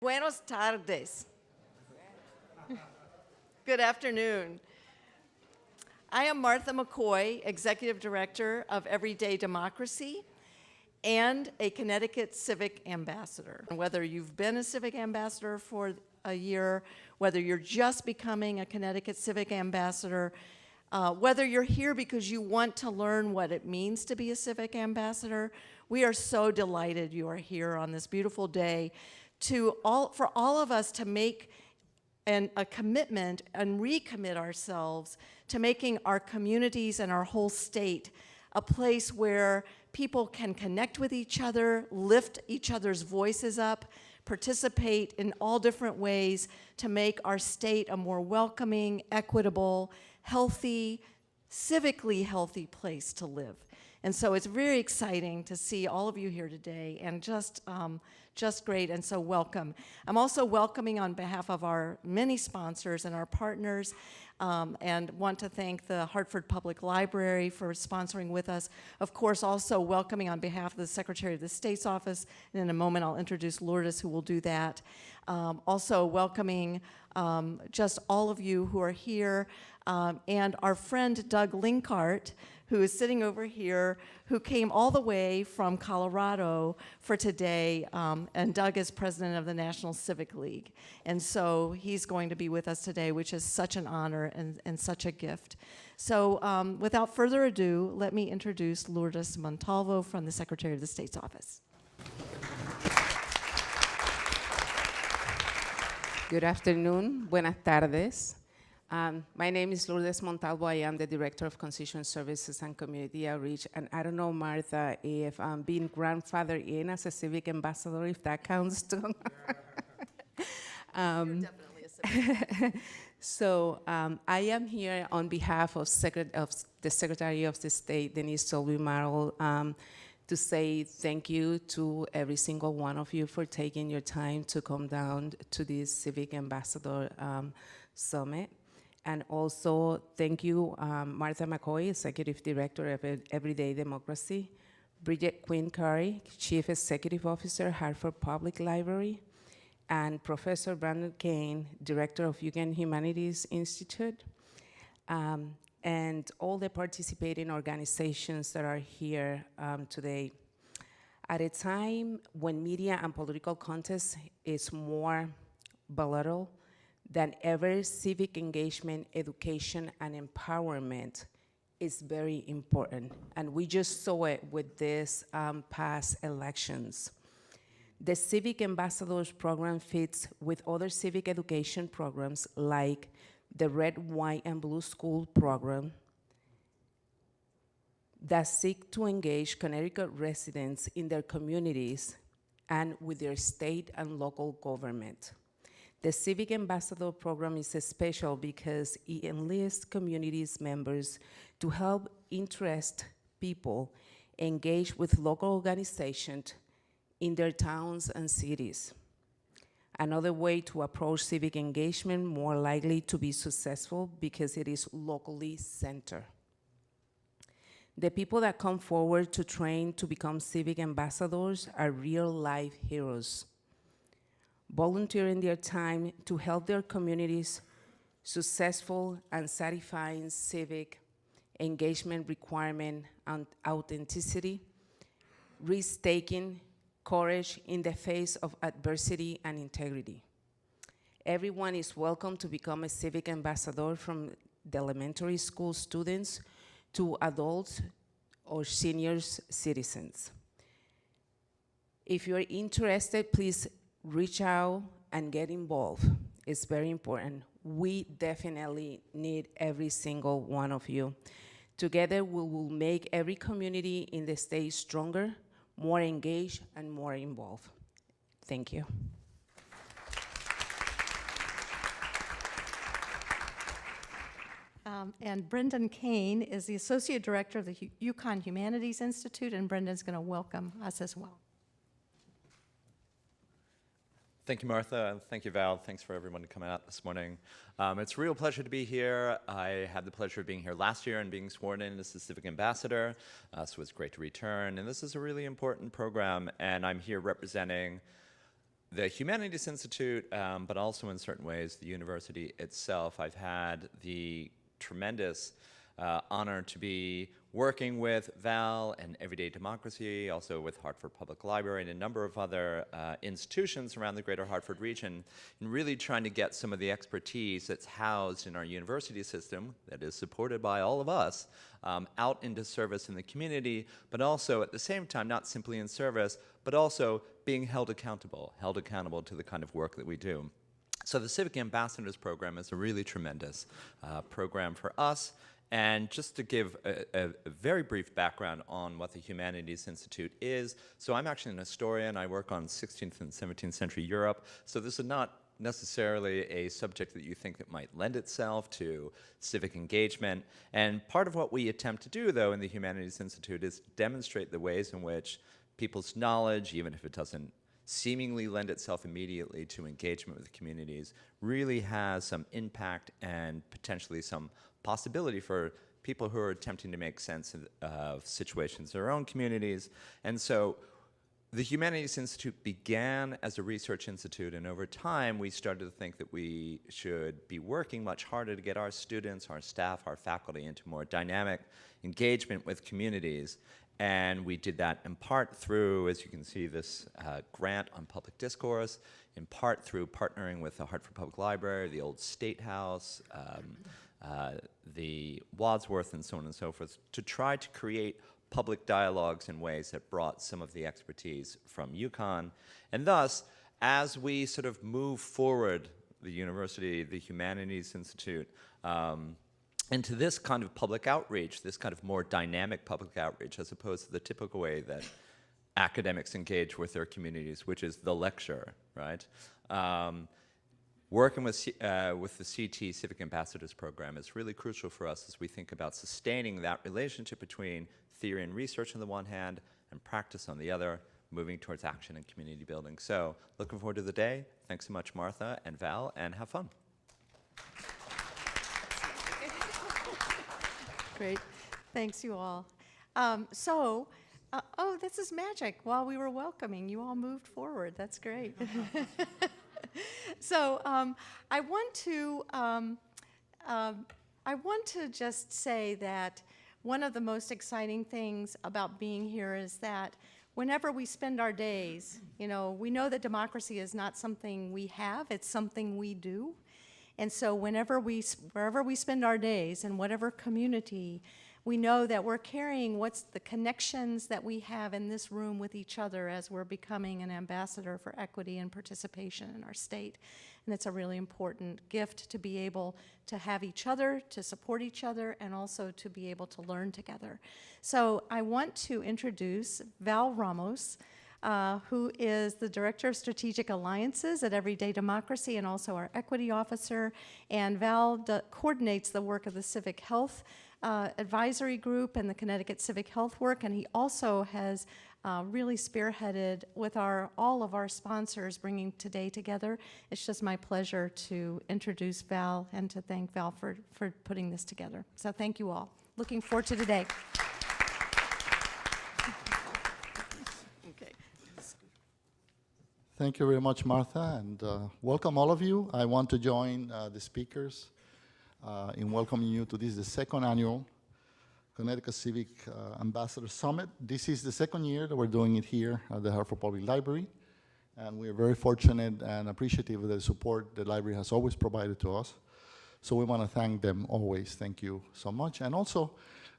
Buenos tardes. Good afternoon. I am Martha McCoy, Executive Director of Everyday Democracy and a Connecticut Civic Ambassador. Whether you've been a Civic Ambassador for a year, whether you're just becoming a Connecticut Civic Ambassador, whether you're here because you want to learn what it means to be a Civic Ambassador, we are so delighted you are here on this beautiful day for all of us to make a commitment and recommit ourselves to making our communities and our whole state a place where people can connect with each other, lift each other's voices up, participate in all different ways to make our state a more welcoming, equitable, healthy, civically healthy place to live. And so it's very exciting to see all of you here today, and just great, and so welcome. I'm also welcoming on behalf of our many sponsors and our partners, and want to thank the Hartford Public Library for sponsoring with us. Of course, also welcoming on behalf of the Secretary of the State's office, and in a moment I'll introduce Lourdes, who will do that. Also welcoming just all of you who are here, and our friend Doug Linkart, who is sitting over here, who came all the way from Colorado for today, and Doug is president of the National Civic League. And so he's going to be with us today, which is such an honor and such a gift. So without further ado, let me introduce Lourdes Montalvo from the Secretary of the State's office. Good afternoon, buenas tardes. My name is Lourdes Montalvo. I am the Director of Constituent Services and Community Outreach. And I don't know, Martha, if being grandfathered in as a Civic Ambassador, if that counts too. You're definitely a civic. So I am here on behalf of the Secretary of the State, Denise Marl, to say thank you to every single one of you for taking your time to come down to this Civic Ambassador Summit. And also, thank you, Martha McCoy, Executive Director of Everyday Democracy, Bridget Quinn Curry, Chief Executive Officer, Hartford Public Library, and Professor Brandon Kane, Director of UCAN Humanities Institute, and all the participating organizations that are here today. At a time when media and political contest is more volatile than ever, civic engagement, education, and empowerment is very important. And we just saw it with this past elections. The Civic Ambassadors Program fits with other civic education programs like the Red, White, and Blue School Program that seek to engage Connecticut residents in their communities and with their state and local government. The Civic Ambassador Program is special because it enlists communities members to help interest people engage with local organizations in their towns and cities. Another way to approach civic engagement more likely to be successful because it is locally centered. The people that come forward to train to become civic ambassadors are real-life heroes, volunteering their time to help their communities successful and satisfying civic engagement requirement and authenticity, risk-taking, courage in the face of adversity and integrity. Everyone is welcome to become a civic ambassador, from the elementary school students to adults or senior citizens. If you're interested, please reach out and get involved. It's very important. We definitely need every single one of you. Together, we will make every community in the state stronger, more engaged, and more involved. Thank you. And Brendan Kane is the Associate Director of the UConn Humanities Institute, and Brendan's going to welcome us as well. Thank you, Martha, and thank you, Val. Thanks for everyone coming out this morning. It's a real pleasure to be here. I had the pleasure of being here last year and being sworn in as the Civic Ambassador, so it's great to return. And this is a really important program, and I'm here representing the Humanities Institute, but also in certain ways the university itself. I've had the tremendous honor to be working with Val and Everyday Democracy, also with Hartford Public Library and a number of other institutions around the greater Hartford region, and really trying to get some of the expertise that's housed in our university system, that is supported by all of us, out into service in the community, but also at the same time, not simply in service, but also being held accountable to the kind of work that we do. So the Civic Ambassadors Program is a really tremendous program for us. And just to give a very brief background on what the Humanities Institute is, so I'm actually an historian. I work on 16th and 17th century Europe, so this is not necessarily a subject that you think that might lend itself to civic engagement. And part of what we attempt to do, though, in the Humanities Institute is demonstrate the ways in which people's knowledge, even if it doesn't seemingly lend itself immediately to engagement with communities, really has some impact and potentially some possibility for people who are attempting to make sense of situations in their own communities. And so the Humanities Institute began as a research institute, and over time we started to think that we should be working much harder to get our students, our staff, our faculty into more dynamic engagement with communities. And we did that in part through, as you can see, this grant on public discourse, in part through partnering with the Hartford Public Library, the old State House, the Wadsworth, and so on and so forth, to try to create public dialogues in ways that brought some of the expertise from UConn. And thus, as we sort of move forward, the university, the Humanities Institute, into this kind of public outreach, this kind of more dynamic public outreach, as opposed to the typical way that academics engage with their communities, which is the lecture, right? Working with the CT Civic Ambassadors Program is really crucial for us as we think about sustaining that relationship between theory and research on the one hand and practice on the other, moving towards action and community building. So looking forward to the day. Thanks so much, Martha and Val, and have fun. Great. Thanks, you all. Oh, this is magic. While we were welcoming, you all moved forward. That's great. So I want to just say that one of the most exciting things about being here is that whenever we spend our days, we know that democracy is not something we have, it's something we do. And so wherever we spend our days, in whatever community, we know that we're carrying what's the connections that we have in this room with each other as we're becoming an ambassador for equity and participation in our state. And it's a really important gift to be able to have each other, to support each other, and also to be able to learn together. So I want to introduce Val Ramos, who is the Director of Strategic Alliances at Everyday Democracy and also our Equity Officer. And Val coordinates the work of the Civic Health Advisory Group and the Connecticut Civic Health work, and he also has really spearheaded with all of our sponsors bringing today together. It's just my pleasure to introduce Val and to thank Val for putting this together. So thank you all. Looking forward to today. Thank you very much, Martha, and welcome all of you. I want to join the speakers in welcoming you to this, the second annual Connecticut Civic Ambassador Summit. This is the second year that we're doing it here at the Hartford Public Library, and we're very fortunate and appreciative of the support the library has always provided to us. So we want to thank them always. Thank you so much. And also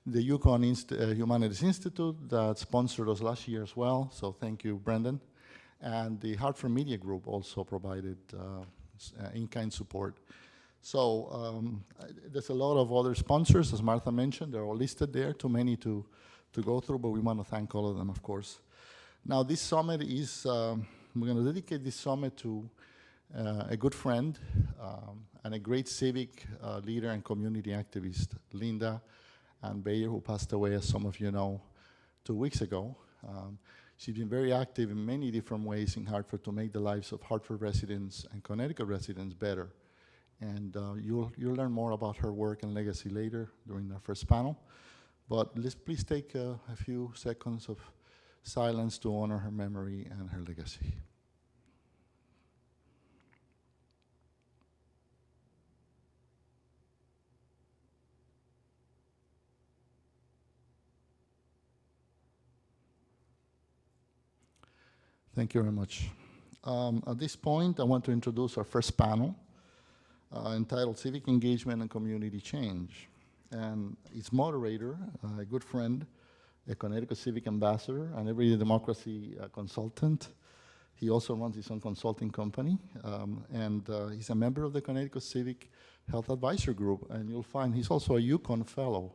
the UConn Humanities Institute that sponsored us last year as well. So thank you, Brendan. And the Hartford Media Group also provided in-kind support. So there's a lot of other sponsors, as Martha mentioned. They're all listed there, too many to go through, but we want to thank all of them, of course. Now, this summit is, we're going to dedicate this summit to a good friend and a great civic leader and community activist, Linda Ann Bayer, who passed away, as some of you know, 2 weeks ago. She's been very active in many different ways in Hartford to make the lives of Hartford residents and Connecticut residents better. And you'll learn more about her work and legacy later during our first panel. But let's please take a few seconds of silence to honor her memory and her legacy. Thank you very much. At this point, I want to introduce our first panel entitled Civic Engagement and Community Change. And its moderator, a good friend, a Connecticut Civic ambassador, and everyday democracy consultant. He also runs his own consulting company, and he's a member of the Connecticut Civic Health Advisory Group. And you'll find he's also a Yukon Fellow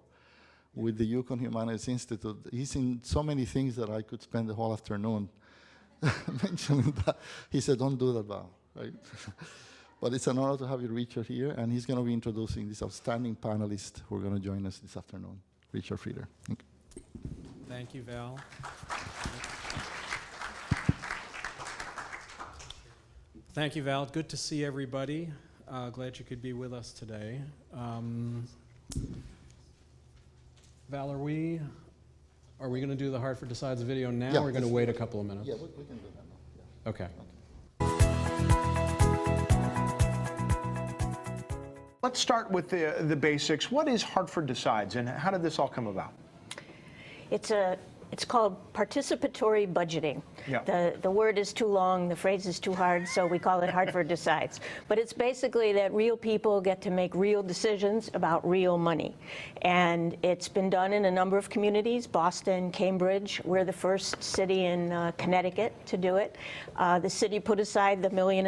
with the Yukon Humanities Institute. He's in so many things that I could spend the whole afternoon mentioning that. He said, don't do that, Val, right? But it's an honor to have you, Richard, here, and he's going to be introducing this outstanding panelist who are going to join us this afternoon. Richard Frieder. Thank you. Thank you, Val. Thank you, Val. Good to see everybody. Glad you could be with us today. Val, are we going to do the Hartford Decides video now, Yeah, or are we going to wait a couple of minutes? Yeah, we can do that now. Yeah. Okay. Let's start with the basics. What is Hartford Decides, and how did this all come about? It's called participatory budgeting. Yeah. The word is too long, the phrase is too hard, so we call it Hartford Decides. But it's basically that real people get to make real decisions about real money. And it's been done in a number of communities, Boston, Cambridge. We're the first city in Connecticut to do it. The city put aside the $1.25 million,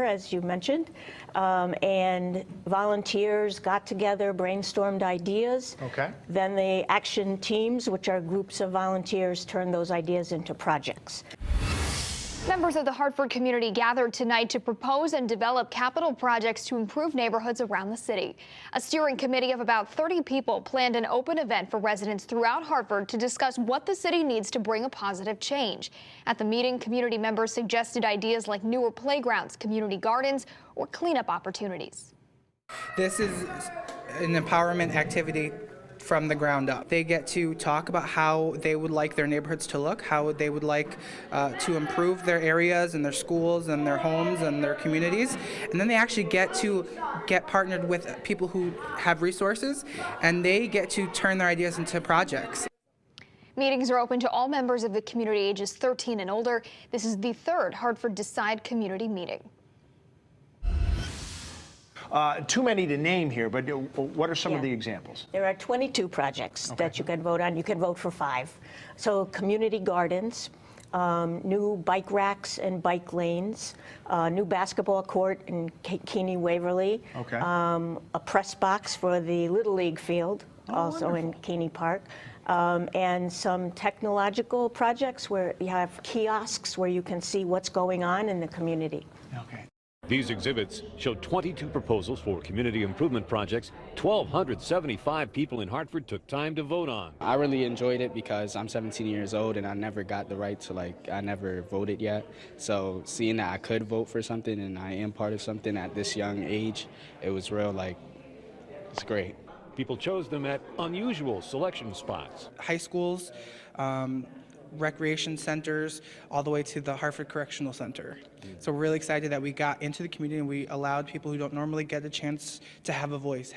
as you mentioned, and volunteers got together, brainstormed ideas. Okay. Then the action teams, which are groups of volunteers, turn those ideas into projects. Members of the Hartford community gathered tonight to propose and develop capital projects to improve neighborhoods around the city. A steering committee of about 30 people planned an open event for residents throughout Hartford to discuss what the city needs to bring a positive change. At the meeting, community members suggested ideas like newer playgrounds, community gardens, or cleanup opportunities. This is an empowerment activity from the ground up. They get to talk about how they would like their neighborhoods to look, how they would like to improve their areas and their schools and their homes and their communities. And then they actually get to get partnered with people who have resources, and they get to turn their ideas into projects. Meetings are open to all members of the community ages 13 and older. This is the third Hartford Decide community meeting. Too many to name here, but what are some of the examples? There are 22 projects that you can vote on. You can vote for 5. So community gardens, new bike racks and bike lanes, new basketball court in Keeney Waverly, Okay. A press box for the Little League field, also wonderful. in Keeney Park, and some technological projects where you have kiosks where you can see what's going on in the community. Okay. These exhibits show 22 proposals for community improvement projects 1,275 people in Hartford took time to vote on. I really enjoyed it because I'm 17 years old and I never got the right to, I never voted yet. So seeing that I could vote for something and I am part of something at this young age, it was real, it's great. People chose them at unusual selection spots. High schools, recreation centers, all the way to the Hartford Correctional Center. So we're really excited that we got into the community and we allowed people who don't normally get a chance to have a voice.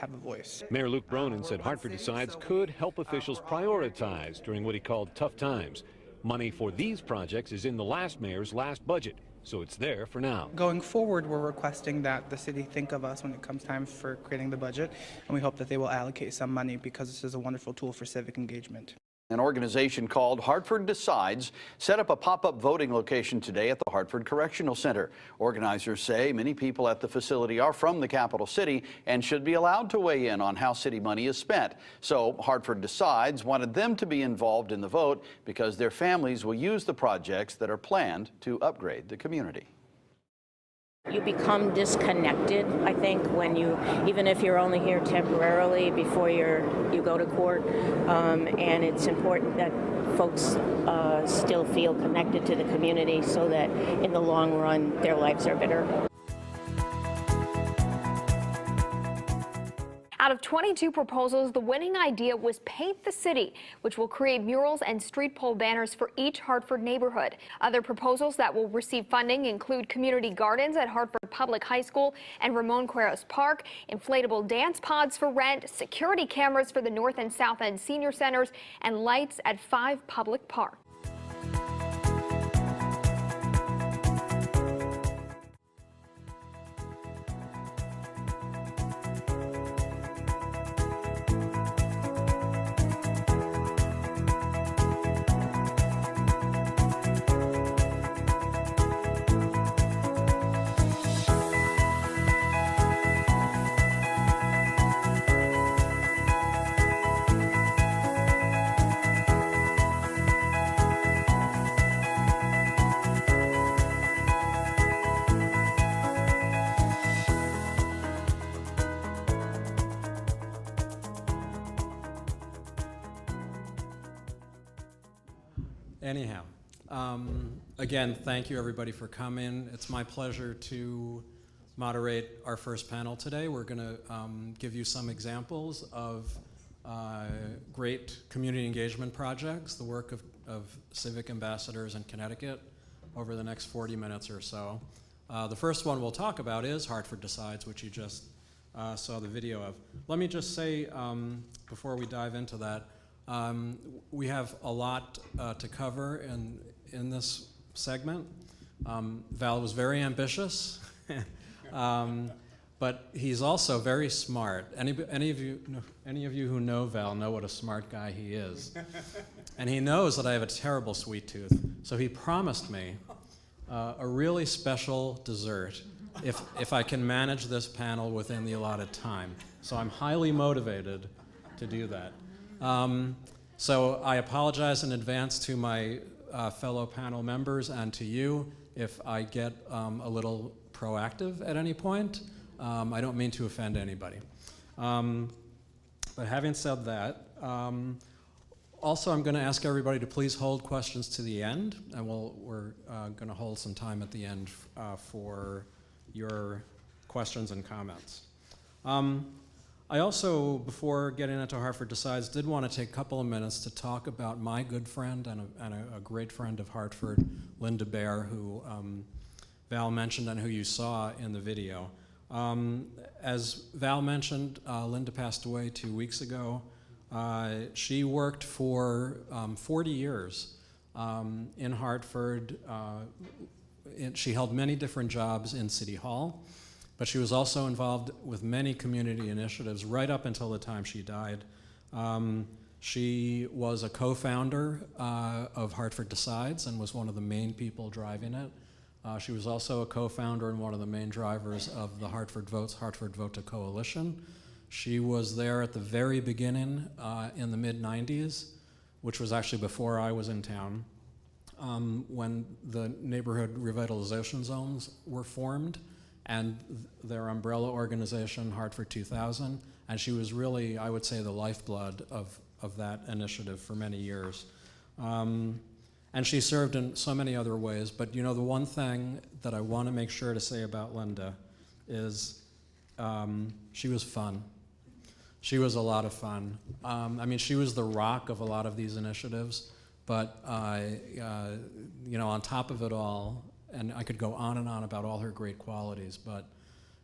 Mayor Luke Bronin said Hartford Decides could help officials prioritize during what he called tough times. Money for these projects is in the last mayor's last budget, so it's there for now. Going forward, we're requesting that the city think of us when it comes time for creating the budget, and we hope that they will allocate some money because this is a wonderful tool for civic engagement. An organization called Hartford Decides set up a pop-up voting location today at the Hartford Correctional Center. Organizers say many people at the facility are from the capital city and should be allowed to weigh in on how city money is spent. So Hartford Decides wanted them to be involved in the vote because their families will use the projects that are planned to upgrade the community. You become disconnected, I think, when even if you're only here temporarily before you go to court, and it's important that folks still feel connected to the community so that in the long run their lives are better. Out of 22 proposals, the winning idea was Paint the City, which will create murals and street pole banners for each Hartford neighborhood. Other proposals that will receive funding include community gardens at Hartford Public High School and Ramon Quiros Park, inflatable dance pods for rent, security cameras for the North and South End senior centers, and lights at 5 public parks. Anyhow, again, thank you everybody for coming. It's my pleasure to moderate our first panel today. We're going to give you some examples of great community engagement projects, the work of civic ambassadors in Connecticut over the next 40 minutes or so. The first one we'll talk about is Hartford Decides, which you just saw the video of. Let me just say, before we dive into that, we have a lot to cover in this segment. Val was very ambitious, but he's also very smart. Any of you who know Val know what a smart guy he is. And he knows that I have a terrible sweet tooth, so he promised me a really special dessert if I can manage this panel within the allotted time. So I'm highly motivated to do that. So I apologize in advance to my fellow panel members and to you if I get a little proactive at any point. I don't mean to offend anybody. But having said that, also I'm going to ask everybody to please hold questions to the end, and we're going to hold some time at the end for your questions and comments. I also, before getting into Hartford Decides, did want to take a couple of minutes to talk about my good friend and a great friend of Hartford, Linda Baer, who Val mentioned and who you saw in the video. As Val mentioned, Linda passed away 2 weeks ago. She worked for 40 years in Hartford. She held many different jobs in City Hall, but she was also involved with many community initiatives right up until the time she died. She was a co-founder of Hartford Decides and was one of the main people driving it. She was also a co-founder and one of the main drivers of the Hartford Vote to Coalition. She was there at the very beginning in the mid-90s, which was actually before I was in town, when the neighborhood revitalization zones were formed and their umbrella organization, Hartford 2000, and she was really, I would say, the lifeblood of that initiative for many years. And she served in so many other ways, but you know, the one thing that I want to make sure to say about Linda is she was fun. She was a lot of fun. I mean, she was the rock of a lot of these initiatives, but you know, on top of it all, and I could go on and on about all her great qualities, but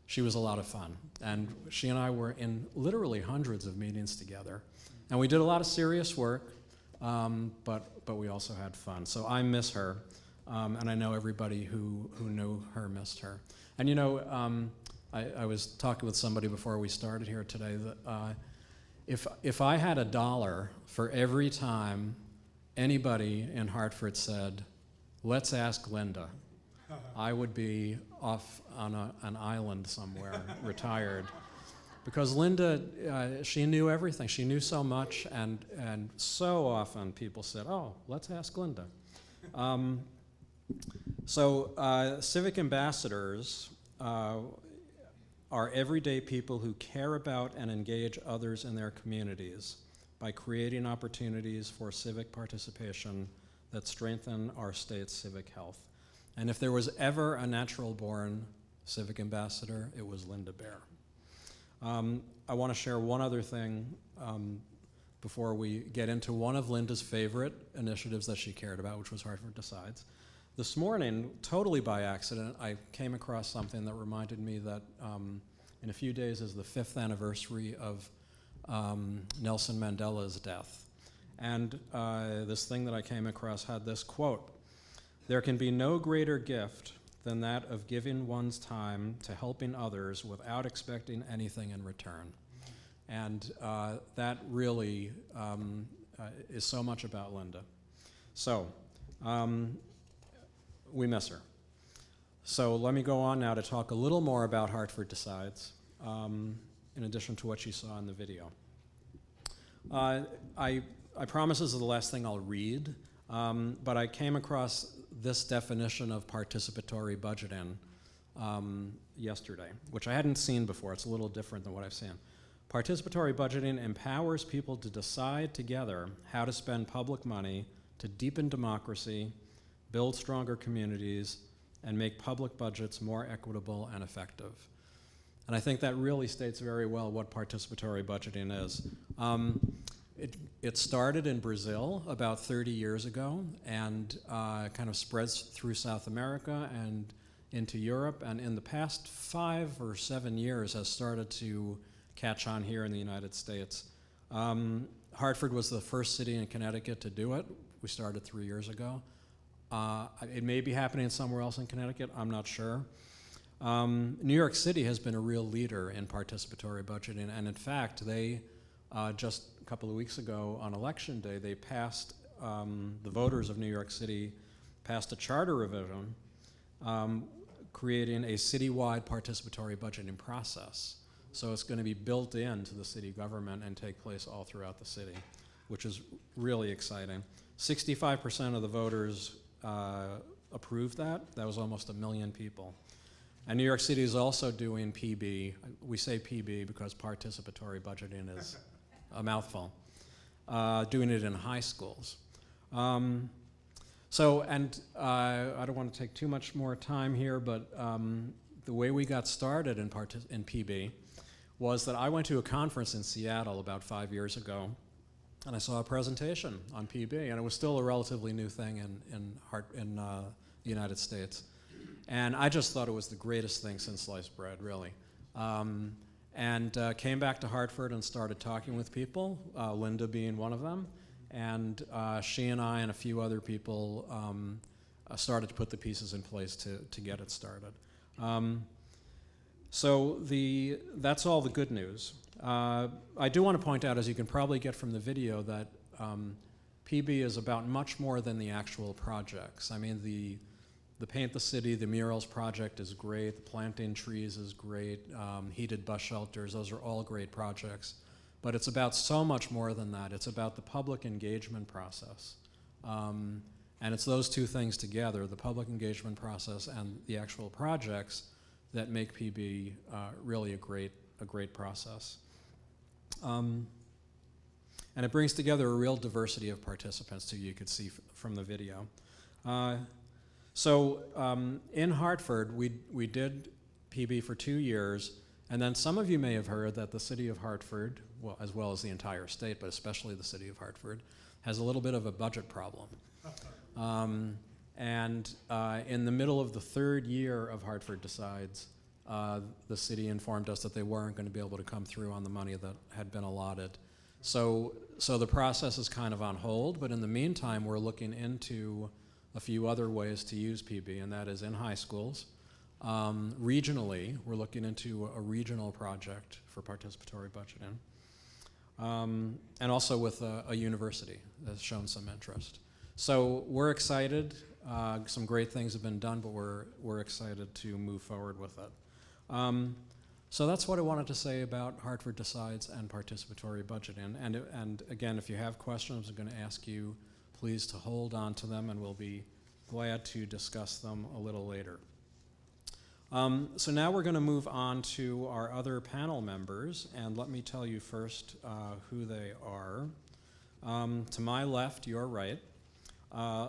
she was a lot of fun. And she and I were in literally hundreds of meetings together. And we did a lot of serious work, but we also had fun. So I miss her, and I know everybody who knew her missed her. And you know, I was talking with somebody before we started here today that if I had $1 for every time anybody in Hartford said, "Let's ask Linda," I would be off on an island somewhere, retired. Because Linda, she knew everything. She knew so much, and so often people said, "Oh, let's ask Linda." So civic ambassadors are everyday people who care about and engage others in their communities by creating opportunities for civic participation that strengthen our state's civic health. And if there was ever a natural-born civic ambassador, it was Linda Baer. I want to share one other thing before we get into one of Linda's favorite initiatives that she cared about, which was Hartford Decides. This morning, totally by accident, I came across something that reminded me that in a few days is the 5th anniversary of Nelson Mandela's death. And this thing that I came across had this quote: "There can be no greater gift than that of giving one's time to helping others without expecting anything in return." And that really is so much about Linda. So we miss her. So let me go on now to talk a little more about Hartford Decides, in addition to what you saw in the video. I promise this is the last thing I'll read, but I came across this definition of participatory budgeting yesterday, which I hadn't seen before. It's a little different than what I've seen. Participatory budgeting empowers people to decide together how to spend public money to deepen democracy, build stronger communities, and make public budgets more equitable and effective. And I think that really states very well what participatory budgeting is. It started in Brazil about 30 years ago and kind of spreads through South America and into Europe, and in the past 5 or 7 years has started to catch on here in the United States. Hartford was the first city in Connecticut to do it. We started 3 years ago. It may be happening somewhere else in Connecticut, I'm not sure. New York City has been a real leader in participatory budgeting, and in fact, they just a couple of weeks ago on Election Day, they passed, the voters of New York City passed a charter revision creating a citywide participatory budgeting process. So it's going to be built into the city government and take place all throughout the city, which is really exciting. 65% of the voters approved that. That was almost 1 million people. And New York City is also doing PB. We say PB because participatory budgeting is a mouthful. Doing it in high schools. I don't want to take too much more time here, but the way we got started in PB was that I went to a conference in Seattle about 5 years ago, and I saw a presentation on PB, and it was still a relatively new thing in the United States. And I just thought it was the greatest thing since sliced bread, really. Came back to Hartford and started talking with people, Linda being one of them. And she and I and a few other people started to put the pieces in place to get it started. That's all the good news. I do want to point out, as you can probably get from the video, that PB is about much more than the actual projects. I mean, the Paint the City, the murals project is great, the planting trees is great, heated bus shelters, those are all great projects. But it's about so much more than that. It's about the public engagement process. And it's those two things together, the public engagement process and the actual projects, that make PB really a great process. And it brings together a real diversity of participants, too, you could see from the video. In Hartford, we did PB for 2 years, and then some of you may have heard that the city of Hartford, well, as well as the entire state, but especially the city of Hartford, has a little bit of a budget problem. In the middle of the 3rd year of Hartford Decides, the city informed us that they weren't going to be able to come through on the money that had been allotted. So the process is kind of on hold, but in the meantime, we're looking into a few other ways to use PB, and that is in high schools. Regionally, we're looking into a regional project for participatory budgeting. And also with a university that's shown some interest. So we're excited. Some great things have been done, but we're excited to move forward with it. So that's what I wanted to say about Hartford Decides and participatory budgeting. And again, if you have questions, I'm going to ask you please to hold on to them, and we'll be glad to discuss them a little later. So now we're going to move on to our other panel members, and let me tell you first who they are. To my left, your right,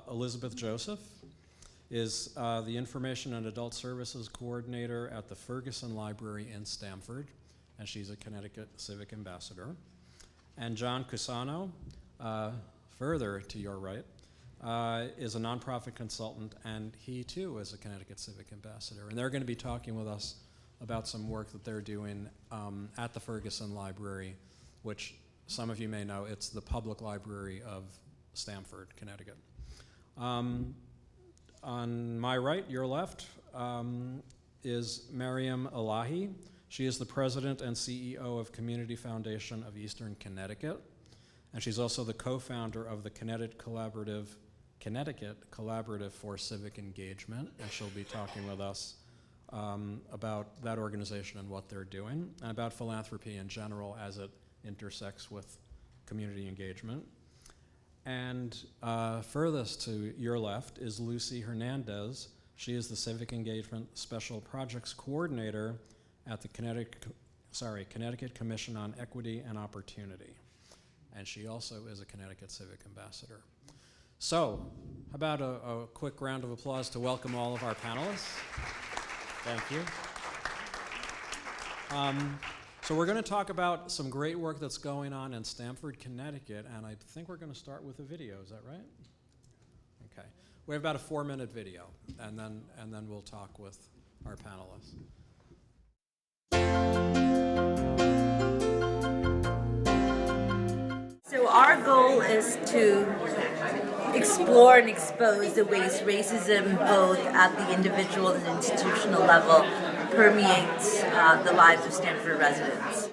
Elizabeth Joseph is the Information and Adult Services Coordinator at the Ferguson Library in Stamford, and she's a Connecticut Civic Ambassador. And John Cusano, further to your right, is a nonprofit consultant, and he too is a Connecticut Civic Ambassador. And they're going to be talking with us about some work that they're doing at the Ferguson Library, which some of you may know, it's the public library of Stamford, Connecticut. On my right, your left, is Mariam Elahi. She is the president and CEO of Community Foundation of Eastern Connecticut, and she's also the co-founder of the Connecticut Collaborative for Civic Engagement, and she'll be talking with us about that organization and what they're doing, and about philanthropy in general as it intersects with community engagement. And furthest to your left is Lucy Hernandez. She is the Civic Engagement Special Projects Coordinator at the Connecticut Commission on Equity and Opportunity. And she also is a Connecticut Civic Ambassador. So, how about a quick round of applause to welcome all of our panelists? Thank you. So we're going to talk about some great work that's going on in Stamford, Connecticut, and I think we're going to start with a video. Is that right? Okay. We have about a 4-minute video, and then we'll talk with our panelists. So our goal is to explore and expose the ways racism, both at the individual and institutional level, permeates the lives of Stamford residents.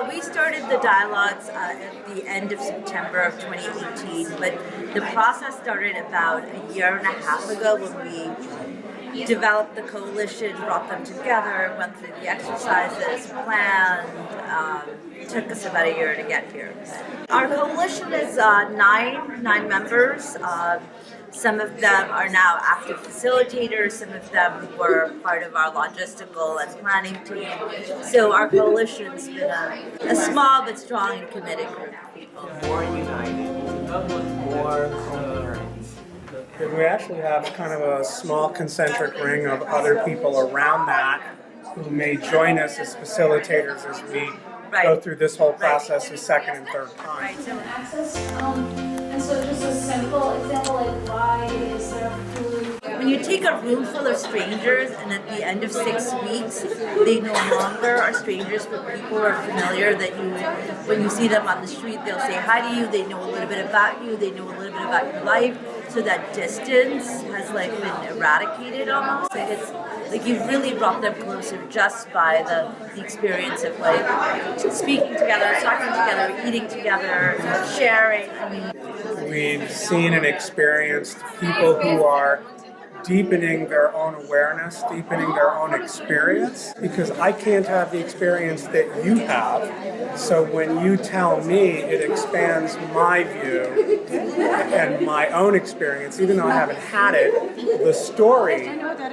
We started the dialogues at the end of September of 2018, but the process started about a year and a half ago when we developed the coalition, brought them together, went through the exercises, planned. Took us about a year to get here. Our coalition is nine members. Some of them are now active facilitators. Some of them were part of our logistical and planning team. So our coalition's been a small but strong and committed group of people. More united, more coherent. And we actually have kind of a small concentric ring of other people around that who may join us as facilitators as we go through this whole process a second and third time. Access, and so just a simple example, like why is there food? When you take a room full of strangers and at the end of 6 weeks, they no longer are strangers, but people are familiar that when you see them on the street, they'll say hi to you, they know a little bit about you, they know a little bit about your life, so that distance has been eradicated almost. It's like you've really brought them closer just by the experience of speaking together, talking together, eating together, sharing. We've seen and experienced people who are deepening their own awareness, deepening their own experience, because I can't have the experience that you have. So when you tell me, it expands my view and my own experience, even though I haven't had it, the story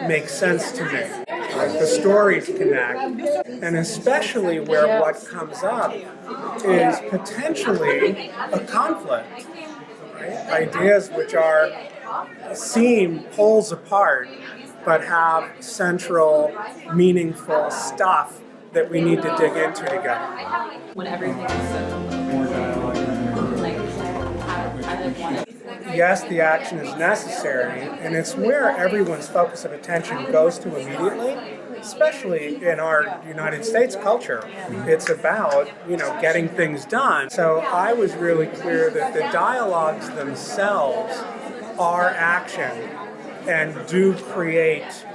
makes sense to me. The stories connect, and especially where what comes up is potentially a conflict. Right? Ideas which seem poles apart, but have central, meaningful stuff that we need to dig into together. When everything is Yes, the action is necessary, and it's where everyone's focus of attention goes to immediately, especially in our United States culture. It's about, getting things done. So I was really clear that the dialogues themselves are action and do create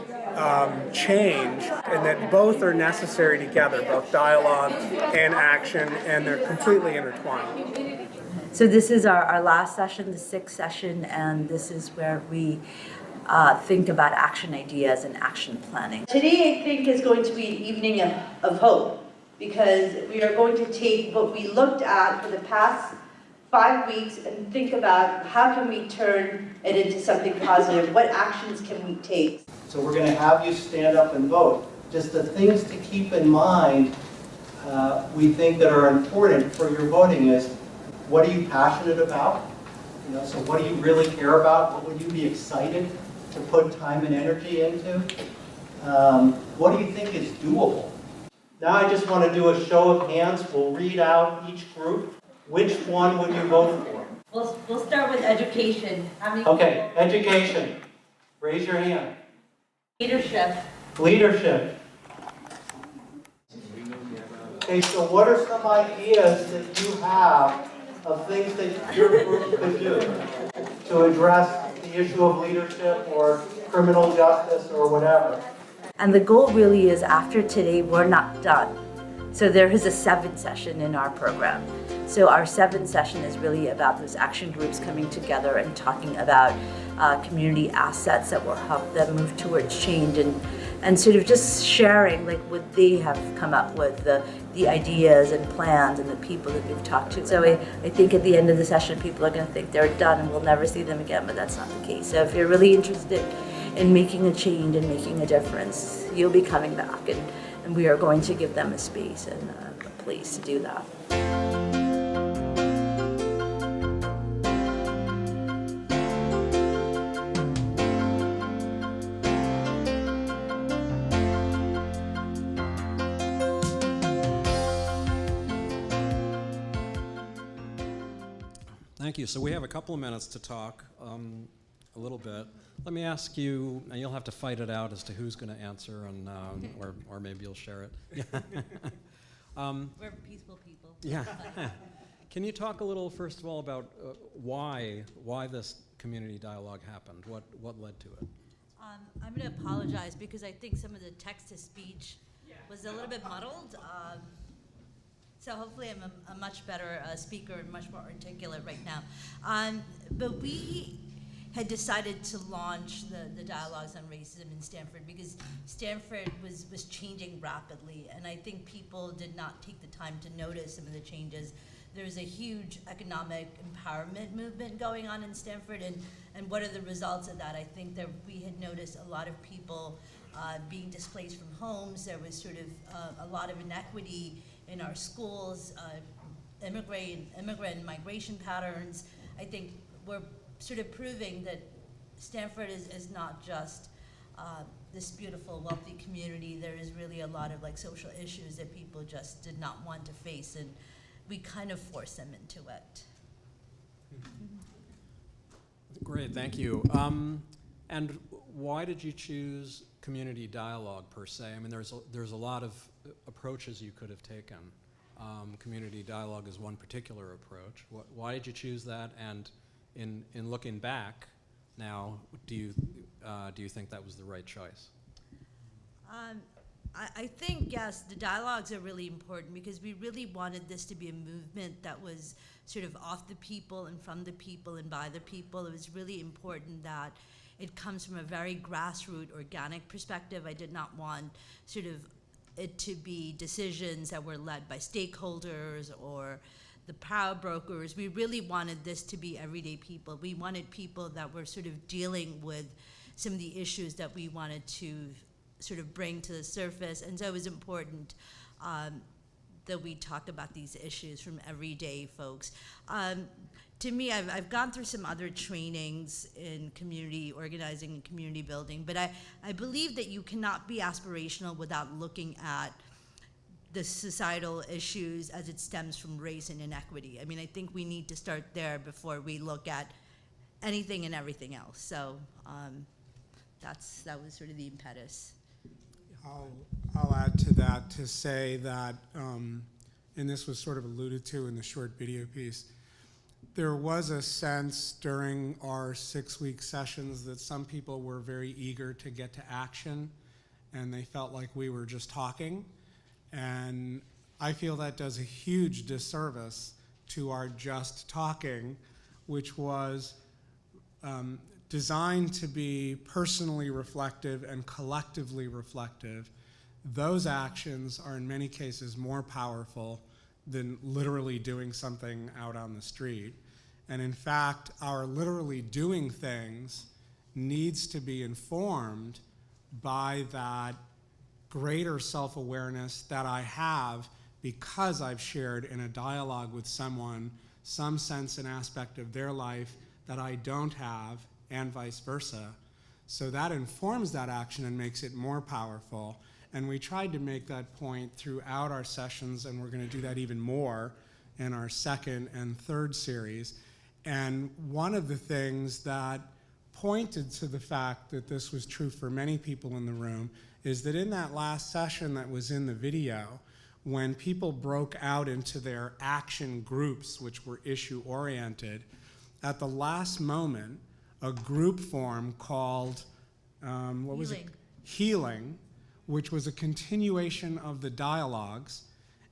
change, and that both are necessary together, both dialogue and action, and they're completely intertwined. So this is our last session, the 6th session, and this is where we think about action ideas and action planning. Today, I think, is going to be an evening of hope, because we are going to take what we looked at for the past 5 weeks and think about how can we turn it into something positive, what actions can we take. So we're going to have you stand up and vote. Just the things to keep in mind we think that are important for your voting is, what are you passionate about? So what do you really care about? What would you be excited to put time and energy into? What do you think is doable? Now I just want to do a show of hands. We'll read out each group. Which one would you vote for? We'll start with education. Okay, education. Raise your hand. Leadership. Leadership. Okay, so what are some ideas that you have of things that your group could do to address the issue of leadership or criminal justice or whatever? And the goal really is, after today, we're not done. So there is a 7th session in our program. So our 7th session is really about those action groups coming together and talking about community assets that will help them move towards change, and sort of just sharing what they have come up with, the ideas and plans and the people that they've talked to. So I think at the end of the session, people are going to think they're done and we'll never see them again, but that's not the case. So if you're really interested in making a change and making a difference, you'll be coming back, and we are going to give them a space and a place to do that. Thank you. So we have a couple of minutes to talk a little bit. Let me ask you, and you'll have to fight it out as to who's going to answer, and or maybe you'll share it. We're peaceful people. Yeah. Can you talk a little, first of all, about why this community dialogue happened? What led to it? I'm going to apologize because I think some of the text-to-speech was a little bit muddled. So hopefully I'm a much better speaker and much more articulate right now. But we had decided to launch the dialogues on racism in Stanford because Stanford was changing rapidly, and I think people did not take the time to notice some of the changes. There's a huge economic empowerment movement going on in Stanford, and what are the results of that? I think that we had noticed a lot of people being displaced from homes. There was sort of a lot of inequity in our schools, immigrant migration patterns. I think we're sort of proving that Stanford is not just this beautiful, wealthy community. There is really a lot of like social issues that people just did not want to face, and we kind of forced them into it. Great, thank you. And why did you choose community dialogue per se? I mean, there's a lot of approaches you could have taken. Community dialogue is one particular approach. Why did you choose that? And in looking back now, do you think that was the right choice? I think, yes, the dialogues are really important because we really wanted this to be a movement that was sort of off the people and from the people and by the people. It was really important that it comes from a very grassroots, organic perspective. I did not want sort of it to be decisions that were led by stakeholders or the power brokers. We really wanted this to be everyday people. We wanted people that were sort of dealing with some of the issues that we wanted to sort of bring to the surface. And so it was important that we talk about these issues from everyday folks. To me, I've gone through some other trainings in community organizing and community building, but I believe that you cannot be aspirational without looking at the societal issues as it stems from race and inequity. I mean, I think we need to start there before we look at anything and everything else. So that was sort of the impetus. I'll add to that to say that, and this was sort of alluded to in the short video piece, there was a sense during our 6-week sessions that some people were very eager to get to action, and they felt like we were just talking. And I feel that does a huge disservice to our just talking, which was designed to be personally reflective and collectively reflective. Those actions are in many cases more powerful than literally doing something out on the street. And in fact, our literally doing things needs to be informed by that greater self-awareness that I have because I've shared in a dialogue with someone some sense and aspect of their life that I don't have, and vice versa. So that informs that action and makes it more powerful. And we tried to make that point throughout our sessions, and we're going to do that even more in our second and third series. And one of the things that pointed to the fact that this was true for many people in the room is that in that last session that was in the video, when people broke out into their action groups, which were issue-oriented, at the last moment, a group form called, what was it? Healing, which was a continuation of the dialogues,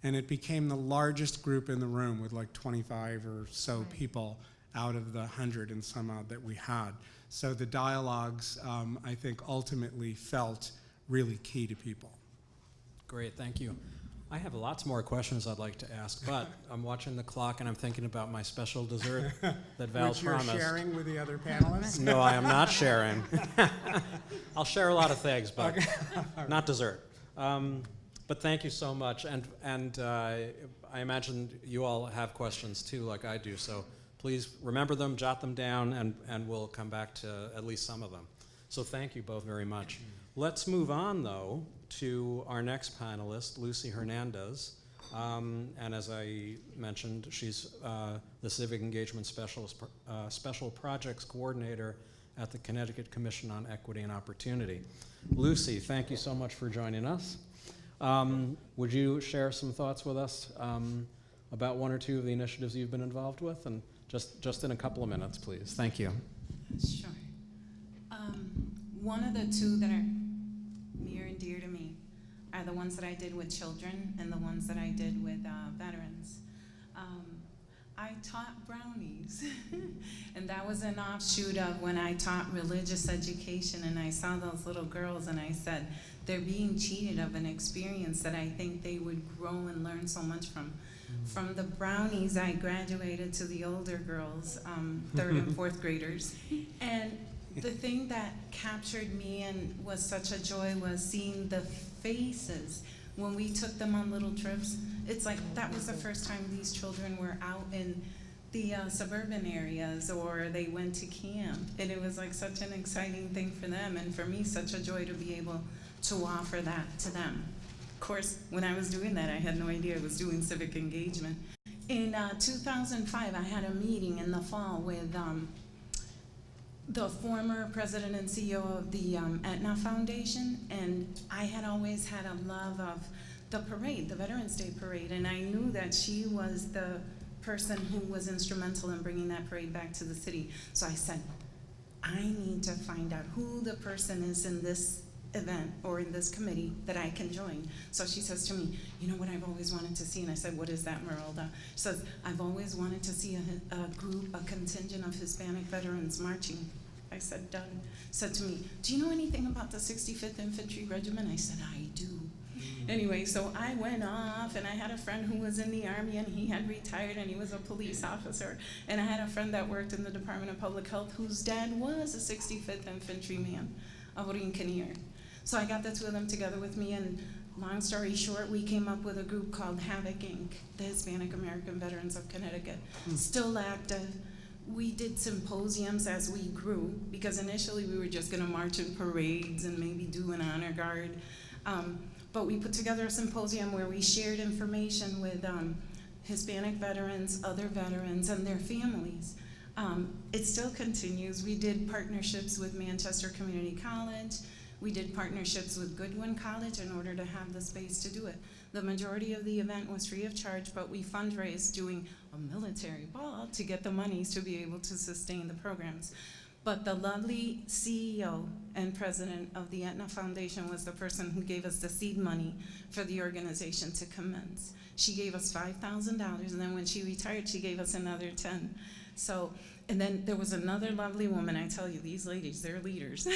and it became the largest group in the room with like 25 or so people out of the 100 and some odd that we had. So the dialogues, I think, ultimately felt really key to people. Great, thank you. I have lots more questions I'd like to ask, but I'm watching the clock and I'm thinking about my special dessert that Val's promised. Which you're sharing with the other panelists? No, I am not sharing. I'll share a lot of things, but not dessert. But thank you so much, and I imagine you all have questions too, like I do, so please remember them, jot them down, and we'll come back to at least some of them. So thank you both very much. Let's move on, though, to our next panelist, Lucy Hernandez. And as I mentioned, she's the Civic Engagement Special Projects Coordinator at the Connecticut Commission on Equity and Opportunity. Lucy, thank you so much for joining us. Would you share some thoughts with us about one or two of the initiatives you've been involved with? And just in a couple of minutes, please. Thank you. Sure. One of the two that are near and dear to me are the ones that I did with children and the ones that I did with veterans. I taught brownies, and that was an offshoot of when I taught religious education, and I saw those little girls and I said, they're being cheated of an experience that I think they would grow and learn so much from. From the brownies, I graduated to the older girls, 3rd and 4th graders. And the thing that captured me and was such a joy was seeing the faces when we took them on little trips. It's like that was the first time these children were out in the suburban areas, or they went to camp. And it was like such an exciting thing for them, and for me, such a joy to be able to offer that to them. Of course, when I was doing that, I had no idea I was doing civic engagement. In 2005, I had a meeting in the fall with the former president and CEO of the Aetna Foundation, and I had always had a love of the parade, the Veterans Day Parade, and I knew that she was the person who was instrumental in bringing that parade back to the city. So I said, I need to find out who the person is in this event or in this committee that I can join. So she says to me, you know what I've always wanted to see? And I said, what is that, Merelda? She says, I've always wanted to see a group, a contingent of Hispanic veterans marching. I said, done. Said to me, do you know anything about the 65th Infantry Regiment? I said, I do. Anyway, so I went off, and I had a friend who was in the Army, and he had retired, and he was a police officer. And I had a friend that worked in the Department of Public Health whose dad was a 65th Infantryman, a Rinconnier. So I got the two of them together with me, and long story short, we came up with a group called Havoc Inc., the Hispanic American Veterans of Connecticut. Still active. We did symposiums as we grew, because initially we were just gonna march in parades and maybe do an honor guard. But we put together a symposium where we shared information with Hispanic veterans, other veterans, and their families. It still continues. We did partnerships with Manchester Community College. We did partnerships with Goodwin College in order to have the space to do it. The majority of the event was free of charge, but we fundraised doing a military ball to get the monies to be able to sustain the programs. But the lovely CEO and president of the Aetna Foundation was the person who gave us the seed money for the organization to commence. She gave us $5,000, and then when she retired, she gave us another 10. So, and then there was another lovely woman, I tell you, these ladies, they're leaders.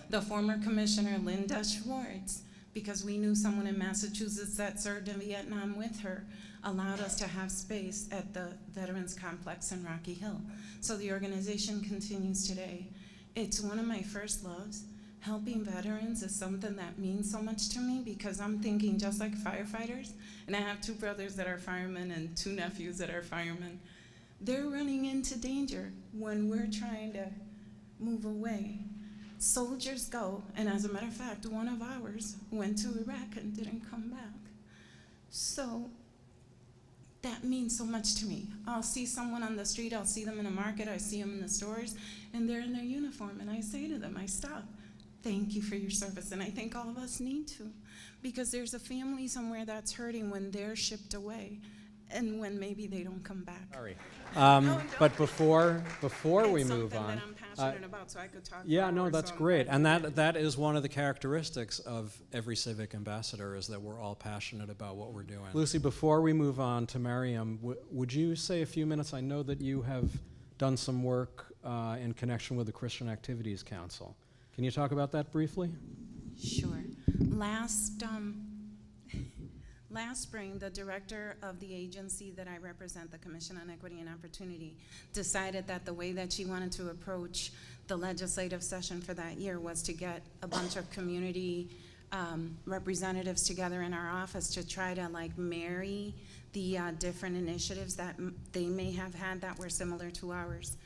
The former commissioner, Linda Schwartz, because we knew someone in Massachusetts that served in Vietnam with her, allowed us to have space at the Veterans Complex in Rocky Hill. So the organization continues today. It's one of my first loves. Helping veterans is something that means so much to me, because I'm thinking just like firefighters, and I have 2 brothers that are firemen and 2 nephews that are firemen. They're running into danger when we're trying to move away. Soldiers go, and as a matter of fact, one of ours went to Iraq and didn't come back. So that means so much to me. I'll see someone on the street, I'll see them in a market, I see them in the stores, and they're in their uniform, and I say to them, I stop. Thank you for your service, and I think all of us need to, because there's a family somewhere that's hurting when they're shipped away, and when maybe they don't come back. Sorry. But before we move on, about, so I could talk yeah, for no, hours, that's so great, and that is one of the characteristics of every civic ambassador, is that we're all passionate about what we're doing. Lucy, before we move on to Miriam, would you say a few minutes? I know that you have done some work in connection with the Christian Activities Council. Can you talk about that briefly? Sure. Last spring, the director of the agency that I represent, the Commission on Equity and Opportunity, decided that the way that she wanted to approach the legislative session for that year was to get a bunch of community representatives together in our office to try to marry the different initiatives that they may have had that were similar to ours.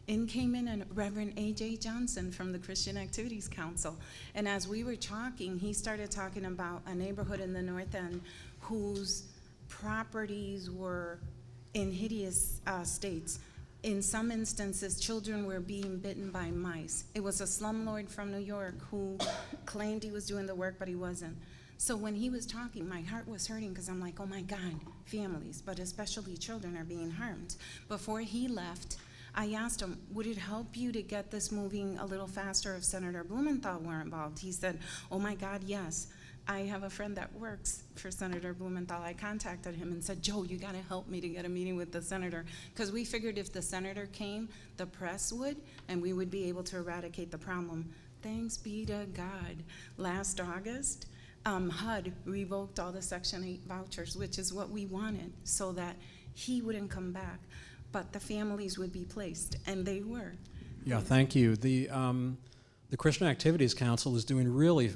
In came in Reverend A.J. Johnson from the Christian Activities Council. And as we were talking, he started talking about a neighborhood in the North End whose properties were in hideous states. In some instances, children were being bitten by mice. It was a slumlord from New York who claimed he was doing the work, but he wasn't. So when he was talking, my heart was hurting because I'm like, oh my God, families, but especially children, are being harmed. Before he left, I asked him, would it help you to get this moving a little faster if Senator Blumenthal were involved? He said, oh my God, yes. I have a friend that works for Senator Blumenthal. I contacted him and said, Joe, you gotta help me to get a meeting with the senator. Because we figured if the senator came, the press would, and we would be able to eradicate the problem. Thanks be to God. Last August, HUD revoked all the Section 8 vouchers, which is what we wanted, so that he wouldn't come back, but the families would be placed, and they were. Yeah, thank you. The Christian Activities Council is doing really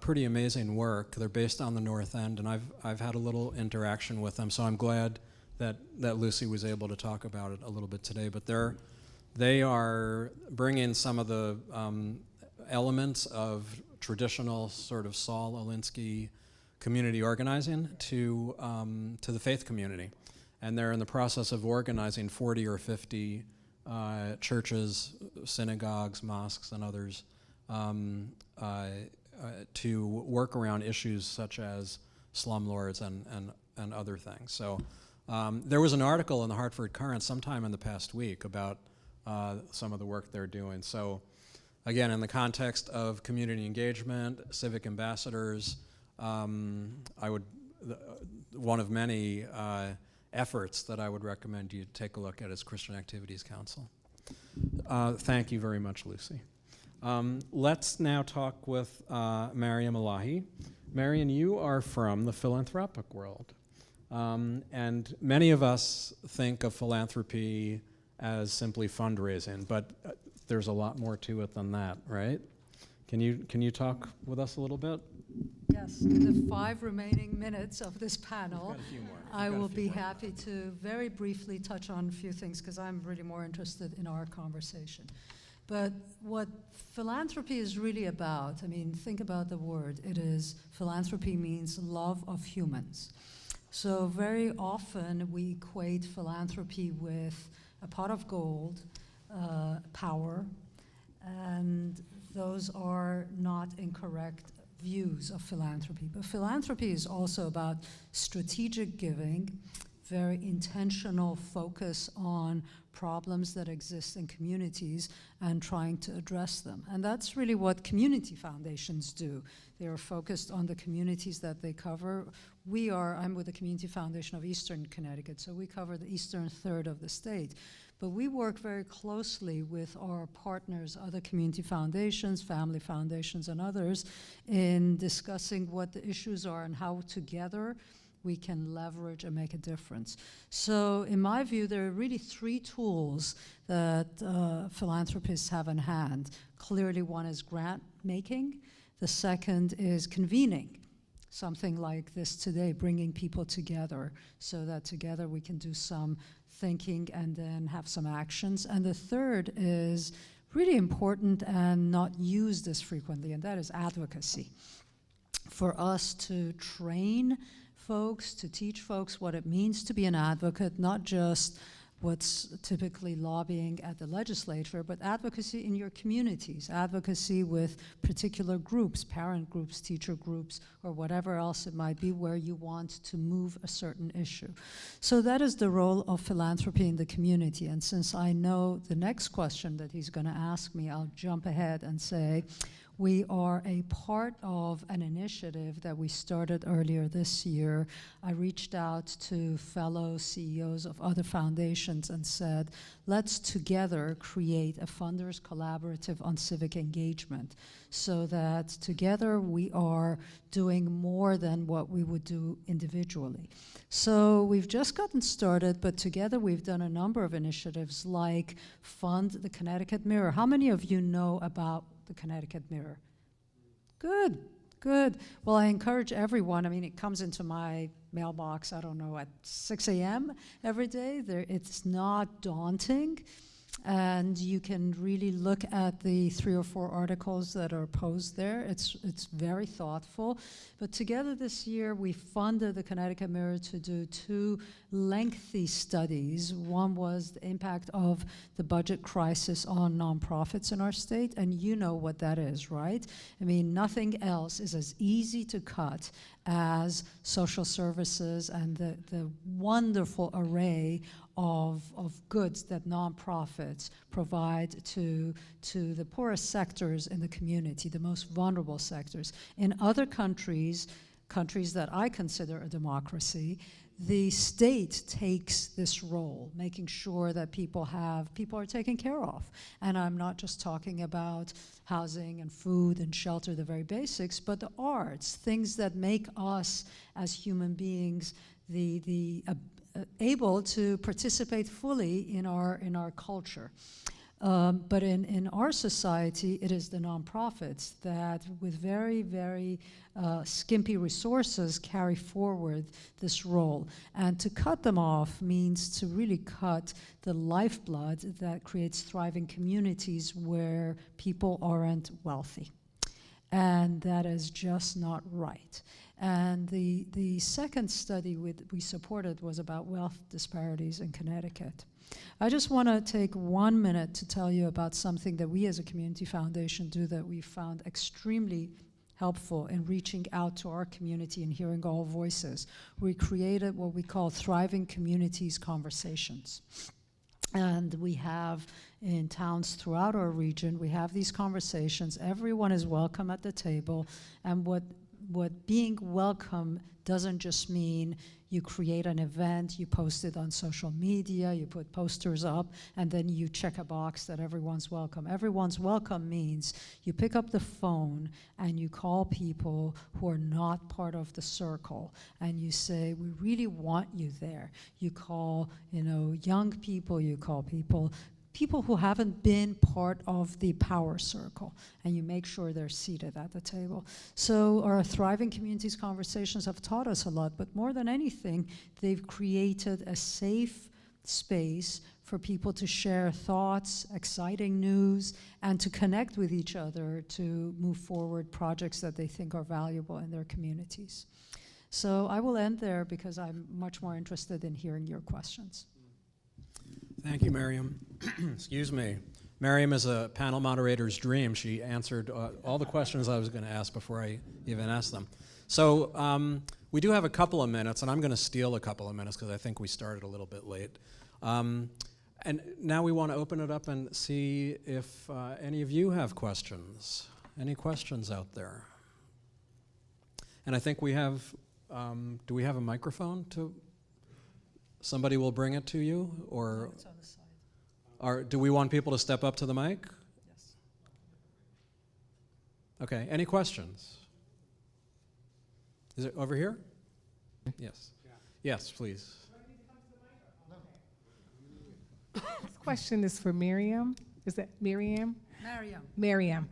pretty amazing work. They're based on the North End, and I've had a little interaction with them, so I'm glad that Lucy was able to talk about it a little bit today. But they are bringing some of the elements of traditional sort of Saul Alinsky community organizing to the faith community, and they're in the process of organizing 40 or 50 churches, synagogues, mosques, and others to work around issues such as slumlords and other things. So there was an article in the Hartford Courant sometime in the past week about some of the work they're doing. So again, in the context of community engagement, civic ambassadors, one of many efforts that I would recommend you take a look at is Christian Activities Council. Thank you very much, Lucy. Let's now talk with Mariam Elahi. Mariam, you are from the philanthropic world. And many of us think of philanthropy as simply fundraising, but there's a lot more to it than that, right? Can you talk with us a little bit? Yes, in the 5 remaining minutes of this panel, I will be happy to very briefly touch on a few things because I'm really more interested in our conversation. But what philanthropy is really about, I mean, think about the word. Philanthropy means love of humans. So very often we equate philanthropy with a pot of gold, power, and those are not incorrect views of philanthropy. But philanthropy is also about strategic giving, very intentional focus on problems that exist in communities and trying to address them. And that's really what community foundations do. They are focused on the communities that they cover. I'm with the Community Foundation of Eastern Connecticut, so we cover the eastern third of the state. But we work very closely with our partners, other community foundations, family foundations, and others, in discussing what the issues are and how together we can leverage and make a difference. So in my view, there are really 3 tools that philanthropists have in hand. Clearly, one is grant making. The second is convening, something like this today, bringing people together so that together we can do some thinking and then have some actions. And the third is really important and not used as frequently, and that is advocacy. For us to train folks, to teach folks what it means to be an advocate, not just what's typically lobbying at the legislature, but advocacy in your communities, advocacy with particular groups, parent groups, teacher groups, or whatever else it might be where you want to move a certain issue. So that is the role of philanthropy in the community. And since I know the next question that he's going to ask me, I'll jump ahead and say, we are a part of an initiative that we started earlier this year. I reached out to fellow CEOs of other foundations and said, let's together create a funders collaborative on civic engagement so that together we are doing more than what we would do individually. So we've just gotten started, but together we've done a number of initiatives like fund the Connecticut Mirror. How many of you know about the Connecticut Mirror? Good, good. Well, I encourage everyone. I mean, it comes into my mailbox, I don't know, at 6 a.m. every day. It's not daunting. And you can really look at the 3 or 4 articles that are posed there. It's very thoughtful. But together this year, we funded the Connecticut Mirror to do 2 lengthy studies. One was the impact of the budget crisis on nonprofits in our state, and you know what that is, right? I mean, nothing else is as easy to cut as social services and the wonderful array of goods that nonprofits provide to the poorest sectors in the community, the most vulnerable sectors. In other countries that I consider a democracy, the state takes this role, making sure that people are taken care of. And I'm not just talking about housing and food and shelter, the very basics, but the arts, things that make us as human beings able to participate fully in our culture. But in our society, it is the nonprofits that, with very, very skimpy resources, carry forward this role. And to cut them off means to really cut the lifeblood that creates thriving communities where people aren't wealthy. And that is just not right. And the second study we supported was about wealth disparities in Connecticut. I just want to take 1 minute to tell you about something that we as a community foundation do that we found extremely helpful in reaching out to our community and hearing all voices. We created what we call Thriving Communities Conversations. And we have in towns throughout our region, we have these conversations. Everyone is welcome at the table. And what being welcome doesn't just mean you create an event, you post it on social media, you put posters up, and then you check a box that everyone's welcome. Everyone's welcome means you pick up the phone and you call people who are not part of the circle, and you say, we really want you there. You call, young people, you call people who haven't been part of the power circle, and you make sure they're seated at the table. So our Thriving Communities conversations have taught us a lot, but more than anything, they've created a safe space for people to share thoughts, exciting news, and to connect with each other to move forward projects that they think are valuable in their communities. So I will end there because I'm much more interested in hearing your questions. Thank you, Miriam. Excuse me. Miriam is a panel moderator's dream. She answered all the questions I was going to ask before I even asked them. So we do have a couple of minutes, and I'm going to steal a couple of minutes because I think we started a little bit late. And now we want to open it up and see if any of you have questions. Any questions out there? And I think we have, do we have a microphone to? Somebody will bring it to you, or it's on the side. Do we want people to step up to the mic? Yes. Okay, any questions? Is it over here? Yes. Yeah. Yes, please. This question is for Miriam. Is that Miriam? Miriam. Miriam.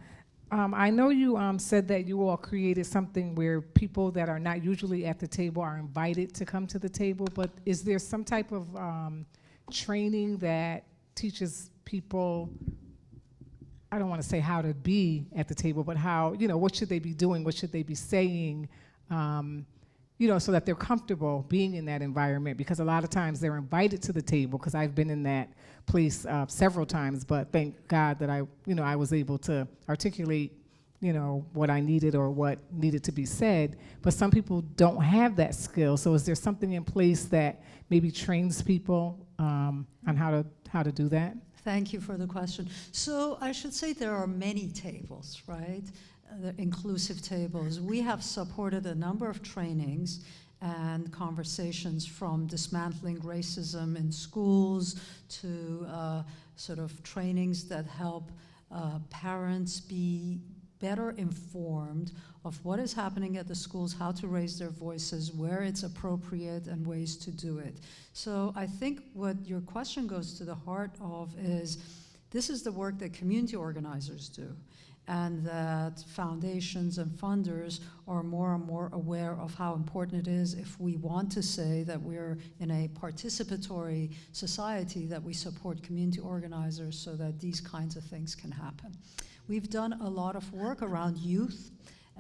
I know you said that you all created something where people that are not usually at the table are invited to come to the table, but is there some type of training that teaches people, I don't want to say how to be at the table, but how, what should they be doing, what should they be saying, so that they're comfortable being in that environment? Because a lot of times they're invited to the table, because I've been in that place several times, but thank God that I was able to articulate, what I needed or what needed to be said. But some people don't have that skill. So is there something in place that maybe trains people on how to do that? Thank you for the question. So I should say there are many tables, right? The inclusive tables. We have supported a number of trainings and conversations, from dismantling racism in schools to sort of trainings that help parents be better informed of what is happening at the schools, how to raise their voices, where it's appropriate, and ways to do it. So I think what your question goes to the heart of is, this is the work that community organizers do. and that foundations and funders are more and more aware of how important it is, if we want to say that we're in a participatory society, that we support community organizers so that these kinds of things can happen. We've done a lot of work around youth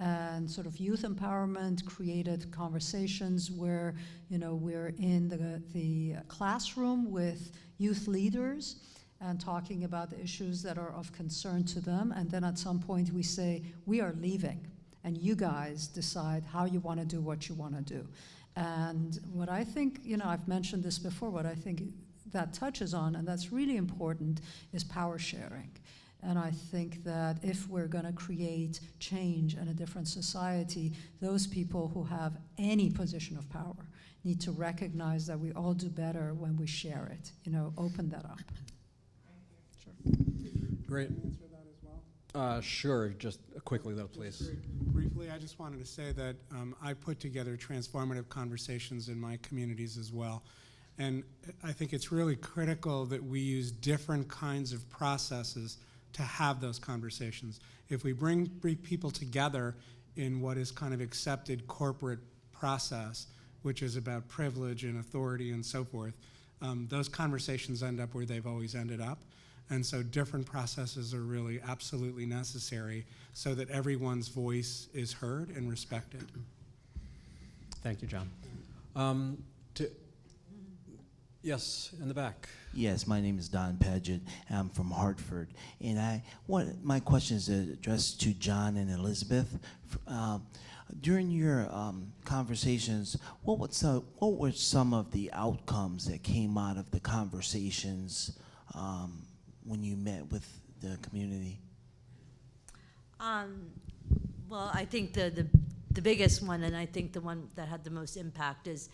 and sort of youth empowerment, created conversations where, we're in the classroom with youth leaders and talking about the issues that are of concern to them. And then at some point we say, we are leaving, and you guys decide how you want to do what you want to do. And what I think, I've mentioned this before, what I think that touches on, and that's really important, is power sharing. And I think that if we're going to create change in a different society, those people who have any position of power need to recognize that we all do better when we share it. Open that up. Sure. Great. Sure. Just quickly, though, please. Very briefly, I just wanted to say that I put together transformative conversations in my communities as well. And I think it's really critical that we use different kinds of processes to have those conversations. If we bring people together in what is kind of accepted corporate process, which is about privilege and authority and so forth, those conversations end up where they've always ended up. And so different processes are really absolutely necessary so that everyone's voice is heard and respected. Thank you, John. Yes, in the back. Yes, my name is Don Paget. I'm from Hartford, and my question is addressed to John and Elizabeth. During your conversations, what were some of the outcomes that came out of the conversations when you met with the community? Well, I think the biggest one, and I think the one that had the most impact, is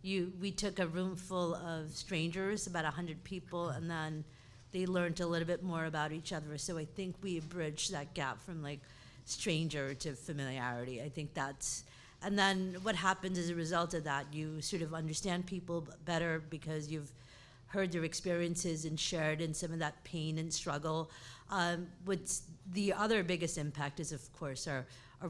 we took a room full of strangers, about 100 people, and then they learned a little bit more about each other. So I think we bridged that gap from stranger to familiarity. I think and then what happens as a result of that, you sort of understand people better because you've heard their experiences and shared in some of that pain and struggle. What's the other biggest impact is, of course, our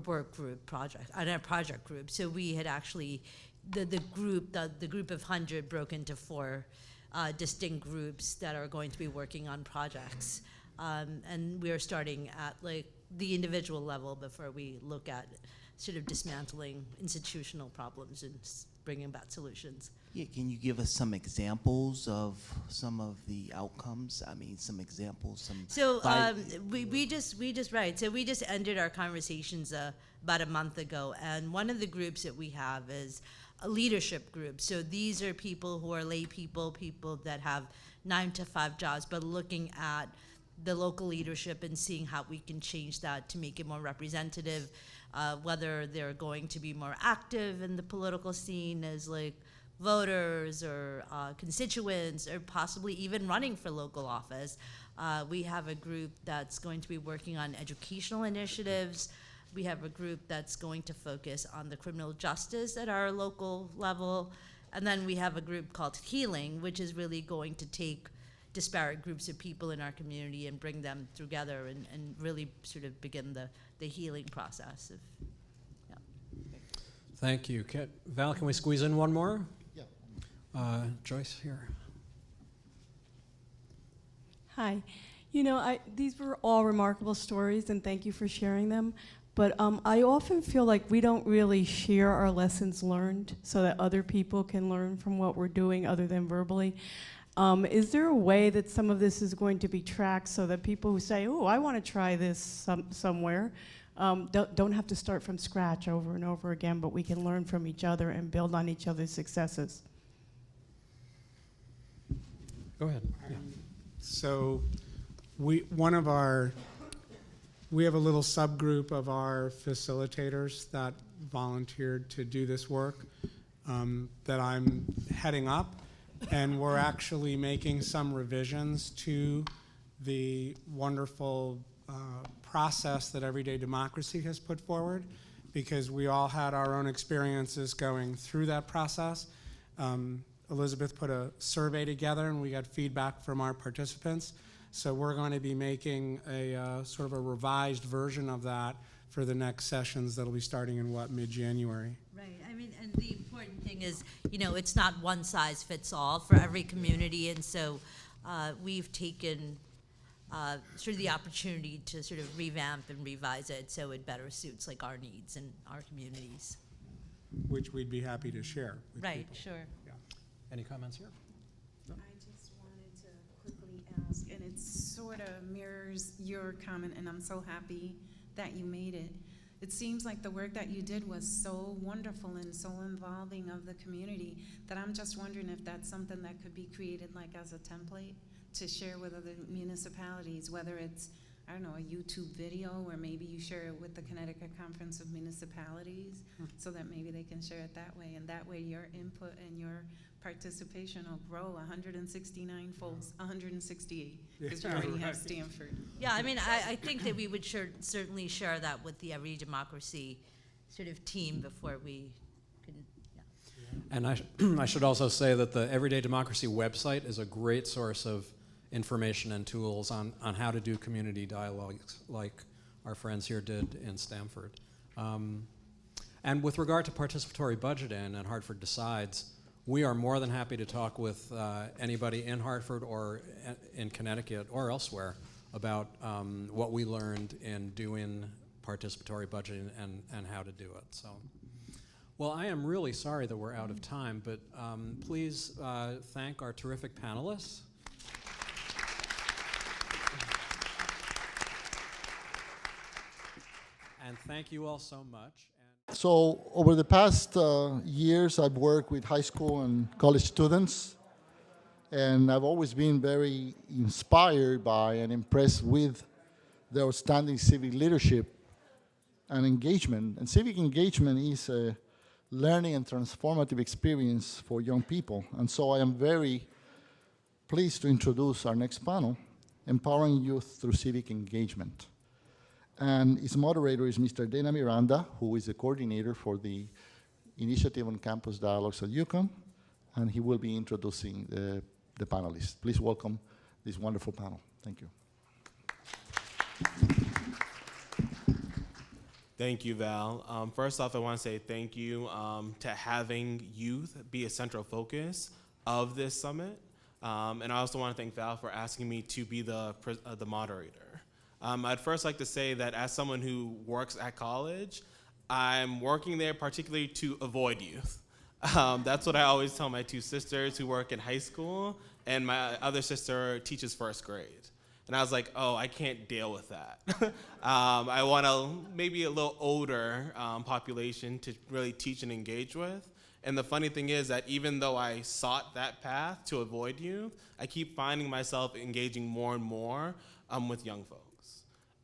work group project, and our project group. So we had actually, the group of 100 broke into 4 distinct groups that are going to be working on projects. And we're starting at the individual level before we look at sort of dismantling institutional problems and bringing about solutions. Yeah, can you give us some examples of some of the outcomes? I mean, some examples. So we just ended our conversations about a month ago, and one of the groups that we have is a leadership group. So these are people who are lay people that have 9-to-5 jobs, but looking at the local leadership and seeing how we can change that to make it more representative, whether they're going to be more active in the political scene as voters or constituents, or possibly even running for local office. We have a group that's going to be working on educational initiatives. We have a group that's going to focus on the criminal justice at our local level. And then we have a group called Healing, which is really going to take disparate groups of people in our community and bring them together and really sort of begin the healing process. Thank you. Val, can we squeeze in one more? Yeah. Joyce here. Hi. These were all remarkable stories, and thank you for sharing them. But I often feel like we don't really share our lessons learned so that other people can learn from what we're doing other than verbally. Is there a way that some of this is going to be tracked so that people who say, oh, I want to try this somewhere, don't have to start from scratch over and over again, but we can learn from each other and build on each other's successes? Go ahead. Yeah. So we have a little subgroup of our facilitators that volunteered to do this work that I'm heading up. And we're actually making some revisions to the wonderful process that Everyday Democracy has put forward, because we all had our own experiences going through that process. Elizabeth put a survey together, and we got feedback from our participants. So we're going to be making a sort of a revised version of that for the next sessions that'll be starting in mid-January. Right. I mean, and the important thing is, it's not one size fits all for every community, and so we've taken sort of the opportunity to sort of revamp and revise it so it better suits like our needs and our communities. Which we'd be happy to share with Right, people. sure. Yeah. Any comments here? I just wanted to quickly ask, and it sort of mirrors your comment, and I'm so happy that you made it. It seems like the work that you did was so wonderful and so involving of the community that I'm just wondering if that's something that could be created like as a template to share with other municipalities, whether it's, I don't know, a YouTube video, or maybe you share it with the Connecticut Conference of Municipalities so that maybe they can share it that way, and that way your input and your participation will grow 169 folds, 168, because we already have Stanford. Yeah, I mean, I think that we would certainly share that with the Every Democracy sort of team before we can, yeah. And I should also say that the Everyday Democracy website is a great source of information and tools on how to do community dialogues like our friends here did in Stamford. And with regard to participatory budgeting and Hartford Decides, we are more than happy to talk with anybody in Hartford or in Connecticut or elsewhere about what we learned in doing participatory budgeting and how to do it. So, well, I am really sorry that we're out of time, but please thank our terrific panelists. And thank you all so much. So over the past years, I've worked with high school and college students, and I've always been very inspired by and impressed with their outstanding civic leadership and engagement. And civic engagement is a learning and transformative experience for young people. And so I am very pleased to introduce our next panel, Empowering Youth Through Civic Engagement. And its moderator is Mr. Dana Miranda, who is the coordinator for the Initiative on Campus Dialogues at UConn, and he will be introducing the panelists. Please welcome this wonderful panel. Thank you. Thank you, Val. First off, I want to say thank you to having youth be a central focus of this summit. And I also want to thank Val for asking me to be the moderator. I'd first like to say that as someone who works at college, I'm working there particularly to avoid youth. That's what I always tell my two sisters who work in high school, and my other sister teaches first grade. And I was like, oh, I can't deal with that. I want maybe a little older population to really teach and engage with. And the funny thing is that even though I sought that path to avoid youth, I keep finding myself engaging more and more with young folks.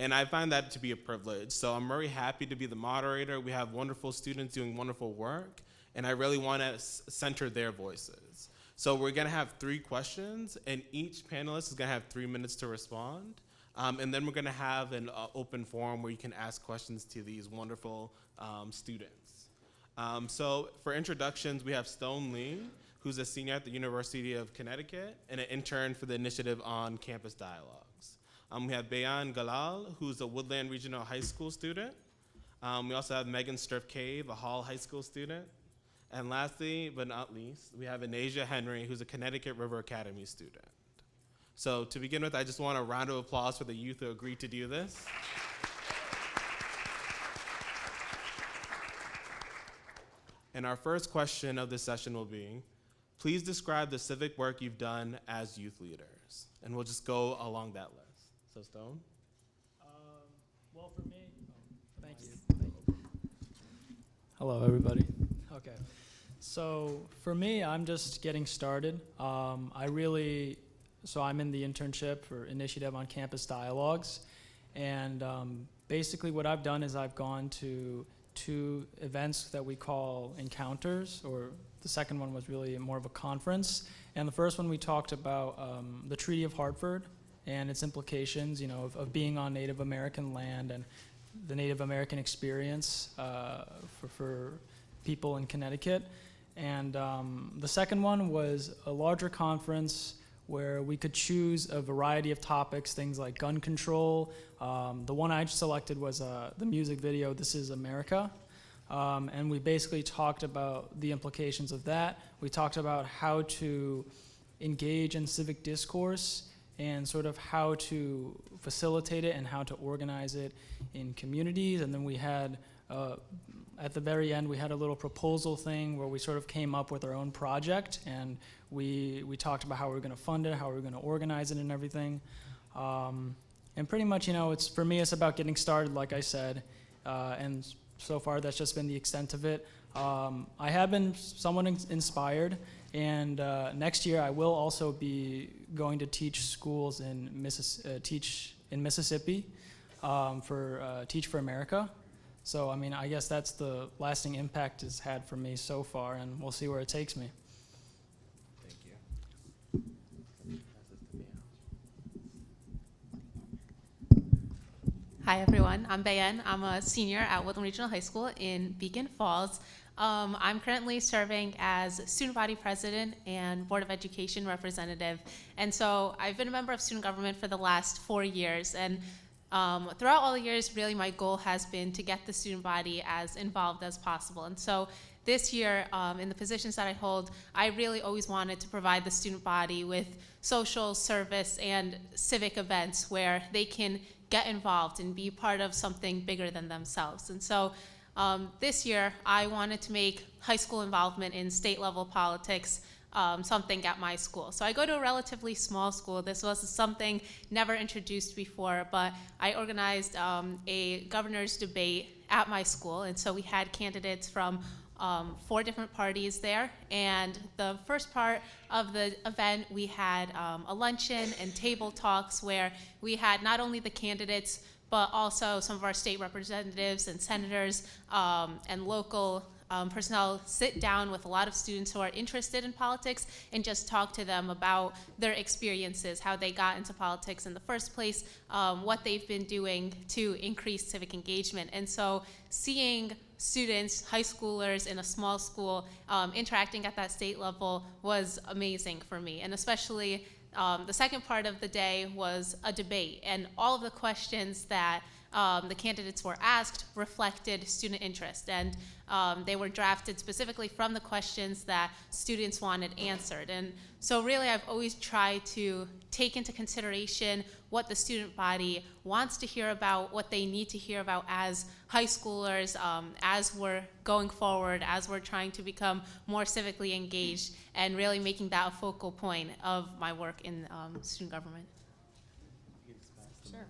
And I find that to be a privilege. So I'm very happy to be the moderator. We have wonderful students doing wonderful work, and I really want to center their voices. So we're going to have 3 questions, and each panelist is going to have 3 minutes to respond. And then we're going to have an open forum where you can ask questions to these wonderful students. So for introductions, we have Stone Lee, who's a senior at the University of Connecticut and an intern for the Initiative on Campus Dialogues. We have Bayan Galal, who's a Woodland Regional High School student. We also have Megan Striff-Cave, a Hall High School student. And lastly, but not least, we have Anasia Henry, who's a Connecticut River Academy student. So to begin with, I just want a round of applause for the youth who agreed to do this. And our first question of this session will be, please describe the civic work you've done as youth leaders. And we'll just go along that list. So Stone? Well, for me, thank you. Hello, everybody. Okay. So for me, I'm just getting started. I'm in the internship for Initiative on Campus Dialogues. And basically what I've done is I've gone to 2 events that we call encounters, or the second one was really more of a conference. And the first one we talked about the Treaty of Hartford and its implications, of being on Native American land and the Native American experience for people in Connecticut. And the second one was a larger conference where we could choose a variety of topics, things like gun control. The one I selected was the music video, This Is America. And we basically talked about the implications of that. We talked about how to engage in civic discourse and sort of how to facilitate it and how to organize it in communities. And then we had, at the very end, we had a little proposal thing where we sort of came up with our own project, and we talked about how we were going to fund it, how we were going to organize it and everything. And pretty much, it's for me, it's about getting started, like I said, and so far that's just been the extent of it. I have been somewhat inspired, and next year I will also be going to teach schools in Mississippi for Teach for America. So I guess that's the lasting impact it's had for me so far, and we'll see where it takes me. Hi everyone, I'm Bayen. I'm a senior at Woodland Regional High School in Beacon Falls. I'm currently serving as student body president and Board of Education representative. And so I've been a member of student government for the last 4 years. And throughout all the years, really my goal has been to get the student body as involved as possible. And so this year, in the positions that I hold, I really always wanted to provide the student body with social service and civic events where they can get involved and be part of something bigger than themselves. And so this year, I wanted to make high school involvement in state level politics something at my school. So I go to a relatively small school. This was something never introduced before, but I organized a governor's debate at my school. And so we had candidates from 4 different parties there. And the first part of the event, we had a luncheon and table talks where we had not only the candidates, but also some of our state representatives and senators and local personnel sit down with a lot of students who are interested in politics and just talk to them about their experiences, how they got into politics in the first place, what they've been doing to increase civic engagement. And so seeing students, high schoolers in a small school interacting at that state level was amazing for me. And especially the second part of the day was a debate, and all of the questions that the candidates were asked reflected student interest, and they were drafted specifically from the questions that students wanted answered. And so really I've always tried to take into consideration what the student body wants to hear about, what they need to hear about as high schoolers, as we're going forward, as we're trying to become more civically engaged, and really making that a focal point of my work in student government. Sure.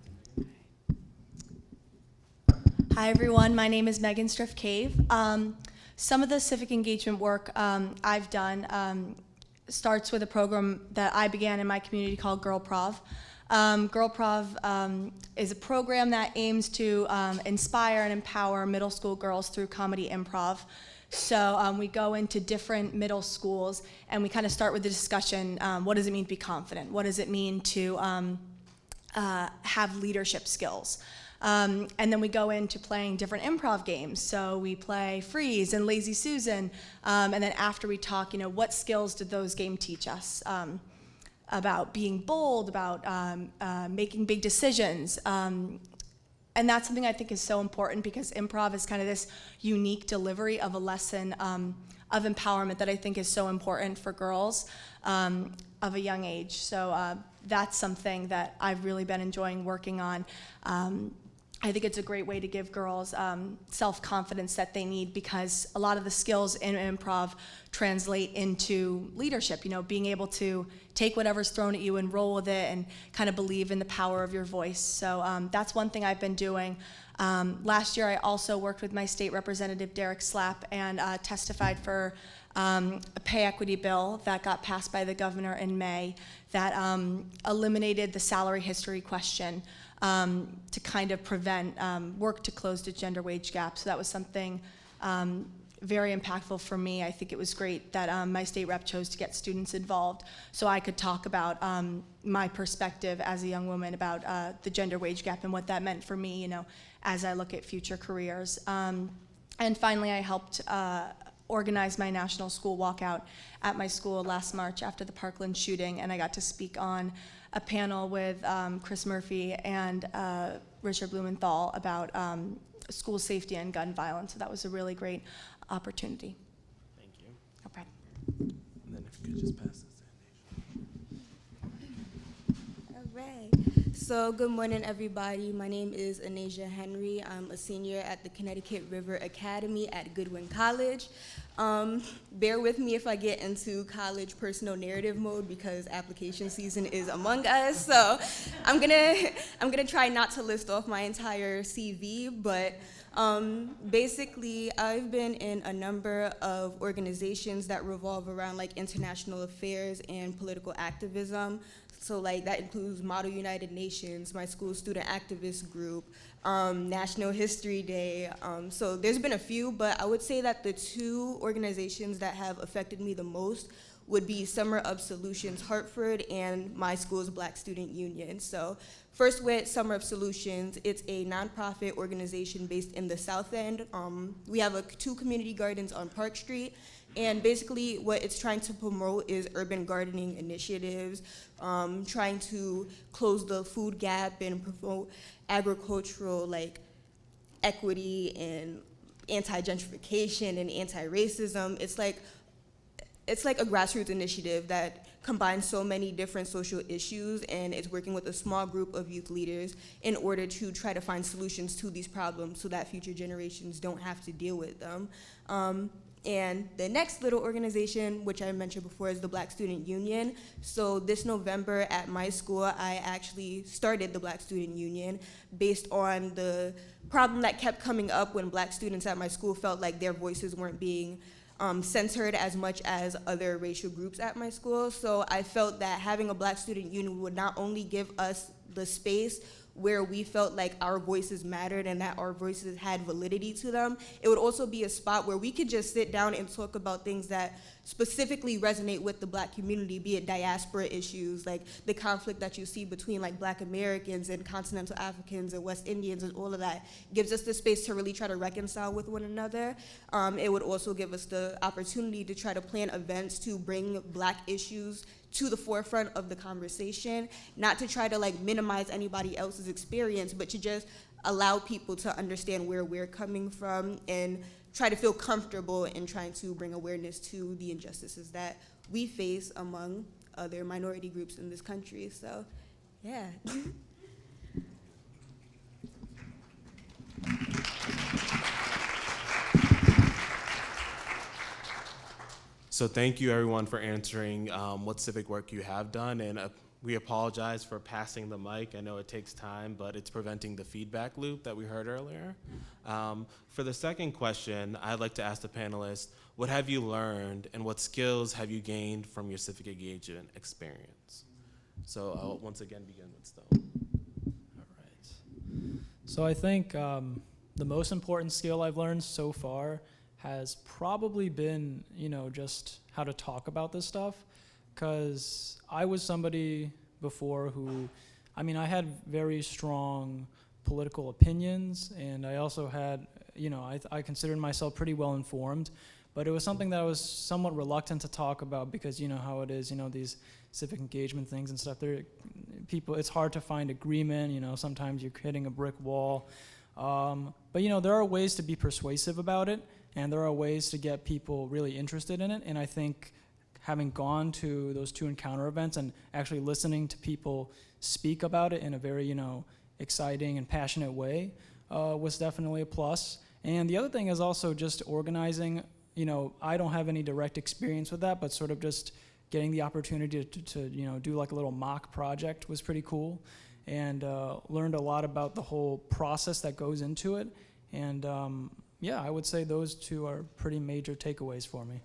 Hi everyone, my name is Megan Striff-Cave. Some of the civic engagement work I've done starts with a program that I began in my community called Girl Prov. Girl Prov is a program that aims to inspire and empower middle school girls through comedy improv. So we go into different middle schools and we kind of start with the discussion, what does it mean to be confident? What does it mean to have leadership skills? And then we go into playing different improv games. So we play Freeze and Lazy Susan. And then after we talk, what skills did those games teach us? About being bold, about making big decisions. And that's something I think is so important because improv is kind of this unique delivery of a lesson of empowerment that I think is so important for girls of a young age. So that's something that I've really been enjoying working on. I think it's a great way to give girls self-confidence that they need because a lot of the skills in improv translate into leadership, being able to take whatever's thrown at you and roll with it and kind of believe in the power of your voice. So that's one thing I've been doing. Last year I also worked with my state representative, Derek Slapp, and testified for a pay equity bill that got passed by the governor in May that eliminated the salary history question. To kind of prevent work to close the gender wage gap. So that was something very impactful for me. I think it was great that my state rep chose to get students involved so I could talk about my perspective as a young woman about the gender wage gap and what that meant for me, as I look at future careers. And finally, I helped organized my national school walkout at my school last March after the Parkland shooting, and I got to speak on a panel with Chris Murphy and Richard Blumenthal about school safety and gun violence. So that was a really great opportunity. Thank you. No problem. And then if you could just pass this. All right. So good morning, everybody. My name is Anasia Henry. I'm a senior at the Connecticut River Academy at Goodwin College. Bear with me if I get into college personal narrative mode because application season is among us. So I'm gonna try not to list off my entire CV, but basically I've been in a number of organizations that revolve around like international affairs and political activism. So like that includes Model United Nations, my school student activist group, National History Day. So there's been a few, but I would say that the two organizations that have affected me the most would be Summer of Solutions Hartford and my school's Black Student Union. So first with Summer of Solutions, it's a nonprofit organization based in the South End. We have 2 community gardens on Park Street, and basically what it's trying to promote is urban gardening initiatives, trying to close the food gap and promote agricultural like equity and anti-gentrification and anti-racism. It's like a grassroots initiative that combines so many different social issues, and it's working with a small group of youth leaders in order to try to find solutions to these problems so that future generations don't have to deal with them. And the next little organization, which I mentioned before, is the Black Student Union. So this November at my school, I actually started the Black Student Union based on the problem that kept coming up when Black students at my school felt like their voices weren't being censored as much as other racial groups at my school. So I felt that having a Black Student Union would not only give us the space where we felt like our voices mattered and that our voices had validity to them, it would also be a spot where we could just sit down and talk about things that specifically resonate with the Black community, be it diaspora issues, like the conflict that you see between like Black Americans and continental Africans and West Indians and all of that gives us the space to really try to reconcile with one another. It would also give us the opportunity to try to plan events to bring Black issues to the forefront of the conversation, not to try to like minimize anybody else's experience, but to just allow people to understand where we're coming from and try to feel comfortable in trying to bring awareness to the injustices that we face among other minority groups in this country. So, yeah. So thank you everyone for answering what civic work you have done, and we apologize for passing the mic. I know it takes time, but it's preventing the feedback loop that we heard earlier. For the second question, I'd like to ask the panelists, what have you learned and what skills have you gained from your civic engagement experience? So I'll once again begin with Stone. All right. So I think the most important skill I've learned so far has probably been, just how to talk about this stuff. Because I was somebody before who, I had very strong political opinions, and I also had, I considered myself pretty well informed, but it was something that I was somewhat reluctant to talk about because you know how it is, these civic engagement things and stuff. It's hard to find agreement, sometimes you're hitting a brick wall. But there are ways to be persuasive about it, and there are ways to get people really interested in it, and I think having gone to those 2 encounter events and actually listening to people speak about it in a very, exciting and passionate way was definitely a plus. And the other thing is also just organizing. I don't have any direct experience with that, but sort of just getting the opportunity to do like a little mock project was pretty cool, and learned a lot about the whole process that goes into it. And yeah, I would say those 2 are pretty major takeaways for me.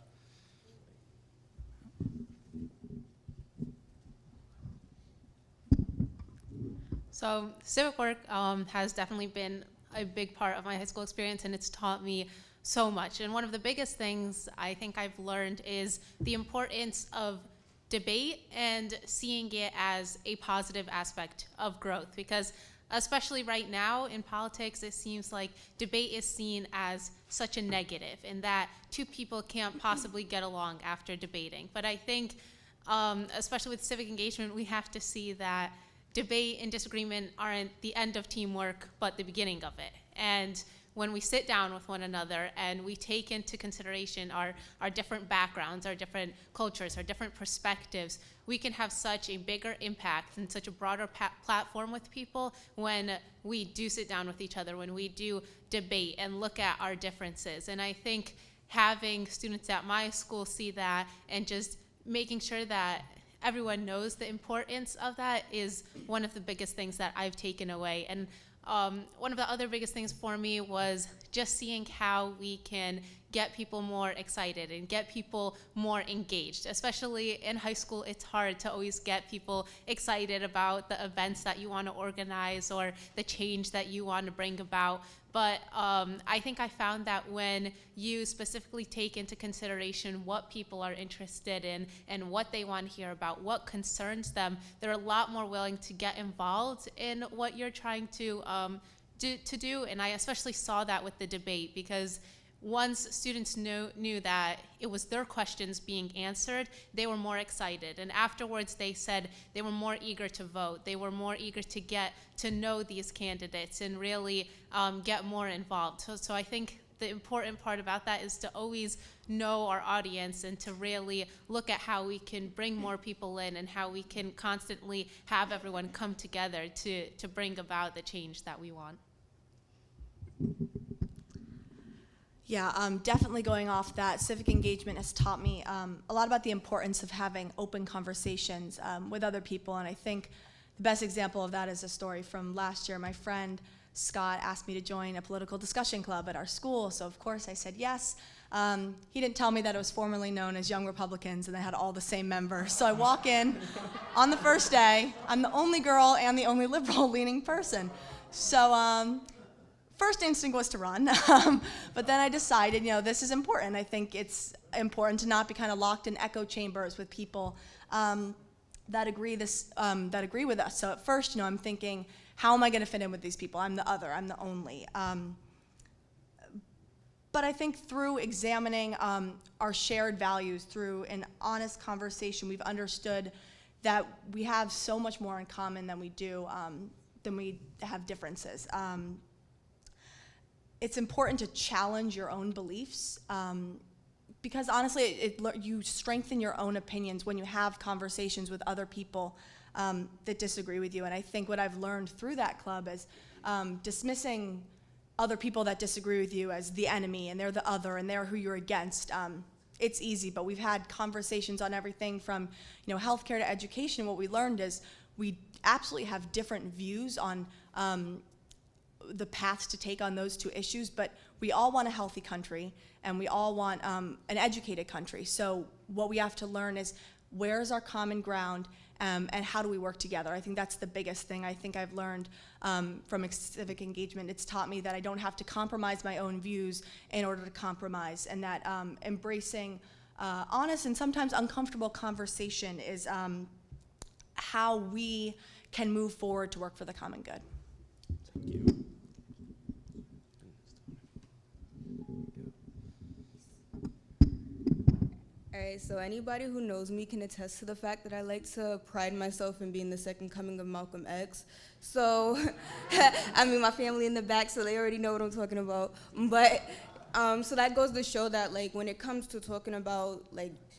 So civic work has definitely been a big part of my high school experience, and it's taught me so much. And one of the biggest things I think I've learned is the importance of debate and seeing it as a positive aspect of growth. Because especially right now in politics, it seems like debate is seen as such a negative, and that two people can't possibly get along after debating. But I think, especially with civic engagement, we have to see that debate and disagreement aren't the end of teamwork, but the beginning of it. And when we sit down with one another and we take into consideration our different backgrounds, our different cultures, our different perspectives, we can have such a bigger impact and such a broader platform with people when we do sit down with each other, when we do debate and look at our differences. And I think having students at my school see that and just making sure that everyone knows the importance of that is one of the biggest things that I've taken away. And one of the other biggest things for me was just seeing how we can get people more excited and get people more engaged. Especially in high school, it's hard to always get people excited about the events that you want to organize or the change that you want to bring about. But I think I found that when you specifically take into consideration what people are interested in and what they want to hear about, what concerns them, they're a lot more willing to get involved in what you're trying to do. And I especially saw that with the debate, because once students knew that it was their questions being answered, they were more excited. And afterwards, they said they were more eager to vote. They were more eager to get to know these candidates and really get more involved. So I think the important part about that is to always know our audience and to really look at how we can bring more people in and how we can constantly have everyone come together to bring about the change that we want. Yeah, definitely going off that, civic engagement has taught me a lot about the importance of having open conversations with other people. And I think the best example of that is a story from last year. My friend Scott asked me to join a political discussion club at our school, so of course I said yes. He didn't tell me that it was formerly known as Young Republicans and they had all the same members. So I walk in on the first day, I'm the only girl and the only liberal-leaning person. So first instinct was to run, but then I decided, this is important. I think it's important to not be kind of locked in echo chambers with people that agree with us. So at first, I'm thinking, how am I going to fit in with these people? I'm the other, I'm the only. But I think through examining our shared values, through an honest conversation, we've understood that we have so much more in common than we have differences. It's important to challenge your own beliefs because honestly, you strengthen your own opinions when you have conversations with other people that disagree with you. And I think what I've learned through that club is dismissing other people that disagree with you as the enemy and they're the other and they're who you're against. It's easy, but we've had conversations on everything from healthcare to education. What we learned is we absolutely have different views on the paths to take on those two issues, but we all want a healthy country and we all want an educated country. So what we have to learn is where's our common ground and how do we work together? I think that's the biggest thing I think I've learned from civic engagement. It's taught me that I don't have to compromise my own views in order to compromise, and that embracing honest and sometimes uncomfortable conversation is how we can move forward to work for the common good. Thank you. All right, so anybody who knows me can attest to the fact that I like to pride myself in being the second coming of Malcolm X. So, I mean, my family in the back, so they already know what I'm talking about. But, so that goes to show that, when it comes to talking about,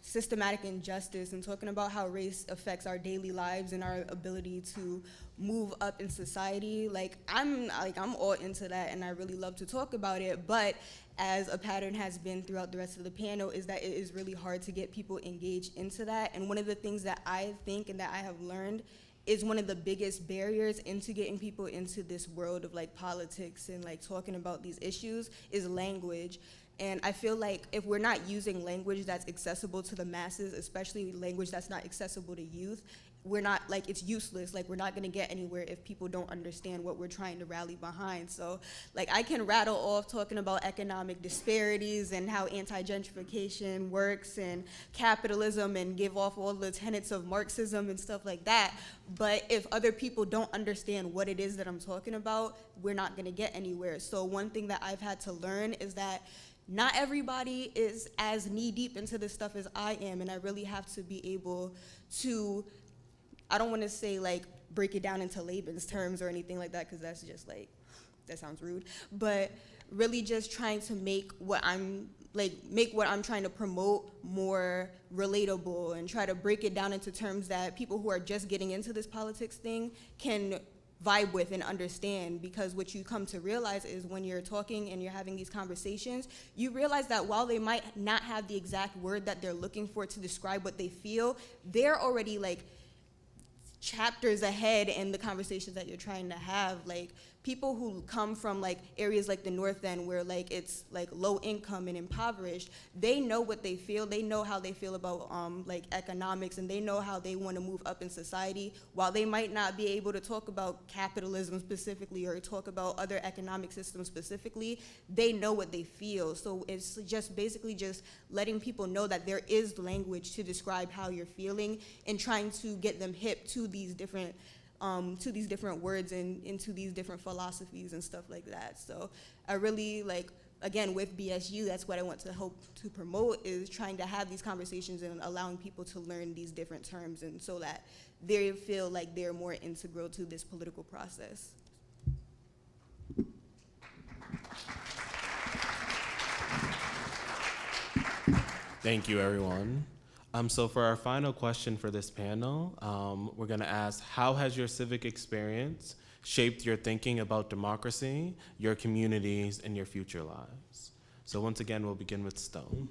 systematic injustice and talking about how race affects our daily lives and our ability to move up in society, I'm all into that and I really love to talk about it, but as a pattern has been throughout the rest of the panel is that it is really hard to get people engaged into that. And one of the things that I think and that I have learned is one of the biggest barriers into getting people into this world of politics and talking about these issues is language. And I feel like if we're not using language that's accessible to the masses, especially language that's not accessible to youth, we're not, like, it's useless. Like, we're not gonna get anywhere if people don't understand what we're trying to rally behind. So, like, I can rattle off talking about economic disparities and how anti-gentrification works and capitalism and give off all the tenets of Marxism and stuff like that. But if other people don't understand what it is that I'm talking about, we're not gonna get anywhere. So one thing that I've had to learn is that not everybody is as knee-deep into this stuff as I am, and I really have to be able to, I don't want to say, like, break it down into layman's terms or anything like that, because that's just, like, that sounds rude, but really just trying to make what I'm trying to promote more relatable and try to break it down into terms that people who are just getting into this politics thing can vibe with and understand. Because what you come to realize is when you're talking and you're having these conversations, you realize that while they might not have the exact word that they're looking for to describe what they feel, they're already, like, chapters ahead in the conversations that you're trying to have. Like, people who come from, like, areas like the North End where, like, it's, like, low income and impoverished, they know what they feel. They know how they feel about like, economics, and they know how they want to move up in society. While they might not be able to talk about capitalism specifically or talk about other economic systems specifically, they know what they feel. So it's just basically just letting people know that there is language to describe how you're feeling and trying to get them hip to these different words and into these different philosophies and stuff like that. So I really, like, again, with BSU, that's what I want to hope to promote, is trying to have these conversations and allowing people to learn these different terms, and so that they feel like they're more integral to this political process. Thank you, everyone. So for our final question for this panel, we're going to ask, how has your civic experience shaped your thinking about democracy, your communities, and your future lives? So once again, we'll begin with Stone.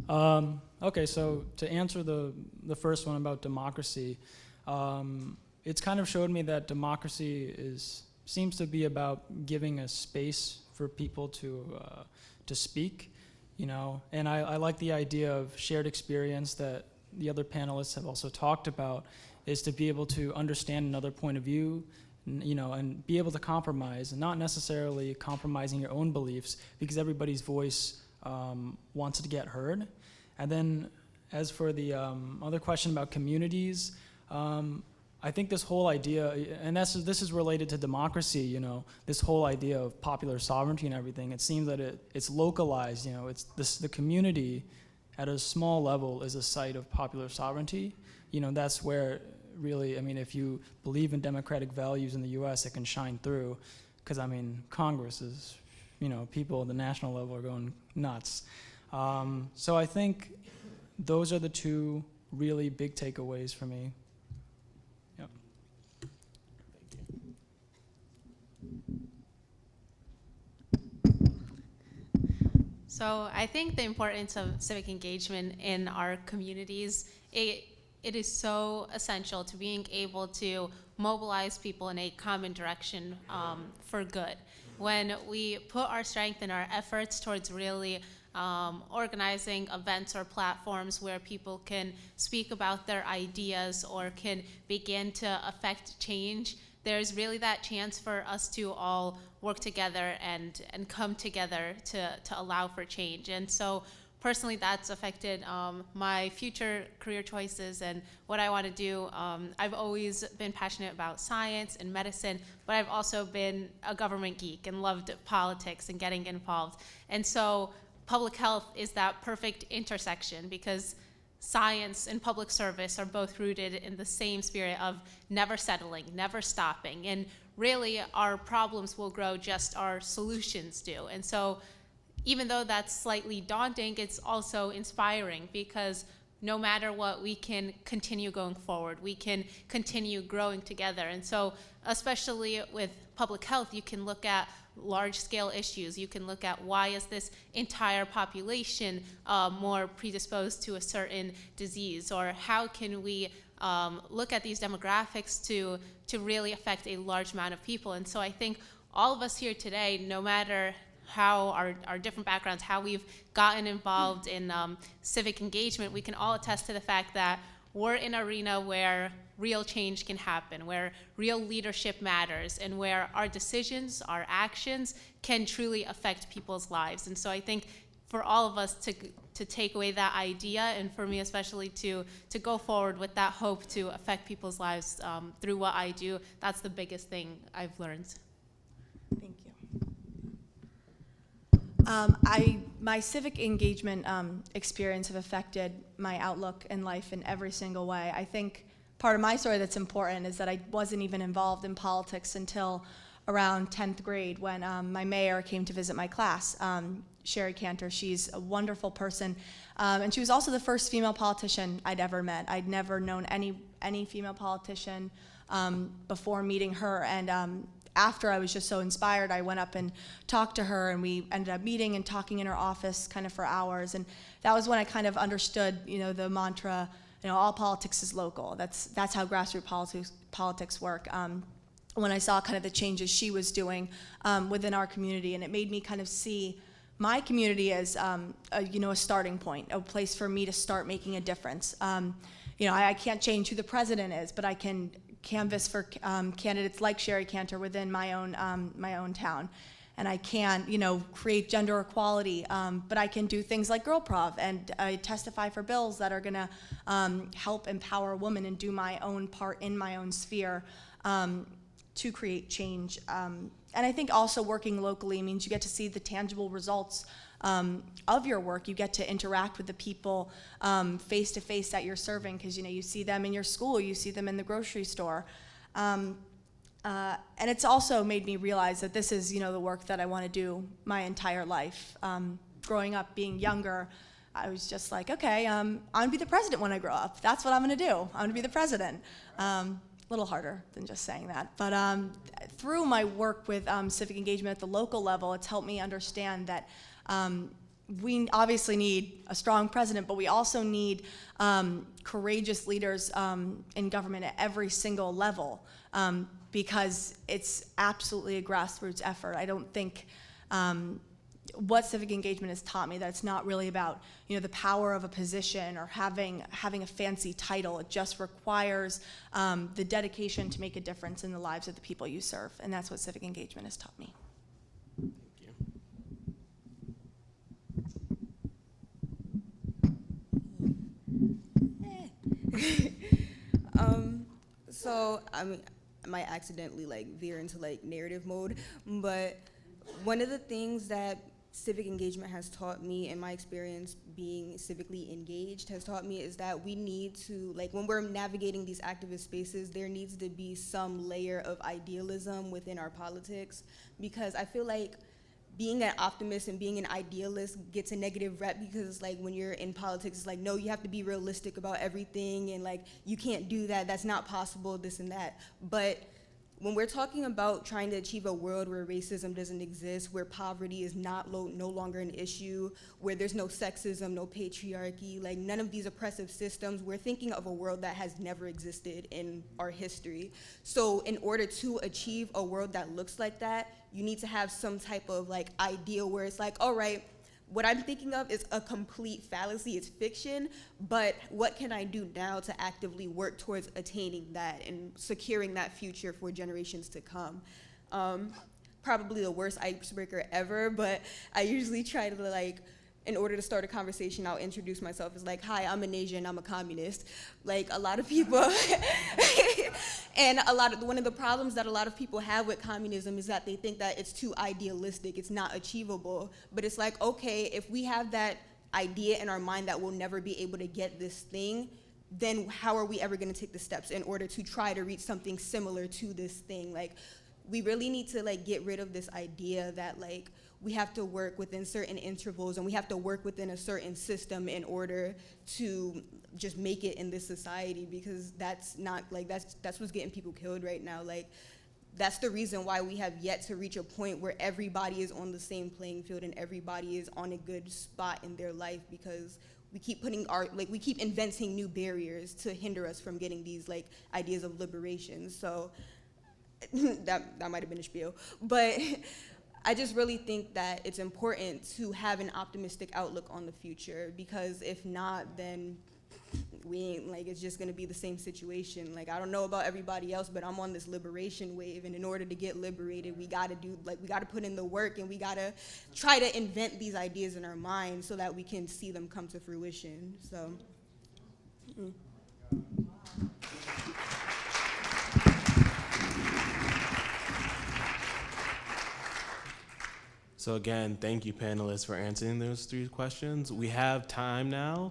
All right. Okay, so to answer the first one about democracy, it's kind of showed me that democracy seems to be about giving a space for people to speak. You know, and I like the idea of shared experience that the other panelists have also talked about, is to be able to understand another point of view, you know, and be able to compromise, and not necessarily compromising your own beliefs, because everybody's voice wants to get heard. And then as for the other question about communities, I think this whole idea, and this is related to democracy, you know, this whole idea of popular sovereignty and everything, it seems that it's localized, you know, it's the community at a small level is a site of popular sovereignty. You know, that's where really, I mean, if you believe in democratic values in the US, it can shine through, because, I mean, Congress is, you know, people at the national level are going nuts. So I think those are the two really big takeaways for me. So I think the importance of civic engagement in our communities, it is so essential to being able to mobilize people in a common direction for good. When we put our strength and our efforts towards really organizing events or platforms where people can speak about their ideas or can begin to affect change, there's really that chance for us to all work together and come together to allow for change. And so personally, that's affected my future career choices and what I want to do. I've always been passionate about science and medicine, but I've also been a government geek and loved politics and getting involved. And so public health is that perfect intersection, because science and public service are both rooted in the same spirit of never settling, never stopping. And really, our problems will grow, just our solutions do. And so even though that's slightly daunting, it's also inspiring, because no matter what, we can continue going forward. We can continue growing together. And so especially with public health, you can look at large-scale issues. You can look at, why is this entire population more predisposed to a certain disease, or how can we look at these demographics to really affect a large amount of people. And so I think all of us here today, no matter how our different backgrounds, how we've gotten involved in civic engagement, we can all attest to the fact that we're in an arena where real change can happen, where real leadership matters, and where our decisions, our actions can truly affect people's lives. And so I think for all of us to take away that idea, and for me especially to go forward with that hope to affect people's lives through what I do, that's the biggest thing I've learned. Thank you. My civic engagement experience have affected my outlook in life in every single way. I think part of my story that's important is that I wasn't even involved in politics until around 10th grade when my mayor came to visit my class, Sherry Cantor. She's a wonderful person, and she was also the first female politician I'd ever met. I'd never known any female politician before meeting her, and after I was just so inspired, I went up and talked to her, and we ended up meeting and talking in her office kind of for hours, and that was when I kind of understood, the mantra, all politics is local. That's how grassroots politics work. When I saw kind of the changes she was doing within our community, and it made me kind of see my community as a starting point, a place for me to start making a difference. I can't change who the president is, but I can canvass for candidates like Sherry Cantor within my own town, and I can create gender equality, but I can do things like Girl Prov, and I testify for bills that are going to help empower women and do my own part in my own sphere to create change. And I think also working locally means you get to see the tangible results of your work. You get to interact with the people face to face that you're serving, because you see them in your school, you see them in the grocery store. And it's also made me realize that this is the work that I want to do my entire life. Growing up, being younger, I was just like, okay, I'm gonna be the president when I grow up. That's what I'm gonna do. I'm gonna be the president. A little harder than just saying that. But through my work with civic engagement at the local level, it's helped me understand that we obviously need a strong president, but we also need courageous leaders in government at every single level, because it's absolutely a grassroots effort. I don't think what civic engagement has taught me, that it's not really about the power of a position or having a fancy title. It just requires the dedication to make a difference in the lives of the people you serve, and that's what civic engagement has taught me. So I might accidentally veer into narrative mode, but one of the things that civic engagement has taught me, in my experience being civically engaged, has taught me is that we need to, when we're navigating these activist spaces, there needs to be some layer of idealism within our politics, because I feel like being an optimist and being an idealist gets a negative rep, because when you're in politics, it's no, you have to be realistic about everything, and you can't do that, that's not possible, this and that. But when we're talking about trying to achieve a world where racism doesn't exist, where poverty is no longer an issue, where there's no sexism, no patriarchy, none of these oppressive systems, we're thinking of a world that has never existed in our history. So in order to achieve a world that looks like that, you need to have some type of ideal where it's all right, what I'm thinking of is a complete fallacy, it's fiction, but what can I do now to actively work towards attaining that and securing that future for generations to come? Probably the worst icebreaker ever, but I usually try to in order to start a conversation, I'll introduce myself as hi, I'm Anasia and I'm a communist. A lot of people, and one of the problems that a lot of people have with communism is that they think that it's too idealistic, it's not achievable. But it's okay, if we have that idea in our mind that we'll never be able to get this thing, then how are we ever gonna take the steps in order to try to reach something similar to this thing? We really need to get rid of this idea that we have to work within certain intervals and we have to work within a certain system in order to just make it in this society, because that's not that's what's getting people killed right now. That's the reason why we have yet to reach a point where everybody is on the same playing field and everybody is on a good spot in their life, because we keep putting we keep inventing new barriers to hinder us from getting these ideas of liberation. So that might have been a spiel, but I just really think that it's important to have an optimistic outlook on the future, because if not, then we ain't, like, it's just gonna be the same situation. Like, I don't know about everybody else, but I'm on this liberation wave, and in order to get liberated, we gotta put in the work, and we gotta try to invent these ideas in our mind so that we can see them come to fruition, so. So again, thank you, panelists, for answering those 3 questions. We have time now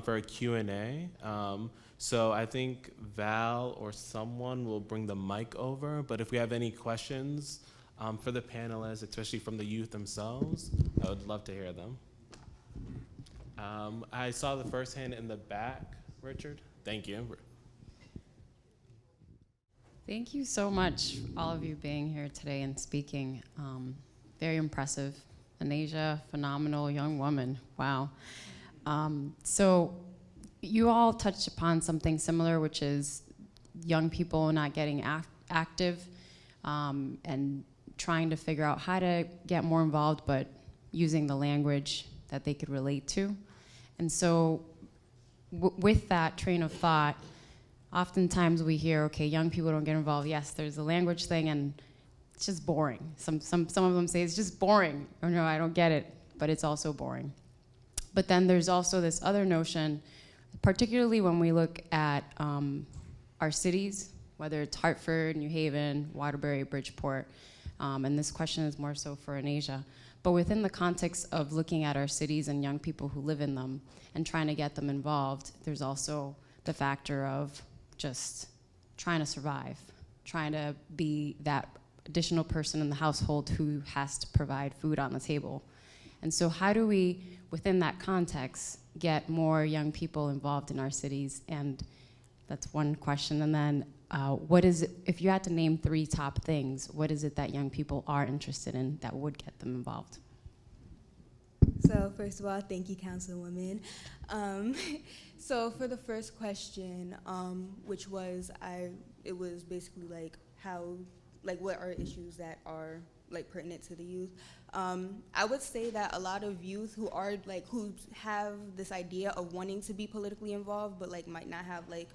for a Q&A. So I think Val or someone will bring the mic over, but if we have any questions for the panelists, especially from the youth themselves, I would love to hear them. I saw the first hand in the back, Richard. Thank you. Thank you so much, all of you being here today and speaking. Very impressive. Anasia, phenomenal young woman. Wow. So you all touched upon something similar, which is young people not getting active and trying to figure out how to get more involved, but using the language that they could relate to. And so with that train of thought, oftentimes we hear, okay, young people don't get involved. Yes, there's a language thing, and it's just boring. Some of them say it's just boring, or no, I don't get it, but it's also boring. But then there's also this other notion, particularly when we look at our cities, whether it's Hartford, New Haven, Waterbury, Bridgeport, and this question is more so for Anasia. But within the context of looking at our cities and young people who live in them and trying to get them involved, there's also the factor of just trying to survive, trying to be that additional person in the household who has to provide food on the table. And so how do we, within that context, get more young people involved in our cities? And that's one question. And then what is it, if you had to name 3 top things, what is it that young people are interested in that would get them involved? So first of all, thank you, Councilwoman. So for the first question, which was, it was basically like what are issues that are like pertinent to the youth. I would say that a lot of youth who have this idea of wanting to be politically involved, but like might not have like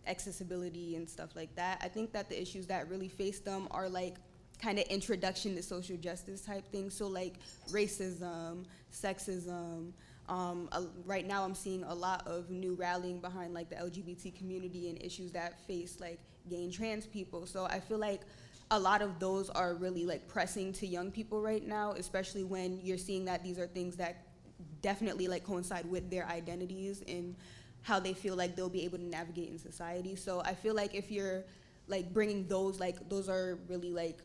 accessibility and stuff like that. I think that the issues that really face them are like kind of introduction to social justice type things. So like racism, sexism. Right now I'm seeing a lot of new rallying behind like the LGBT community and issues that face like gay and trans people. So I feel like a lot of those are really like pressing to young people right now, especially when you're seeing that these are things that definitely like coincide with their identities and how they feel like they'll be able to navigate in society. So I feel like if you're like bringing those, like those are really like,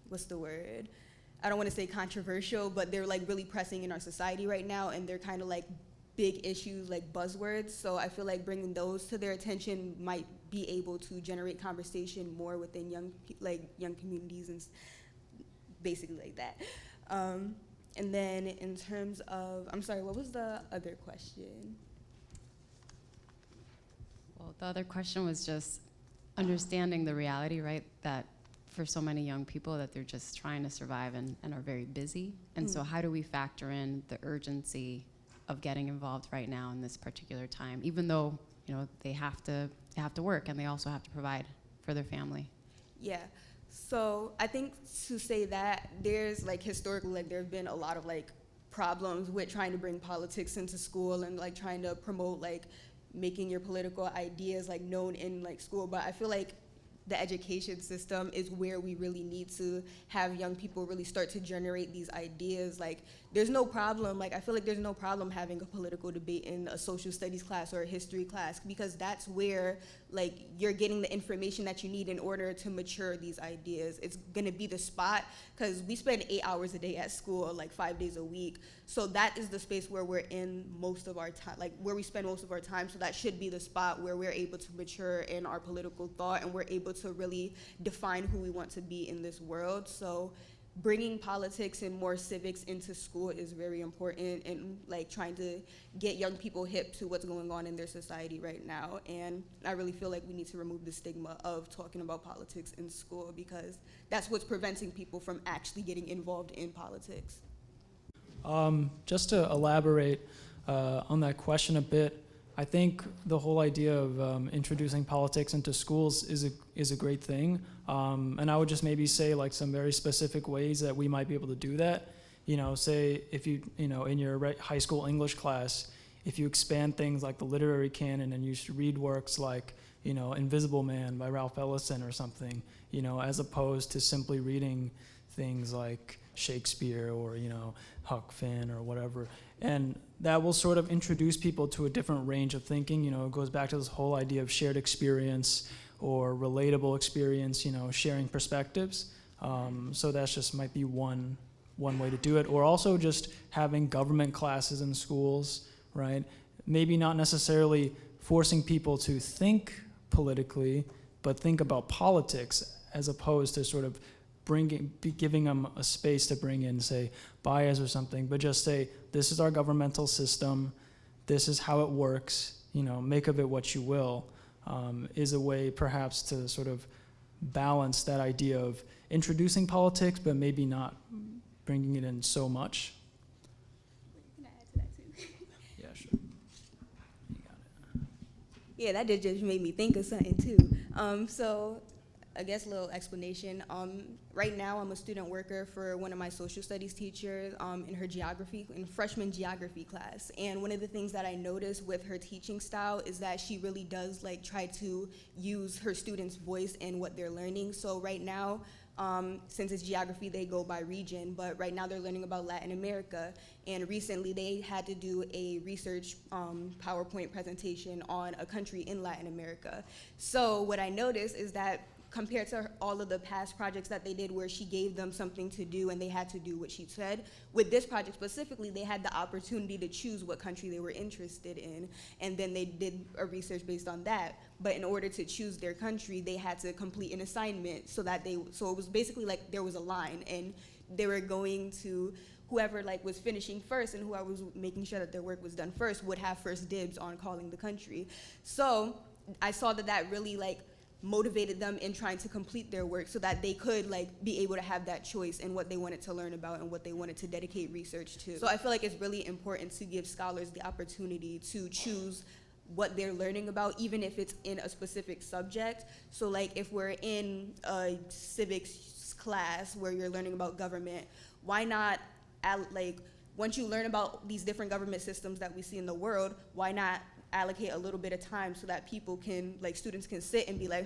what's the word? I don't want to say controversial, but they're like really pressing in our society right now, and they're kind of like big issues, like buzzwords. So I feel like bringing those to their attention might be able to generate conversation more within young communities and basically like that. And then in terms of, I'm sorry, what was the other question? Well, the other question was just understanding the reality, right? That for so many young people that they're just trying to survive and are very busy. And so how do we factor in the urgency of getting involved right now in this particular time, even though, you know, they have to work and they also have to provide for their family? Yeah. So I think to say that there's like historically, like there have been a lot of like problems with trying to bring politics into school and like trying to promote like making your political ideas like known in like school. But I feel like the education system is where we really need to have young people really start to generate these ideas. Like there's no problem, like I feel like there's no problem having a political debate in a social studies class or a history class, because that's where like you're getting the information that you need in order to mature these ideas. It's gonna be the spot, because we spend 8 hours a day at school, like 5 days a week. So that is the space where we're in most of our time, like where we spend most of our time. So that should be the spot where we're able to mature in our political thought and we're able to really define who we want to be in this world. So bringing politics and more civics into school is very important, and like trying to get young people hip to what's going on in their society right now. And I really feel like we need to remove the stigma of talking about politics in school, because that's what's preventing people from actually getting involved in politics. Just to elaborate on that question a bit, I think the whole idea of introducing politics into schools is a great thing. And I would just maybe say like some very specific ways that we might be able to do that. You know, say if you know, in your high school English class, if you expand things like the literary canon and you should read works like, you know, Invisible Man by Ralph Ellison or something, you know, as opposed to simply reading things like Shakespeare or, you know, Huck Finn or whatever. And that will sort of introduce people to a different range of thinking. You know, it goes back to this whole idea of shared experience or relatable experience, you know, sharing perspectives. So that's just might be one way to do it. Or also just having government classes in schools, right? Maybe not necessarily forcing people to think politically, but think about politics as opposed to sort of giving them a space to bring in, say, bias or something, but just say, this is our governmental system, this is how it works, you know, make of it what you will, is a way perhaps to sort of balance that idea of introducing politics, but maybe not bringing it in so much. Can I add to that too? Yeah, sure. You got it. Yeah, that just made me think of something too. So I guess a little explanation. Right now I'm a student worker for one of my social studies teachers in her freshman geography class. And one of the things that I noticed with her teaching style is that she really does like try to use her students' voice in what they're learning. So right now, since it's geography, they go by region, but right now they're learning about Latin America. And recently they had to do a research PowerPoint presentation on a country in Latin America. So what I noticed is that compared to all of the past projects that they did where she gave them something to do and they had to do what she said, with this project specifically, they had the opportunity to choose what country they were interested in, and then they did a research based on that. But in order to choose their country, they had to complete an assignment so it was basically like there was a line, and they were going to, whoever like was finishing first and whoever was making sure that their work was done first would have first dibs on calling the country. So I saw that really like motivated them in trying to complete their work so that they could like be able to have that choice in what they wanted to learn about and what they wanted to dedicate research to. So I feel like it's really important to give scholars the opportunity to choose what they're learning about, even if it's in a specific subject. So like if we're in a civics class where you're learning about government, why not like once you learn about these different government systems that we see in the world, why not allocate a little bit of time so that people can, like students can sit and be like,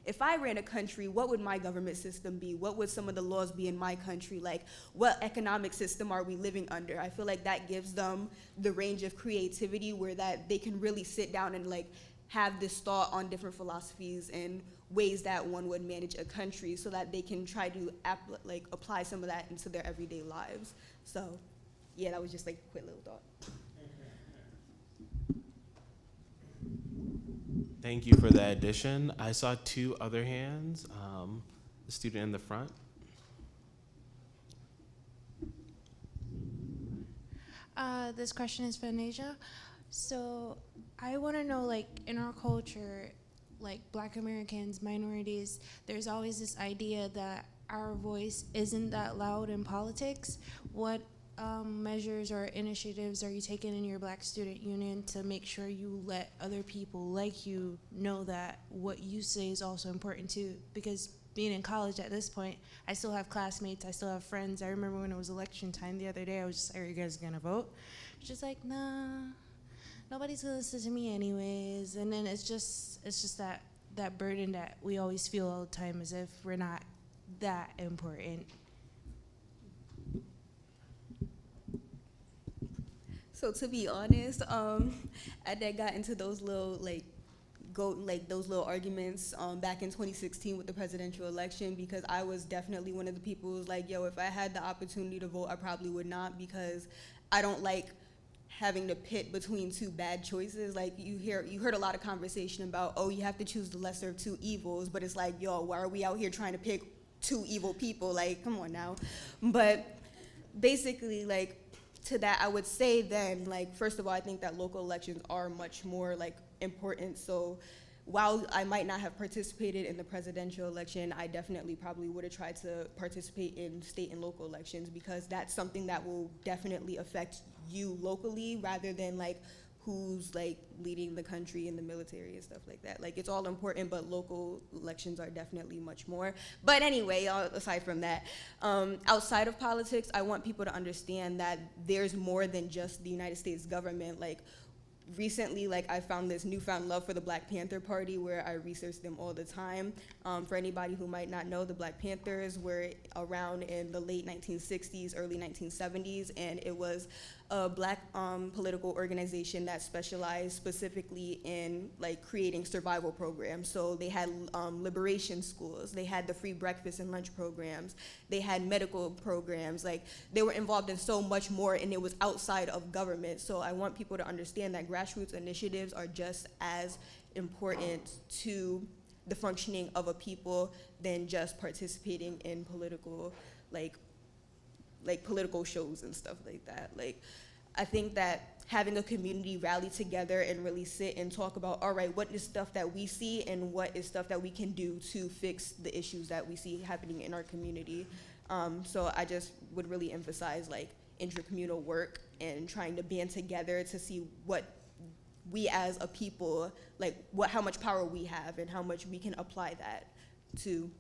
if I ran a country, what would my government system be? What would some of the laws be in my country? Like, what economic system are we living under? I feel like that gives them the range of creativity where that they can really sit down and like have this thought on different philosophies and ways that one would manage a country so that they can try to apply some of that into their everyday lives. So yeah, that was just like a quick little thought. Thank you for that addition. I saw two other hands. The student in the front. This question is for Asia. So I want to know, like, in our culture, like Black Americans, minorities, there's always this idea that our voice isn't that loud in politics. What measures or initiatives are you taking in your Black Student Union to make sure you let other people like you know that what you say is also important too? Because being in college at this point, I still have classmates, I still have friends. I remember when it was election time the other day, I was just like, are you guys gonna vote? Just like, nah, nobody's gonna listen to me anyways. And then it's just that burden that we always feel all the time as if we're not that important. So to be honest, I got into those little those little arguments back in 2016 with the presidential election, because I was definitely one of the people who was like, yo, if I had the opportunity to vote, I probably would not, because I don't like having to pit between two bad choices. Like you heard a lot of conversation about, oh, you have to choose the lesser of two evils, but it's like, yo, why are we out here trying to pick two evil people, like, come on now. But basically, like, to that, I would say then, like, first of all, I think that local elections are much more, like, important. So while I might not have participated in the presidential election, I definitely probably would have tried to participate in state and local elections, because that's something that will definitely affect you locally rather than, like, who's, like, leading the country in the military and stuff like that. Like, it's all important, but local elections are definitely much more. But anyway, aside from that, outside of politics, I want people to understand that there's more than just the United States government. Like, recently, like, I found this newfound love for the Black Panther Party, where I research them all the time. For anybody who might not know, the Black Panthers were around in the late 1960s, early 1970s, and it was a Black political organization that specialized specifically in, like, creating survival programs. So they had liberation schools, they had the free breakfast and lunch programs, they had medical programs. Like, they were involved in so much more, and it was outside of government. So I want people to understand that grassroots initiatives are just as important to the functioning of a people than just participating in political, like political shows and stuff like that. Like, I think that having a community rally together and really sit and talk about, all right, what is stuff that we see and what is stuff that we can do to fix the issues that we see happening in our community. So I just would really emphasize, like, intracommunal work and trying to band together to see what we as a people, like, how much power we have and how much we can apply that to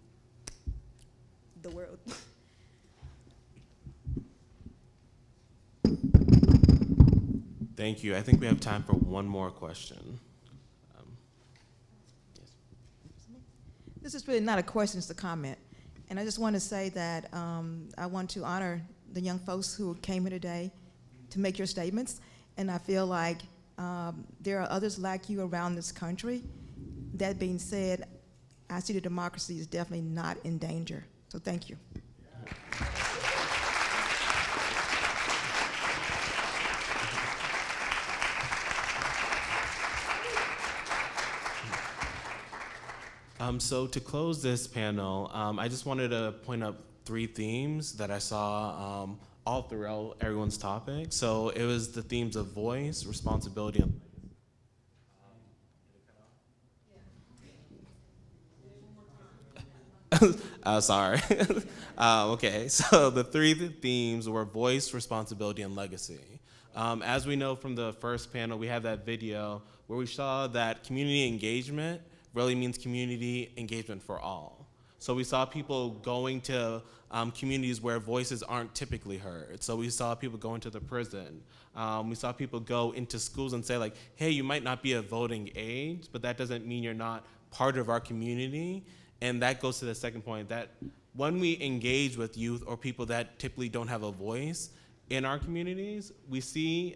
the world. Thank you. I think we have time for one more question. Yes. This is really not a question, it's a comment. And I just want to say that I want to honor the young folks who came here today to make your statements. And I feel like there are others like you around this country. That being said, I see the democracy is definitely not in danger. So thank you. So to close this panel, I just wanted to point up 3 themes that I saw all throughout everyone's topic. So it was the themes of voice, responsibility, and sorry. Okay, so the 3 themes were voice, responsibility, and legacy. As we know from the first panel, we have that video where we saw that community engagement really means community engagement for all. So we saw people going to communities where voices aren't typically heard. So we saw people go into the prison. We saw people go into schools and say, like, hey, you might not be of voting age, but that doesn't mean you're not part of our community. And that goes to the second point, that when we engage with youth or people that typically don't have a voice in our communities, we see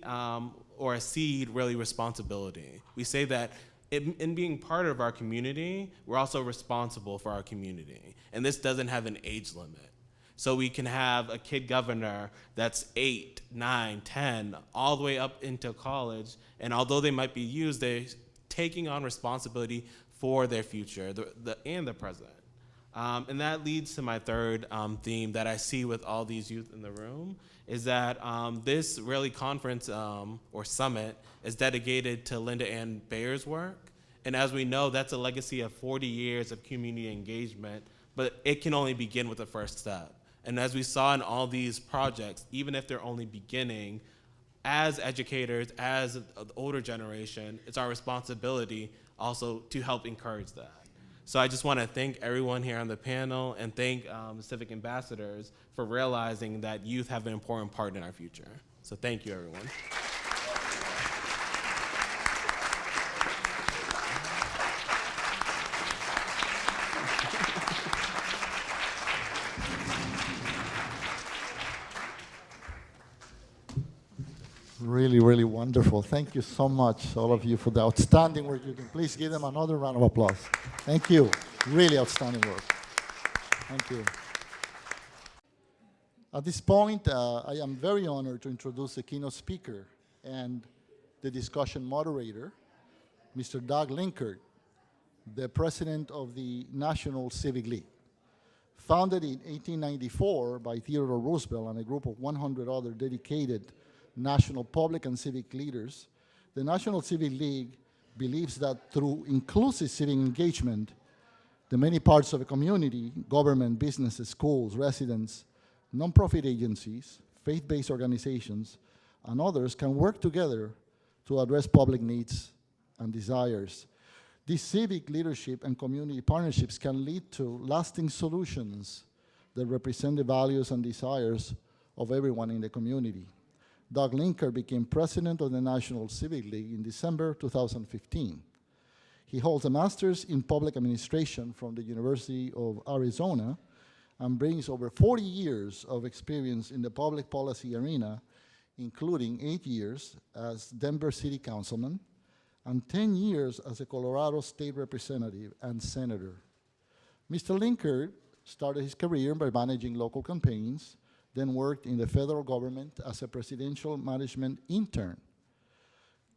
or seed really responsibility. We say that in being part of our community, we're also responsible for our community. And this doesn't have an age limit. So we can have a kid governor that's 8, 9, 10, all the way up into college. And although they might be used, they're taking on responsibility for their future and the present. And that leads to my third theme that I see with all these youth in the room, is that this really conference or summit is dedicated to Linda Ann Bayer's work. And as we know, that's a legacy of 40 years of community engagement, but it can only begin with the first step. And as we saw in all these projects, even if they're only beginning, as educators, as the older generation, it's our responsibility also to help encourage that. So I just want to thank everyone here on the panel and thank the Civic ambassadors for realizing that youth have an important part in our future. So thank you, everyone. Really, really wonderful. Thank you so much, all of you, for the outstanding work. You can please give them another round of applause. Thank you. Really outstanding work. Thank you. At this point, I am very honored to introduce the keynote speaker and the discussion moderator, Mr. Doug Linkert, the president of the National Civic League. Founded in 1894 by Theodore Roosevelt and a group of 100 other dedicated national public and civic leaders, the National Civic League believes that through inclusive civic engagement, the many parts of a community, government, businesses, schools, residents, nonprofit agencies, faith-based organizations, and others can work together to address public needs and desires. These civic leadership and community partnerships can lead to lasting solutions that represent the values and desires of everyone in the community. Doug Linker became president of the National Civic League in December 2015. He holds a master's in public administration from the University of Arizona and brings over 40 years of experience in the public policy arena, including 8 years as Denver City Councilman and 10 years as a Colorado State Representative and Senator. Mr. Linker started his career by managing local campaigns, then worked in the federal government as a presidential management intern.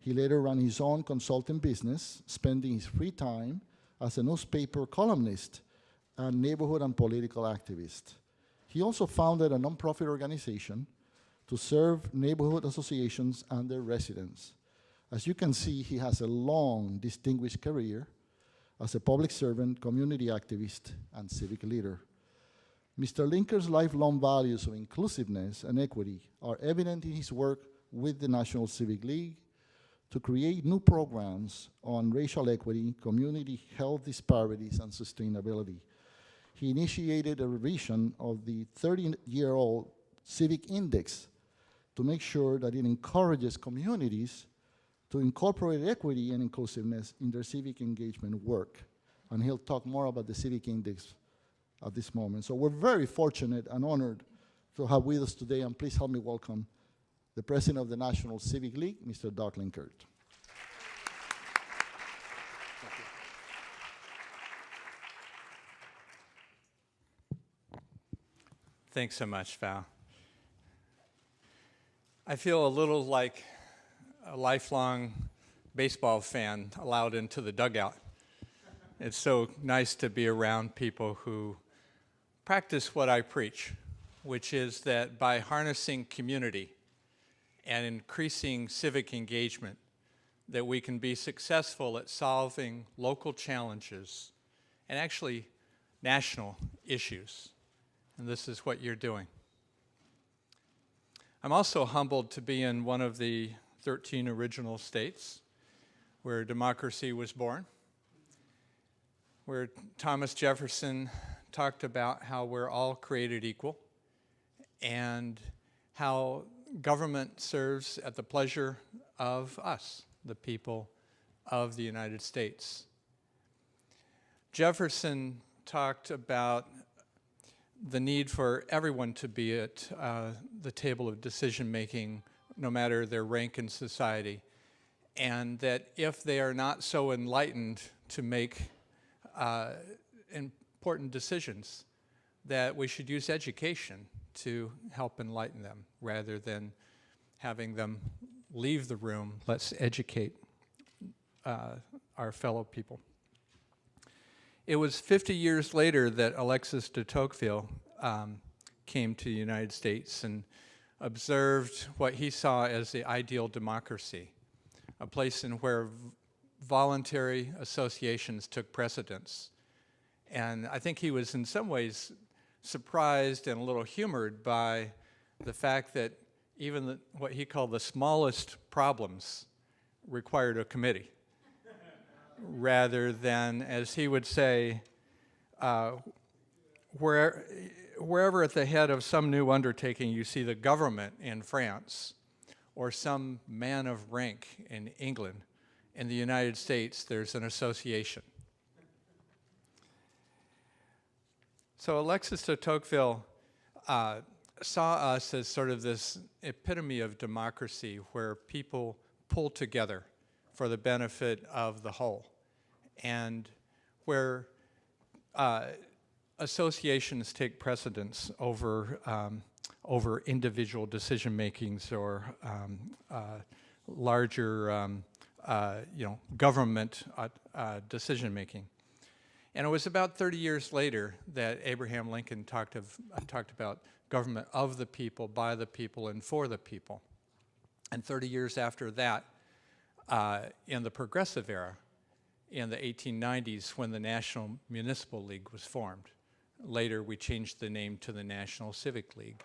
He later ran his own consulting business, spending his free time as a newspaper columnist and neighborhood and political activist. He also founded a nonprofit organization to serve neighborhood associations and their residents. As you can see, he has a long, distinguished career as a public servant, community activist, and civic leader. Mr. Linker's lifelong values of inclusiveness and equity are evident in his work with the National Civic League to create new programs on racial equity, community health disparities, and sustainability. He initiated a revision of the 30-year-old Civic Index to make sure that it encourages communities to incorporate equity and inclusiveness in their civic engagement work. And he'll talk more about the Civic Index at this moment. So we're very fortunate and honored to have with us today, and please help me welcome the President of the National Civic League, Mr. Doug Linker. Thanks so much, Val. I feel a little like a lifelong baseball fan allowed into the dugout. It's so nice to be around people who practice what I preach, which is that by harnessing community and increasing civic engagement, that we can be successful at solving local challenges and actually national issues. And this is what you're doing. I'm also humbled to be in one of the 13 original states where democracy was born, where Thomas Jefferson talked about how we're all created equal and how government serves at the pleasure of us, the people of the United States. Jefferson talked about the need for everyone to be at the table of decision-making, no matter their rank in society, and that if they are not so enlightened to make important decisions, that we should use education to help enlighten them rather than having them leave the room. Let's educate our fellow people. It was 50 years later that Alexis de Tocqueville came to the United States and observed what he saw as the ideal democracy, a place in where voluntary associations took precedence. And I think he was in some ways surprised and a little humored by the fact that even what he called the smallest problems required a committee, rather than, as he would say, wherever at the head of some new undertaking you see the government in France or some man of rank in England, in the United States there's an association. So Alexis de Tocqueville saw us as sort of this epitome of democracy where people pull together for the benefit of the whole, and where associations take precedence over individual decision makings or larger government decision making. And it was about 30 years later that Abraham Lincoln talked about government of the people, by the people, and for the people. And 30 years after that, in the Progressive era, in the 1890s, when the National Municipal League was formed. Later, we changed the name to the National Civic League.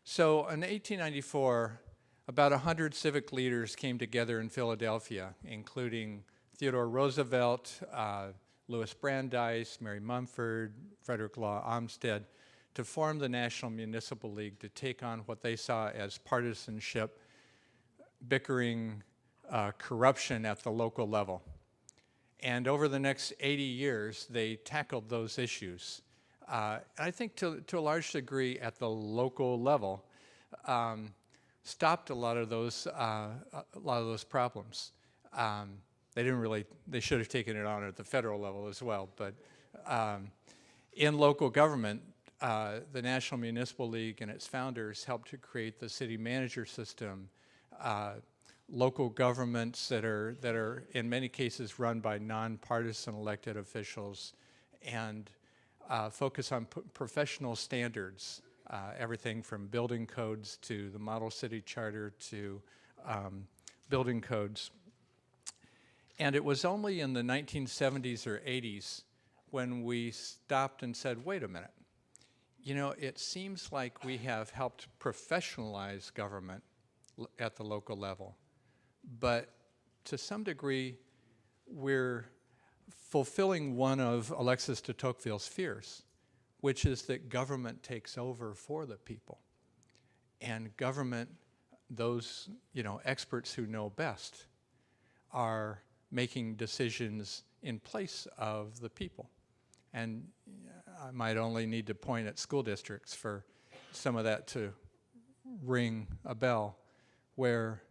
So in 1894, about 100 civic leaders came together in Philadelphia, including Theodore Roosevelt, Louis Brandeis, Mary Mumford, Frederick Law Olmsted, to form the National Municipal League to take on what they saw as partisanship, bickering, corruption at the local level. And over the next 80 years, they tackled those issues. I think to a large degree at the local level, stopped a lot of those problems. They should have taken it on at the federal level as well, but in local government, the National Municipal League and its founders helped to create the city manager system, local governments that are in many cases run by nonpartisan elected officials, and focus on professional standards, everything from building codes to the model city charter to building codes. And it was only in the 1970s or 80s when we stopped and said, wait a minute, you know, it seems like we have helped professionalize government at the local level. But to some degree, we're fulfilling one of Alexis de Tocqueville's fears, which is that government takes over for the people. And government, those experts who know best, are making decisions in place of the people. And I might only need to point at school districts for some of that to ring a bell, where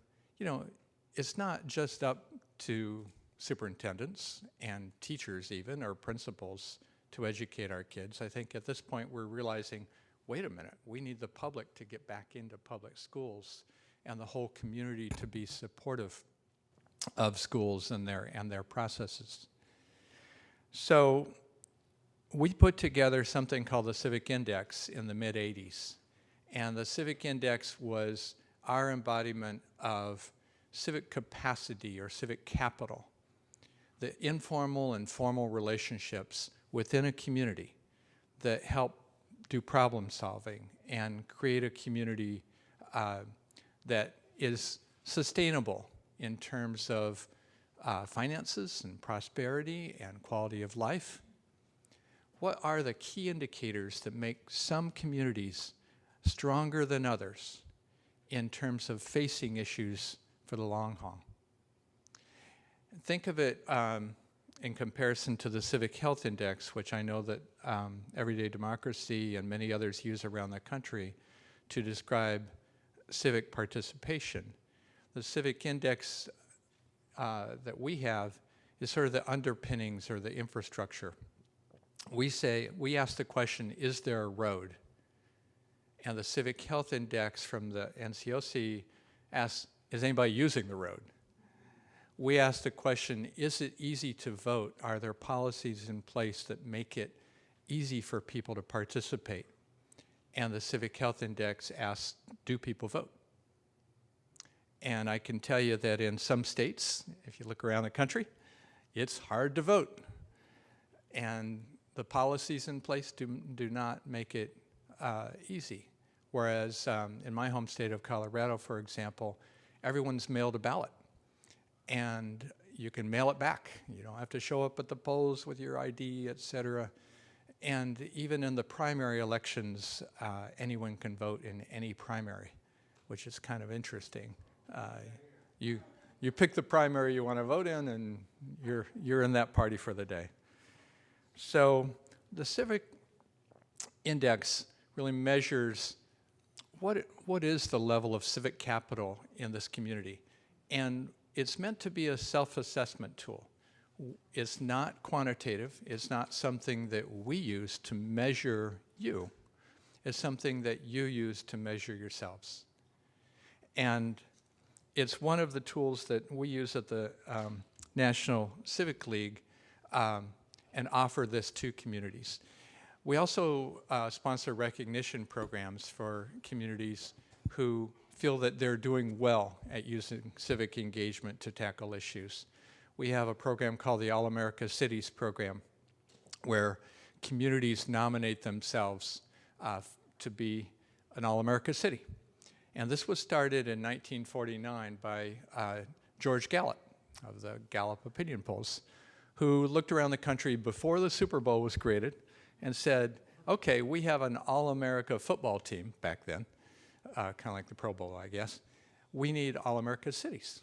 it's not just up to superintendents and teachers even, or principals, to educate our kids. I think at this point we're realizing, wait a minute, we need the public to get back into public schools and the whole community to be supportive of schools and their processes. So we put together something called the Civic Index in the mid-'80s. And the Civic Index was our embodiment of civic capacity or civic capital, the informal and formal relationships within a community that help do problem solving and create a community that is sustainable in terms of finances and prosperity and quality of life. What are the key indicators that make some communities stronger than others in terms of facing issues for the long haul? Think of it in comparison to the Civic Health Index, which I know that Everyday Democracy and many others use around the country to describe civic participation. The Civic Index that we have is sort of the underpinnings or the infrastructure. We ask the question, is there a road? And the Civic Health Index from the NCOC asks, is anybody using the road? We ask the question, is it easy to vote? Are there policies in place that make it easy for people to participate? And the Civic Health Index asks, do people vote? And I can tell you that in some states, if you look around the country, it's hard to vote. And the policies in place do not make it easy. Whereas in my home state of Colorado, for example, everyone's mailed a ballot. And you can mail it back. You don't have to show up at the polls with your ID, et cetera. And even in the primary elections, anyone can vote in any primary, which is kind of interesting. You pick the primary you want to vote in, and you're in that party for the day. So the Civic Index really measures what is the level of civic capital in this community. And it's meant to be a self-assessment tool. It's not quantitative. It's not something that we use to measure you. It's something that you use to measure yourselves. And it's one of the tools that we use at the National Civic League and offer this to communities. We also sponsor recognition programs for communities who feel that they're doing well at using civic engagement to tackle issues. We have a program called the All America Cities program, where communities nominate themselves to be an All America City. And this was started in 1949 by George Gallup of the Gallup opinion polls, who looked around the country before the Super Bowl was created and said, okay, we have an All-America football team back then, kind of like the Pro Bowl, I guess. We need All-America cities.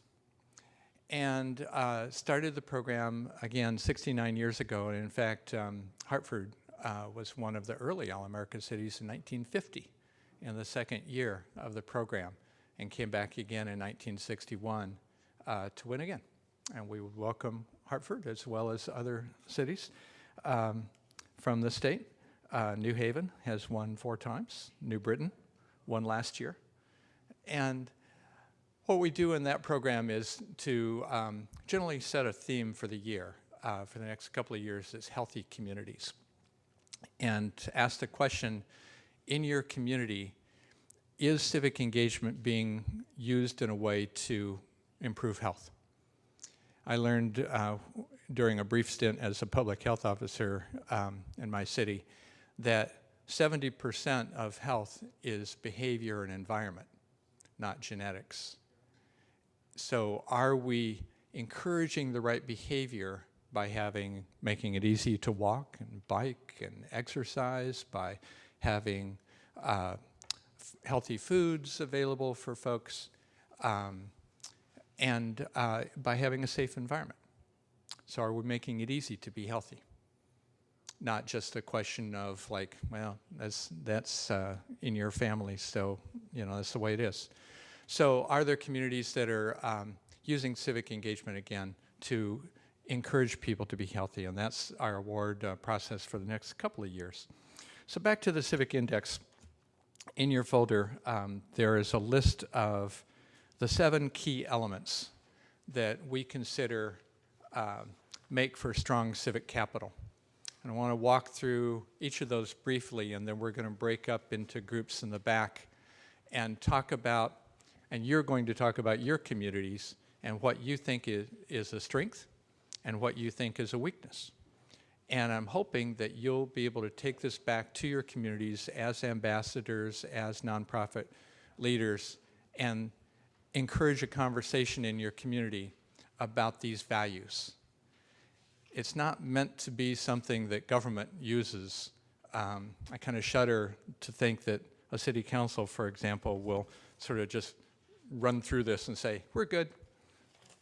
And started the program, again, 69 years ago. And in fact, Hartford was one of the early All-America cities in 1950, in the second year of the program, and came back again in 1961 to win again. And we would welcome Hartford as well as other cities from the state. New Haven has won 4 times. New Britain won last year. And what we do in that program is to generally set a theme for the year. For the next couple of years is healthy communities. And to ask the question, in your community, is civic engagement being used in a way to improve health? I learned during a brief stint as a public health officer in my city that 70% of health is behavior and environment, not genetics. So are we encouraging the right behavior by making it easy to walk and bike and exercise, by having healthy foods available for folks, and by having a safe environment? So are we making it easy to be healthy? Not just a question of like, well, that's in your family, so that's the way it is. So are there communities that are using civic engagement again to encourage people to be healthy? And that's our award process for the next couple of years. So back to the Civic Index. In your folder, there is a list of the 7 key elements that we consider make for strong civic capital. And I want to walk through each of those briefly, and then we're going to break up into groups in the back and talk about, and you're going to talk about your communities and what you think is a strength and what you think is a weakness. And I'm hoping that you'll be able to take this back to your communities as ambassadors, as nonprofit leaders, and encourage a conversation in your community about these values. It's not meant to be something that government uses. I kind of shudder to think that a city council, for example, will sort of just run through this and say, we're good,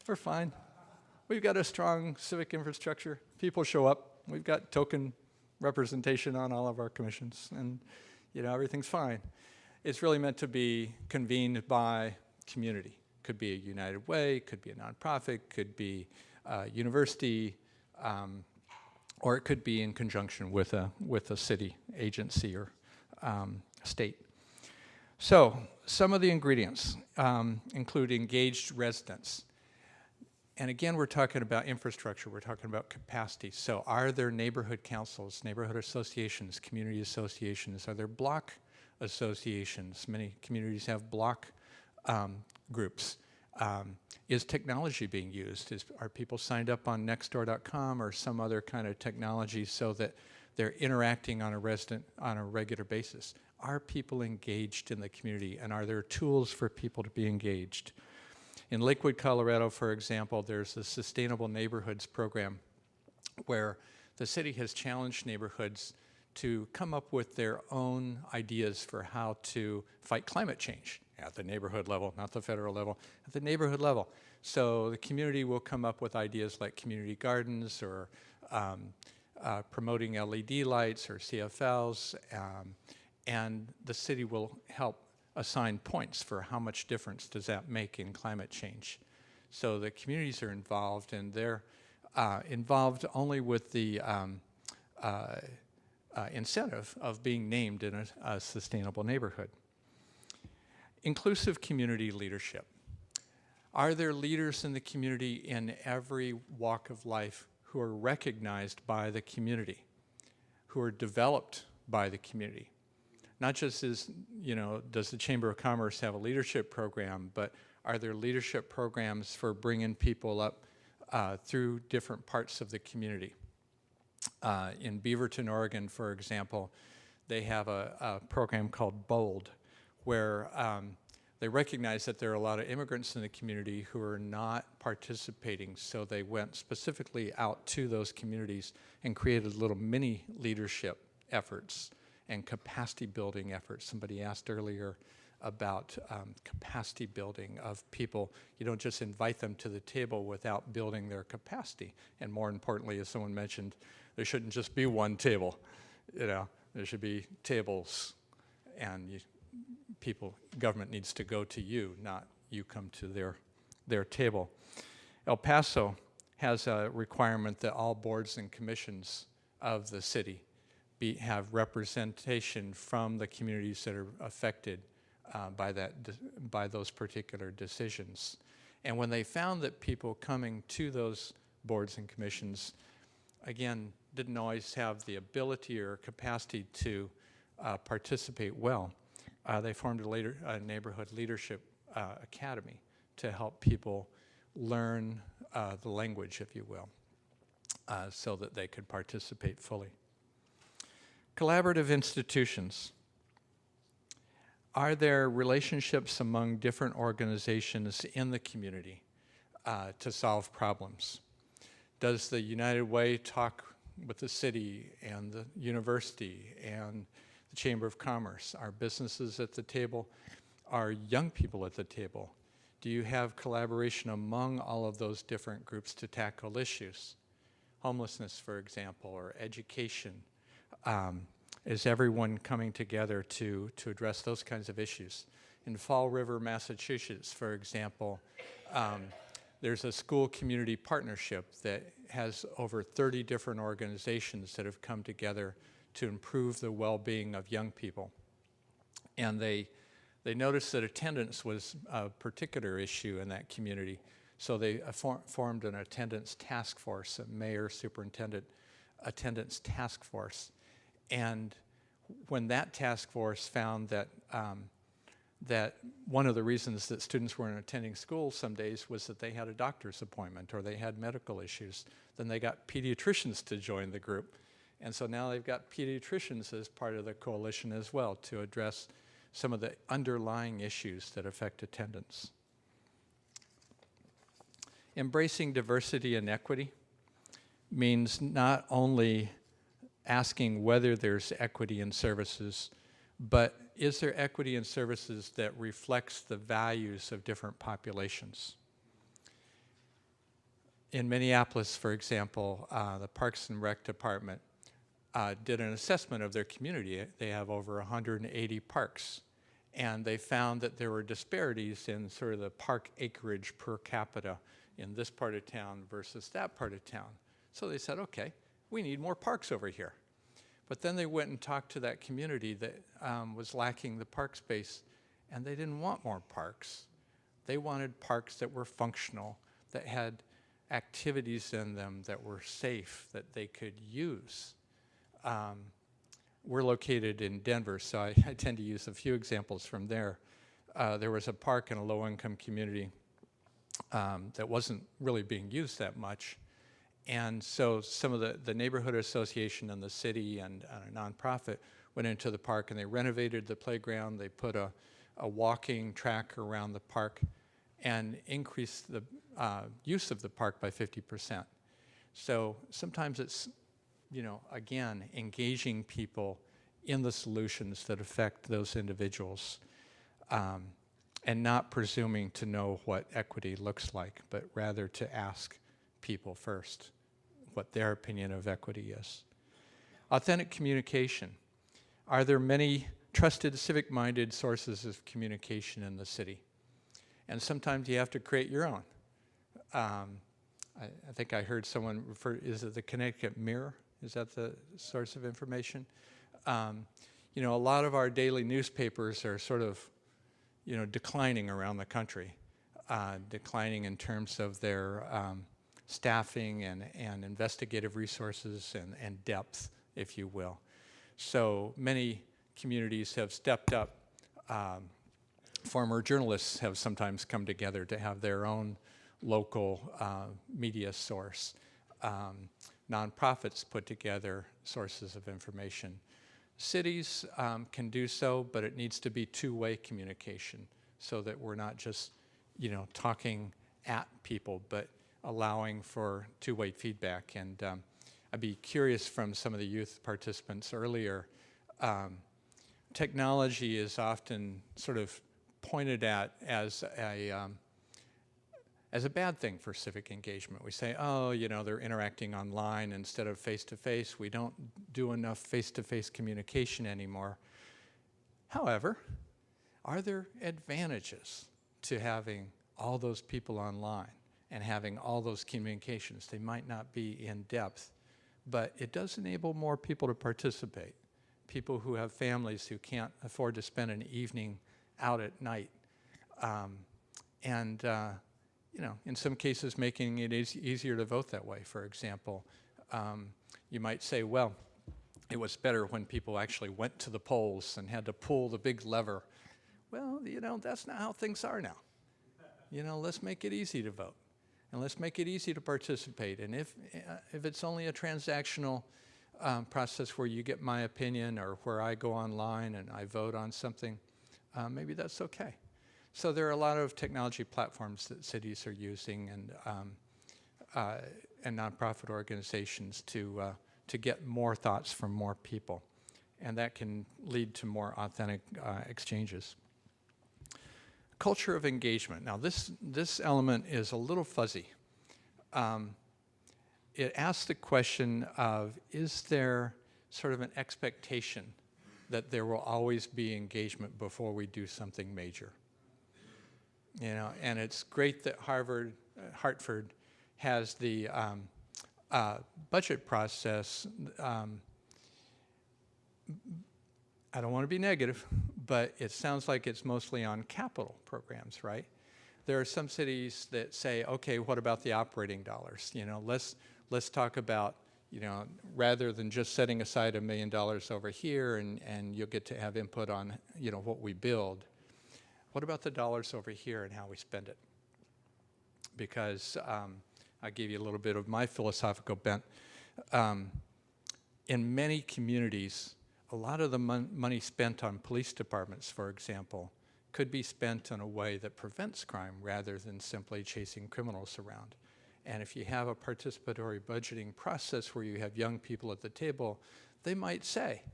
we're fine. We've got a strong civic infrastructure. People show up. We've got token representation on all of our commissions, and everything's fine. It's really meant to be convened by community. Could be a United Way, could be a nonprofit, could be a university, or it could be in conjunction with a city agency or state. So some of the ingredients include engaged residents. And again, we're talking about infrastructure, we're talking about capacity. So are there neighborhood councils, neighborhood associations, community associations? Are there block associations? Many communities have block groups. Is technology being used? Are people signed up on nextdoor.com or some other kind of technology so that they're interacting on a regular basis? Are people engaged in the community, and are there tools for people to be engaged? In Lakewood, Colorado, for example, there's the Sustainable Neighborhoods program where the city has challenged neighborhoods to come up with their own ideas for how to fight climate change at the neighborhood level, not the federal level, at the neighborhood level. So the community will come up with ideas like community gardens or promoting LED lights or CFLs, and the city will help assign points for how much difference does that make in climate change. So the communities are involved, and they're involved only with the incentive of being named in a sustainable neighborhood. Inclusive community leadership. Are there leaders in the community in every walk of life who are recognized by the community, who are developed by the community. Not just as, does the Chamber of Commerce have a leadership program, but are there leadership programs for bringing people up through different parts of the community? In Beaverton, Oregon, for example, they have a program called BOLD, where they recognize that there are a lot of immigrants in the community who are not participating, so they went specifically out to those communities and created little mini leadership efforts and capacity building efforts. Somebody asked earlier about capacity building of people. You don't just invite them to the table without building their capacity. And more importantly, as someone mentioned, there shouldn't just be one table. There should be tables, and government needs to go to you, not you come to their table. El Paso has a requirement that all boards and commissions of the city have representation from the communities that are affected by those particular decisions. And when they found that people coming to those boards and commissions, again, didn't always have the ability or capacity to participate well, they formed a neighborhood leadership academy to help people learn the language, if you will, so that they could participate fully. Collaborative institutions. Are there relationships among different organizations in the community to solve problems? Does the United Way talk with the city and the university and the Chamber of Commerce? Are businesses at the table? Are young people at the table? Do you have collaboration among all of those different groups to tackle issues? Homelessness, for example, or education. Is everyone coming together to address those kinds of issues? In Fall River, Massachusetts, for example, there's a school community partnership that has over 30 different organizations that have come together to improve the well-being of young people. And they noticed that attendance was a particular issue in that community, so they formed an attendance task force, a mayor superintendent attendance task force. And when that task force found that that one of the reasons that students weren't attending school some days was that they had a doctor's appointment or they had medical issues, then they got pediatricians to join the group. And so now they've got pediatricians as part of the coalition as well to address some of the underlying issues that affect attendance. Embracing diversity and equity means not only asking whether there's equity in services, but is there equity in services that reflects the values of different populations? In Minneapolis, for example, the Parks and Rec Department did an assessment of their community. They have over 180 parks, and they found that there were disparities in sort of the park acreage per capita in this part of town versus that part of town. So they said, okay, we need more parks over here. But then they went and talked to that community that was lacking the park space, and they didn't want more parks. They wanted parks that were functional, that had activities in them that were safe, that they could use. We're located in Denver, so I tend to use a few examples from there. There was a park in a low-income community that wasn't really being used that much. And so some of the neighborhood association and the city and a nonprofit went into the park and they renovated the playground. They put a walking track around the park and increased the use of the park by 50%. So sometimes it's, again, engaging people in the solutions that affect those individuals and not presuming to know what equity looks like, but rather to ask people first what their opinion of equity is. Authentic communication. Are there many trusted civic-minded sources of communication in the city? And sometimes you have to create your own. I think I heard someone refer, is it the Connecticut Mirror? Is that the source of information? A lot of our daily newspapers are sort of, declining around the country, declining in terms of their staffing and investigative resources and depth, if you will. So many communities have stepped up. Former journalists have sometimes come together to have their own local media source. Nonprofits put together sources of information. Cities can do so, but it needs to be two-way communication so that we're not just, talking at people, but allowing for two-way feedback. And I'd be curious from some of the youth participants earlier, technology is often sort of pointed at as a bad thing for civic engagement. We say, oh, they're interacting online instead of face-to-face. We don't do enough face-to-face communication anymore. However, are there advantages to having all those people online and having all those communications? They might not be in depth, but it does enable more people to participate. People who have families who can't afford to spend an evening out at night. In some cases, making it easier to vote that way. For example, you might say, well, it was better when people actually went to the polls and had to pull the big lever. Well, that's not how things are now. Let's make it easy to vote, and let's make it easy to participate. And if it's only a transactional process where you get my opinion or where I go online and I vote on something, maybe that's okay. So there are a lot of technology platforms that cities are using and nonprofit organizations to get more thoughts from more people, and that can lead to more authentic exchanges. Culture of engagement. Now this element is a little fuzzy. It asks the question of, is there sort of an expectation that there will always be engagement before we do something major? And it's great that Hartford has the budget process. I don't want to be negative, but it sounds like it's mostly on capital programs, right? There are some cities that say, okay, what about the operating dollars? Let's talk about, rather than just setting aside $1 million over here and you'll get to have input on, what we build. What about the dollars over here and how we spend it? Because I gave you a little bit of my philosophical bent. In many communities, a lot of the money spent on police departments, for example, could be spent in a way that prevents crime rather than simply chasing criminals around. And if you have a participatory budgeting process where you have young people at the table, they might say,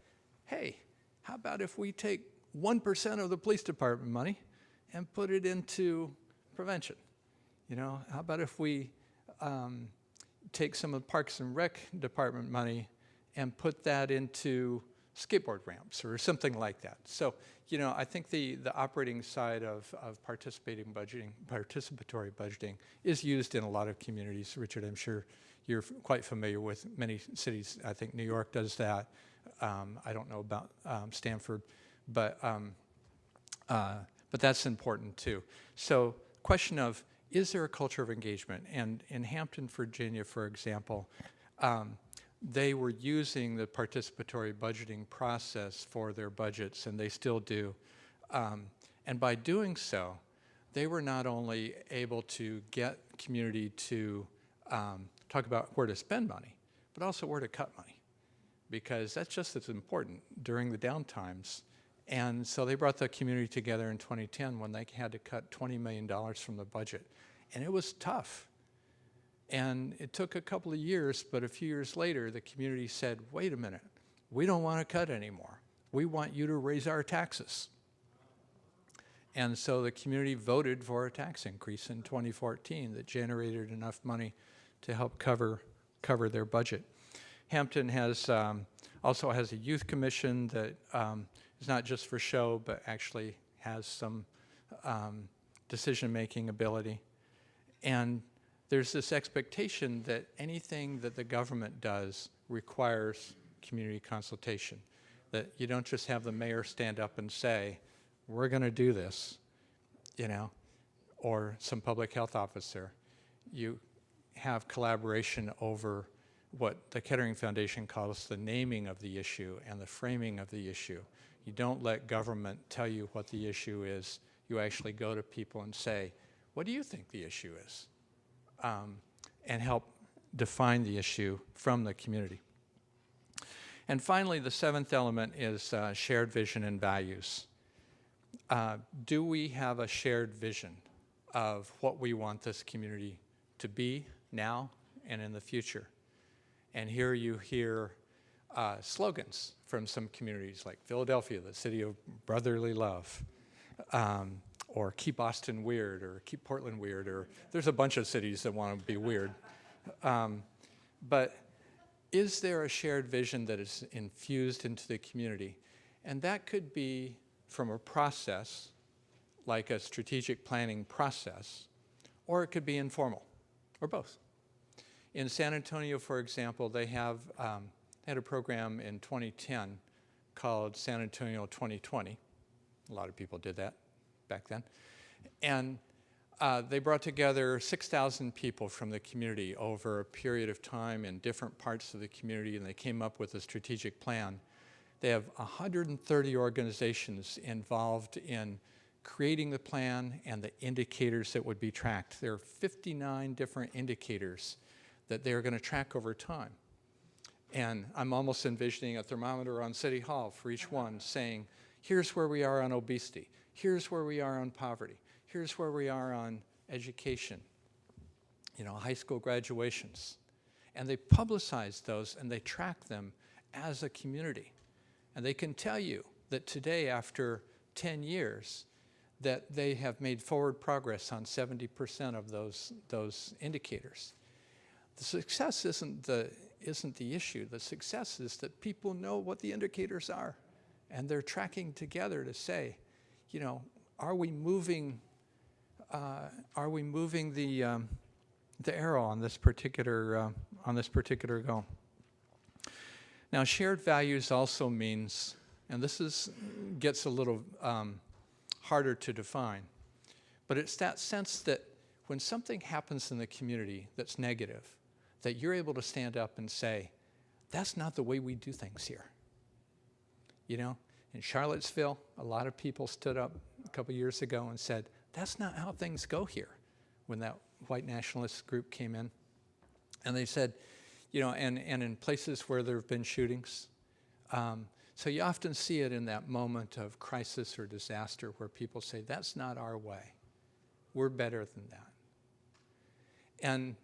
hey, how about if we take 1% of the police department money and put it into prevention? How about if we take some of the Parks and Rec department money and put that into skateboard ramps or something like that? So, I think the operating side of participatory budgeting is used in a lot of communities. Richard, I'm sure you're quite familiar with many cities. I think New York does that. I don't know about Stanford, but that's important too. So, question of, is there a culture of engagement? And in Hampton, Virginia, for example, they were using the participatory budgeting process for their budgets, and they still do. And by doing so, they were not only able to get community to talk about where to spend money, but also where to cut money, because that's just as important during the downtimes. And so they brought the community together in 2010 when they had to cut $20 million from the budget. And it was tough. And it took a couple of years, but a few years later, the community said, wait a minute, we don't want to cut anymore. We want you to raise our taxes. And so the community voted for a tax increase in 2014 that generated enough money to help cover their budget. Hampton has also has a youth commission that is not just for show, but actually has some decision-making ability. And there's this expectation that anything that the government does requires community consultation, that you don't just have the mayor stand up and say, we're going to do this, or some public health officer. have collaboration over what the Kettering Foundation calls the naming of the issue and the framing of the issue. You don't let government tell you what the issue is. You actually go to people and say, what do you think the issue is? And help define the issue from the community. And finally, the seventh element is shared vision and values. Do we have a shared vision of what we want this community to be now and in the future? And here you hear slogans from some communities like Philadelphia, the city of brotherly love, or keep Austin weird, or keep Portland weird, or there's a bunch of cities that want to be weird. But is there a shared vision that is infused into the community? And that could be from a process, like a strategic planning process, or it could be informal, or both. In San Antonio, for example, they have had a program in 2010 called San Antonio 2020. A lot of people did that back then. And they brought together 6,000 people from the community over a period of time in different parts of the community, and they came up with a strategic plan. They have 130 organizations involved in creating the plan and the indicators that would be tracked. There are 59 different indicators that they're going to track over time. And I'm almost envisioning a thermometer on City Hall for each one saying, here's where we are on obesity, here's where we are on poverty, here's where we are on education, high school graduations. And they publicize those and they track them as a community. And they can tell you that today, after 10 years, that they have made forward progress on 70% of those indicators. The success isn't the issue. The success is that people know what the indicators are, and they're tracking together to say, are we moving the arrow on this particular goal? Now, shared values also means, and this gets a little harder to define, but it's that sense that when something happens in the community that's negative, that you're able to stand up and say, that's not the way we do things here. In Charlottesville, a lot of people stood up a couple years ago and said, that's not how things go here, when that white nationalist group came in. And they said, and in places where there have been shootings. So you often see it in that moment of crisis or disaster where people say, that's not our way. We're better than that. And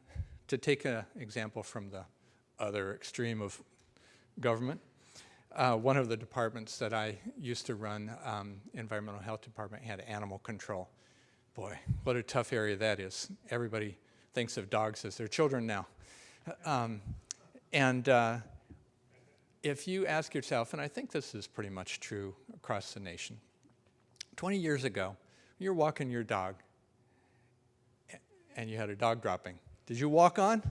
to take an example from the other extreme of government, one of the departments that I used to run, environmental health department, had animal control. Boy, what a tough area that is. Everybody thinks of dogs as their children now. If you ask yourself, and I think this is pretty much true across the nation, 20 years ago, you're walking your dog and you had a dog dropping. Did you walk on?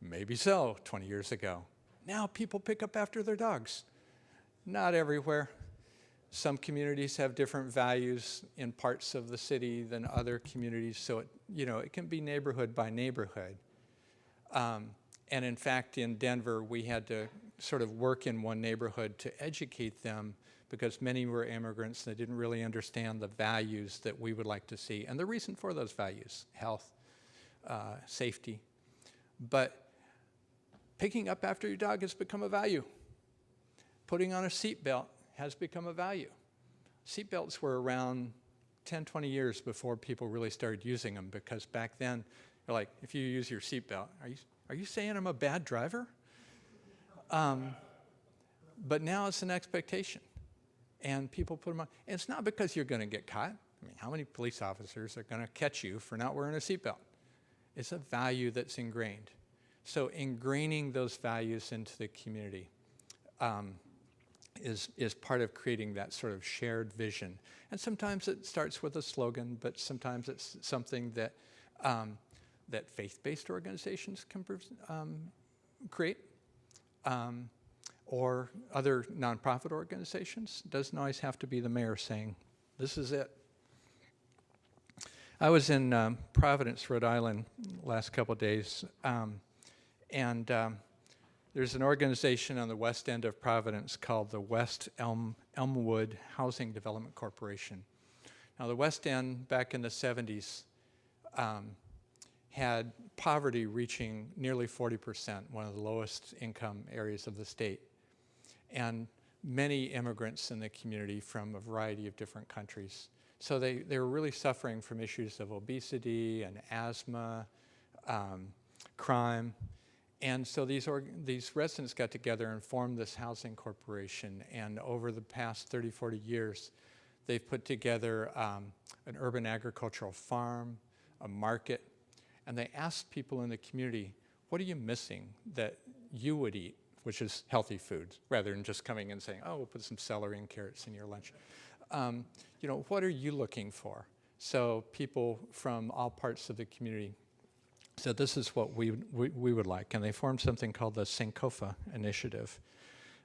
Maybe so, 20 years ago. Now people pick up after their dogs. Not everywhere. Some communities have different values in parts of the city than other communities, so it can be neighborhood by neighborhood. And in fact, in Denver, we had to sort of work in one neighborhood to educate them because many were immigrants that didn't really understand the values that we would like to see and the reason for those values, health, safety. But picking up after your dog has become a value. Putting on a seatbelt has become a value. Seatbelts were around 10, 20 years before people really started using them, because back then, you're like, if you use your seatbelt, are you saying I'm a bad driver? But now it's an expectation, and people put them on. And it's not because you're going to get caught. I mean, how many police officers are going to catch you for not wearing a seatbelt? It's a value that's ingrained. So ingraining those values into the community is part of creating that sort of shared vision. And sometimes it starts with a slogan, but sometimes it's something that that faith-based organizations can create, or other nonprofit organizations. It doesn't always have to be the mayor saying, this is it. I was in Providence, Rhode Island, last couple of days, and there's an organization on the west end of Providence called the West Elmwood Housing Development Corporation. Now, the West End, back in the 70s, had poverty reaching nearly 40%, one of the lowest income areas of the state, and many immigrants in the community from a variety of different countries. So they were really suffering from issues of obesity and asthma, crime. And so these residents got together and formed this housing corporation. And over the past 30, 40 years, they've put together an urban agricultural farm, a market, and they asked people in the community, what are you missing that you would eat, which is healthy foods, rather than just coming and saying, oh, we'll put some celery and carrots in your lunch. You know, what are you looking for? So people from all parts of the community said, this is what we would like. And they formed something called the Sankofa Initiative.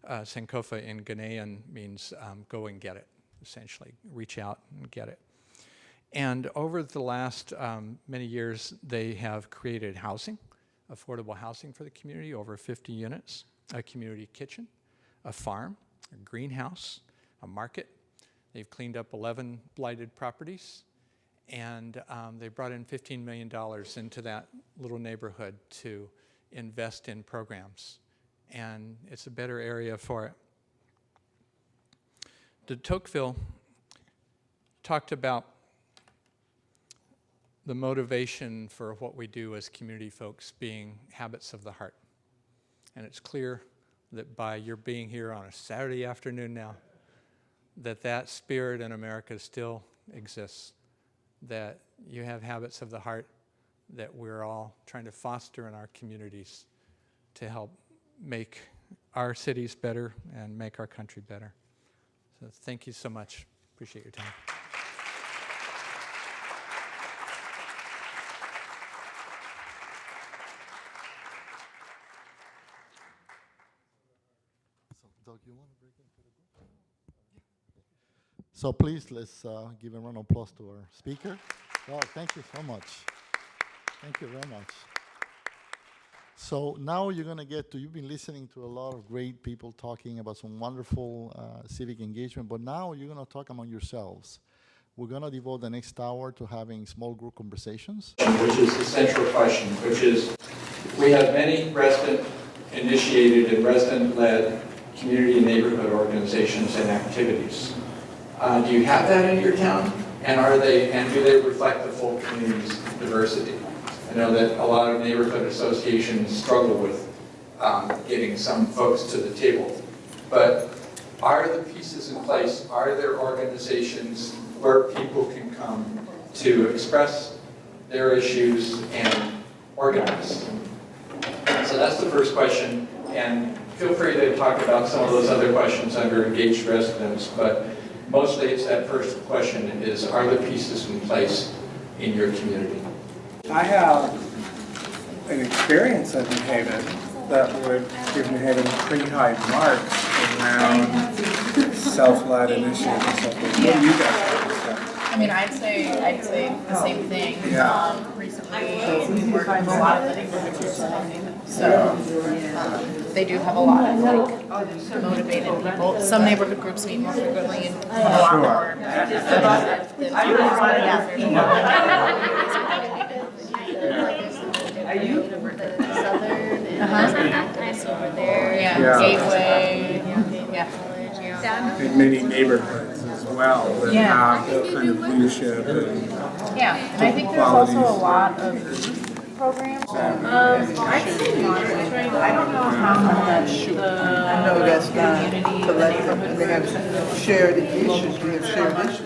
Sankofa in Ghanaian means go and get it, essentially. Reach out and get it. And over the last many years, they have created housing, affordable housing for the community, over 50 units, a community kitchen, a farm, a greenhouse, a market. They've cleaned up 11 blighted properties, and they brought in $15 million into that little neighborhood to invest in programs. And it's a better area for it. De Tocqueville talked about the motivation for what we do as community folks being habits of the heart. And it's clear that by your being here on a Saturday afternoon now, that spirit in America still exists, that you have habits of the heart that we're all trying to foster in our communities to help make our cities better and make our country better. So thank you so much. Appreciate your time. Doug, you want to break into the group? So please, let's give a round of applause to our speaker. Oh, thank you so much. Thank you very much. So now you're going to you've been listening to a lot of great people talking about some wonderful civic engagement, but now you're going to talk among yourselves. We're going to devote the next hour to having small group conversations. Which is the central question, which is, we have many resident-initiated and resident-led community and neighborhood organizations and activities. Do you have that in your town? And do they reflect the full community's diversity? I know that a lot of neighborhood associations struggle with getting some folks to the table. But are the pieces in place? Are there organizations where people can come to express their issues and organize? So that's the first question. And feel free to talk about some of those other questions under engaged residents. But mostly it's that first question is, are the pieces in place in your community? I have an experience of New Haven that would give New Haven pretty high marks around self-led initiatives and stuff like that. What do you guys have? I mean, I'd say the same thing. Yeah. Recently, we worked with a lot of the neighborhood groups in New Haven. So they do have a lot of like motivated people. Some neighborhood groups meet more frequently and have a lot more. Are you? Southern and activists over there. Yeah. Gateway. Yeah. In many neighborhoods as well that have that kind of leadership and and I think there's also a lot of programs. I'd say monitoring. I don't know how much the community, the neighborhood They have shared issues. We have shared issues.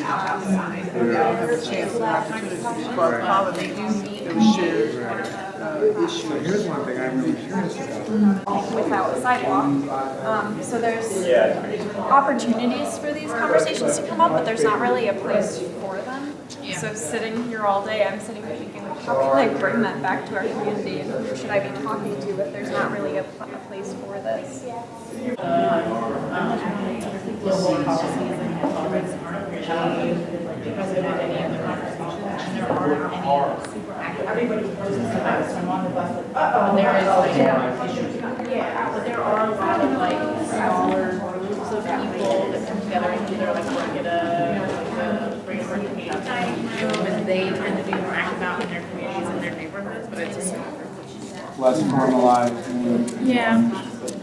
Outside. We all have a chance and opportunity to cross-pollinate those shared issues. So here's one thing I'm really curious about. Without a sidewalk. So there's opportunities for these conversations to come up, but there's not really a place for them. So sitting here all day, I'm sitting here thinking, how can I bring that back to our community, and who should I be talking to if there's not really a place for this? Global policies and the president at any of the conversations, and there aren't any super active. Everybody closes the bus, so I'm on the bus with, but there is like, yeah, but there are a lot of like smaller groups of people that come together and either like work at a regular community night, and they tend to be more active out in their communities and their neighborhoods, but it's a small group. Less formalized. Yeah.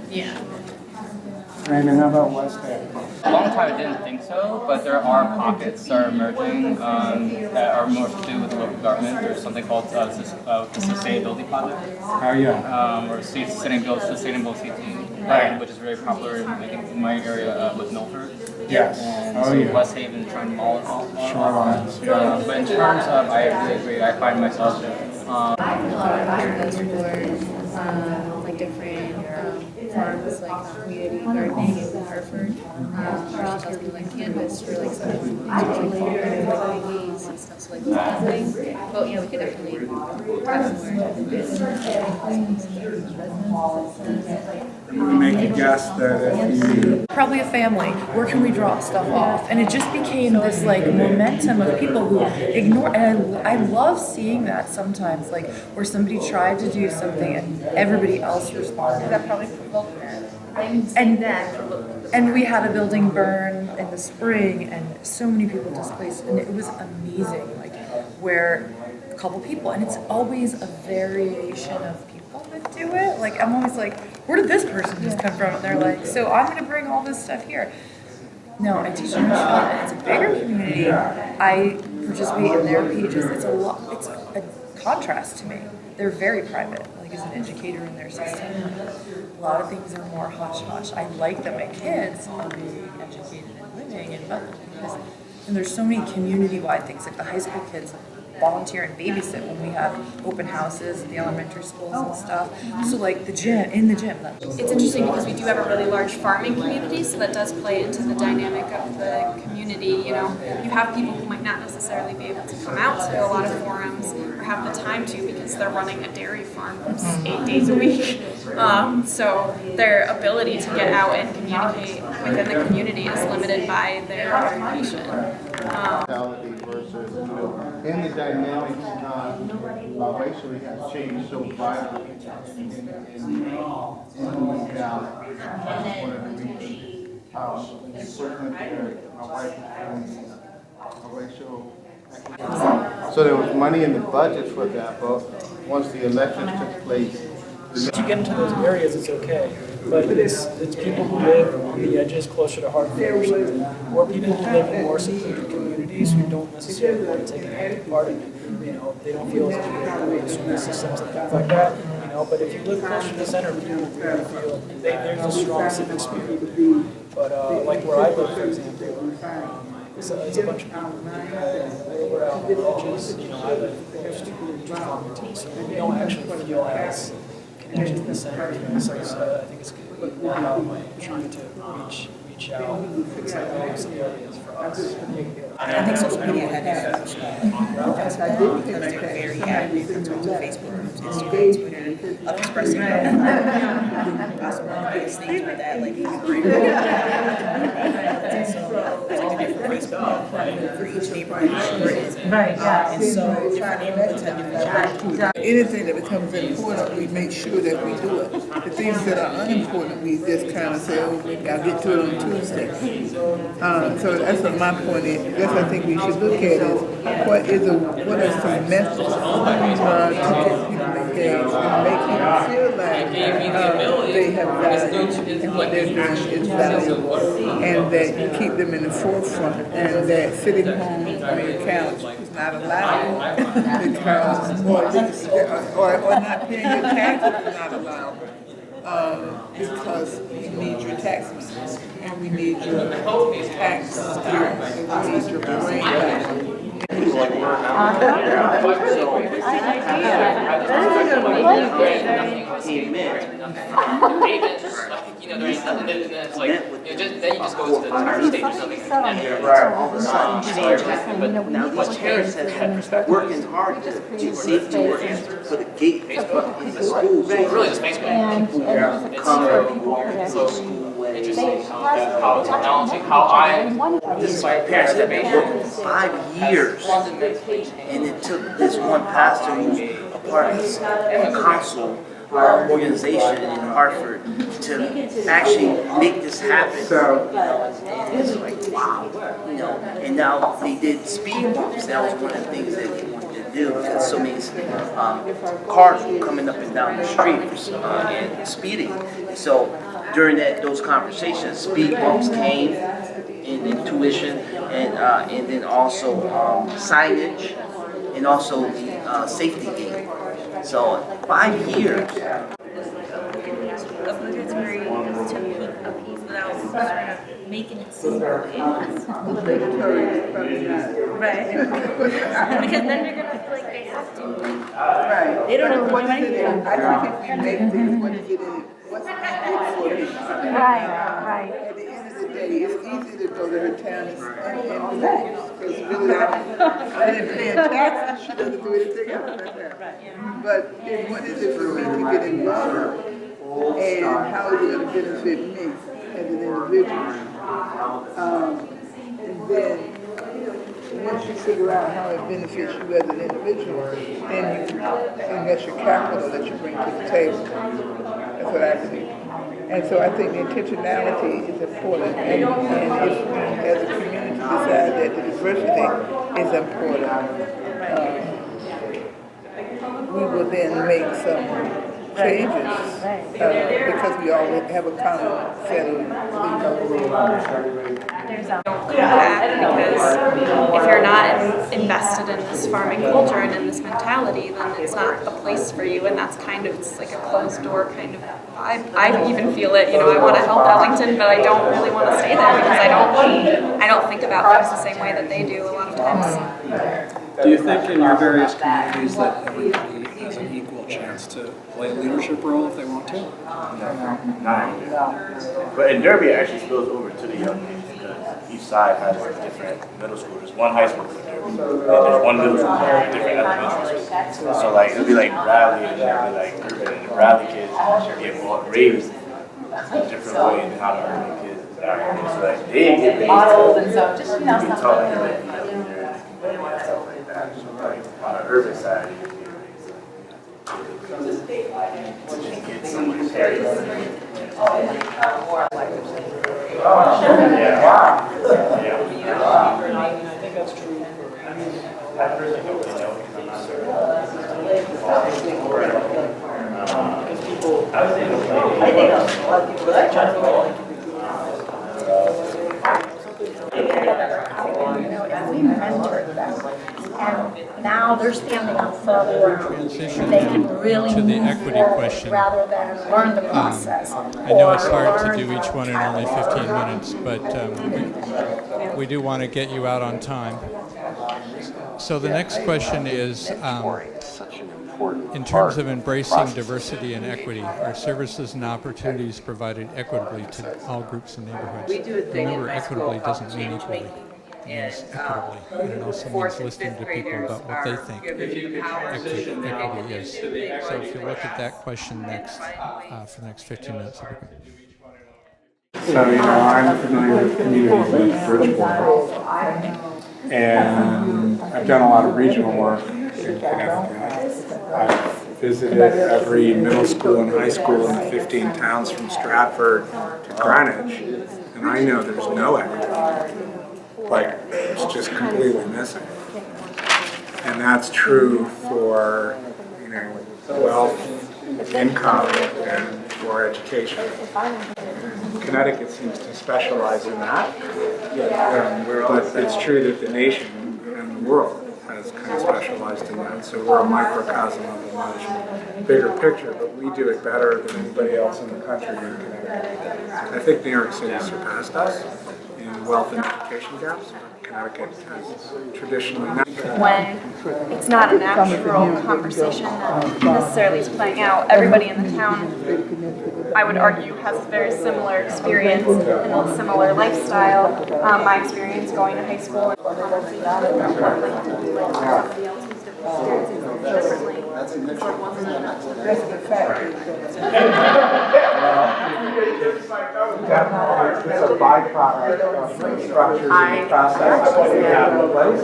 Yeah. Raymond, how about West End? A long time I didn't think so, but there are pockets that are emerging that are more to do with local government. There's something called the Sustainability Project. Oh, yeah. Or Sustainable City, Right. which is very popular in my area with Milford. Yes. And Oh, so yeah. West Haven trying to model Shorelines. But in terms of, I really agree, I find myself Like different farms, like community gardening in Hartford. She tells me like canvas for like someone like weeds and stuff, so like that thing. But yeah, we could definitely Make a guess that if you Probably a family. Where can we drop stuff off? And it just became this like momentum of people who ignore. And I love seeing that sometimes, like where somebody tried to do something and everybody else responded. That probably provoked and we had a building burn in the spring, and so many people displaced, and it was amazing. Like where a couple people, and it's always a variation of people that do it. Like I'm always like, where did this person just come from? And they're like, so I'm going to bring all this stuff here. No, I teach in Nashville, and it's a bigger community. I participate in their pages. It's a lot. It's a contrast to me. They're very private. Like as an educator in their system, a lot of things are more hush hush. I like that my kids are being educated and living in Bethel because, and there's so many community-wide things. Like the high school kids volunteer and babysit when we have open houses at the elementary schools and stuff. So like the gym, in the gym. It's interesting because we do have a really large farming community, so that does play into the dynamic of the community. You know, you have people who might not necessarily be able to come out to a lot of forums or have the time to because they're running a dairy farm 8 days a week. So their ability to get out and communicate within the community is limited by their occupation. Versus, and the dynamics racially has changed so violently in the Valley. One of the reasons, certainly my wife is a racial equity. So there was money in the budget for that, but once the elections took place. Once you get into those areas, it's okay. But it's people who live on the edges closer to Hartford or something, or people who live in more secluded communities who don't necessarily want to take an active part in it. You know, they don't feel as educated in school systems and things like that. You know, but if you live closer to the center, people really feel there's a strong civic spirit. But like where I live, for example, it's a bunch of people. We're out on the edges. You know, I live close to Farmington, so we don't actually feel as connected to the center. So I think it's good. Trying to reach out to some areas for us. I think social media had that because they're very active in terms of Facebook groups, Instagram, Twitter, of expressing possible biggest things with that, like for each neighborhood, where it is. Right, yeah. And so different neighborhoods have different. Anything that becomes important, we make sure that we do it. The things that are unimportant, we just kind of say, oh, I'll get to it on Tuesday. So that's what my point is. That's what I think we should look at is what are some methods to get people engaged and make people feel like they have value and what they're doing is valuable, and that you keep them in the forefront, and that sitting home on your couch is not allowed because or not paying your taxes is not allowed. Because we need your tax money, and we need your tax skill, and we need your brain power. Then you just go to the entire state or something. All of a sudden change happened. Now these parents have been working hard to save tuition, put a gate in the school. Really just Facebook. People come and walk into the school way. interesting how technology, this is my parents that made it 5 years, and it took this one pastor who's a part of this council organization in Hartford to actually make this happen. And it's like, wow, and now they did speed bumps. That was one of the things that they wanted to do because so many cars were coming up and down the street and speeding. And so during those conversations, speed bumps came in tuition, and then also signage, and also the safety gate. So 5 years. Obligatory to appease without sort of making it seem like it is. Right. Because then they're gonna feel like they have to. Right. They don't know what what is it. I think if we make things, what is it in it? What's it for? Right. At the end of the day, it's easy to go to her town and relax. Because really, I didn't pay taxes. She doesn't do anything else right there. But what is it for me to get involved? And how is it going to benefit me as an individual? And then once you figure out how it benefits you as an individual, then that's your capital that you bring to the table. That's what I see. And so I think the intentionality is important. And if we as a community decide that the diversity is important, we will then make some changes because we all have a common set of rules. Because if you're not invested in this farming culture and in this mentality, then it's not a place for you, and that's kind of, it's like a closed door kind of vibe. I even feel it, I want to help Ellington, but I don't really want to stay there because I don't think about things the same way that they do a lot of times. Do you think in your various communities that everybody has an equal chance to play a leadership role if they want to? No. But in Derby, it actually spills over to the young kids because each side has a different middle school. There's one high school for Derby, and there's one middle school for a different elementary school. So like it'll be like Bradley and it'll be like urban, and the Bradley kids get more raised a different way than how the urban kids are. So like they get raised to be taught like a leader and stuff like that. So like on the urban side, get someone carried. I think that's true. Because people, I think a lot of people that generally if we mentored them, and now they're standing on solid ground, and they can really to the move equity forward question. rather than learn the process. I know it's hard to do each one in only 15 minutes, but we do want to get you out on time. So the next question is, in terms of embracing diversity and equity, are services and opportunities provided equitably to all groups and neighborhoods? Remember, equitably doesn't mean equally. It means equitably, and it also means listening to people about what they think equity is. So if you look at that question next, for the next 15 minutes. So, I'm familiar with communities like Bridgeport, and I've done a lot of regional work in Connecticut. I've visited every middle school and high school in the 15 towns from Stratford to Greenwich, and I know there's no equity. Like, it's just completely missing. And that's true for, wealth, income, and for education. Connecticut seems to specialize in that, but it's true that the nation and the world has kind of specialized in that. So we're a microcosm of a much bigger picture, but we do it better than anybody else in the country in Connecticut. I think New York City surpassed us in wealth and education gaps. Connecticut has traditionally not. When it's not a natural conversation that necessarily is playing out, everybody in the town, I would argue, has a very similar experience and a similar lifestyle. My experience going to high school and conversations with somebody else who's experiencing differently. That's a good fact. It's a byproduct of the structures and the process that we have in place.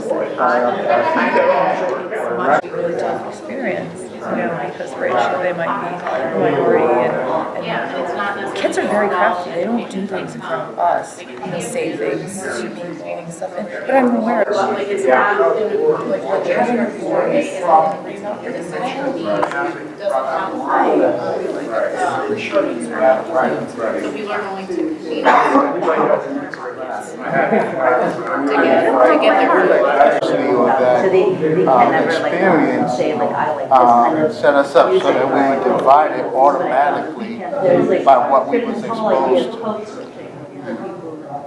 Really tough experience, because racially they might be a minority, and kids are very crafty. They don't do things in front of us, say things, shoot people and stuff. But I'm aware of like having a voice experience set us up so that we were divided automatically by what we was exposed to.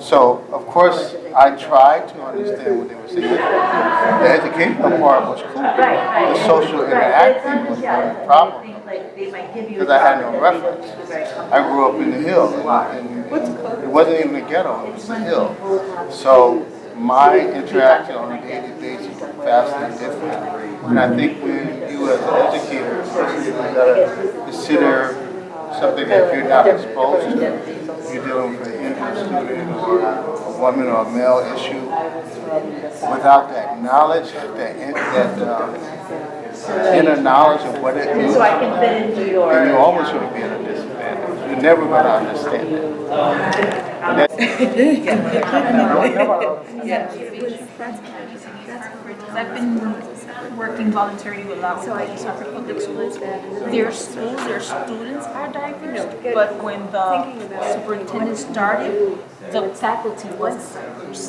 So, of course, I tried to understand what they were saying. The educational part was cool. The social interacting was not a problem because I had no reference. I grew up in the hill, and it wasn't even a ghetto, it was the hill. So my interaction on a daily basis was vastly different. And I think when you as an educator, you gotta consider something that you're not exposed to. You're dealing with an Indian student or a woman or a male issue. Without that knowledge, that inner knowledge of what it means, then you're always going to be at a disadvantage. You're never going to understand it. I've been working voluntarily with a lot of Hartford public schools. Their schools, their students are diverse, but when the superintendent started, the faculty wasn't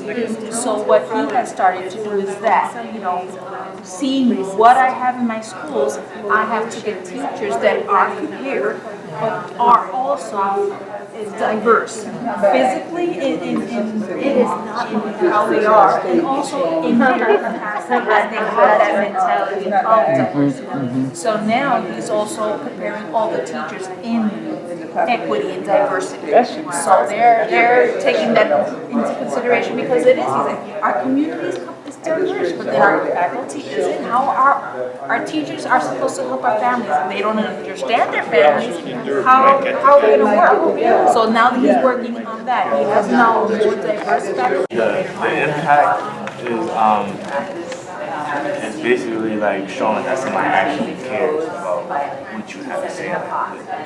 diverse. So what he has started to do is that, seeing what I have in my schools, I have to get teachers that are prepared, but are also diverse. Physically, it is not how they are, and also in their capacity as they have that mentality of diversity. So now he's also preparing all the teachers in equity and diversity. So they're taking that into consideration because it is. He's like, our community is diverse, but then our faculty isn't. How our teachers are supposed to help our families, and they don't understand their families. How are we going to work? So now that he's working on that, he has now more diverse faculty. The impact is basically like showing that someone actually cares about what you have to say,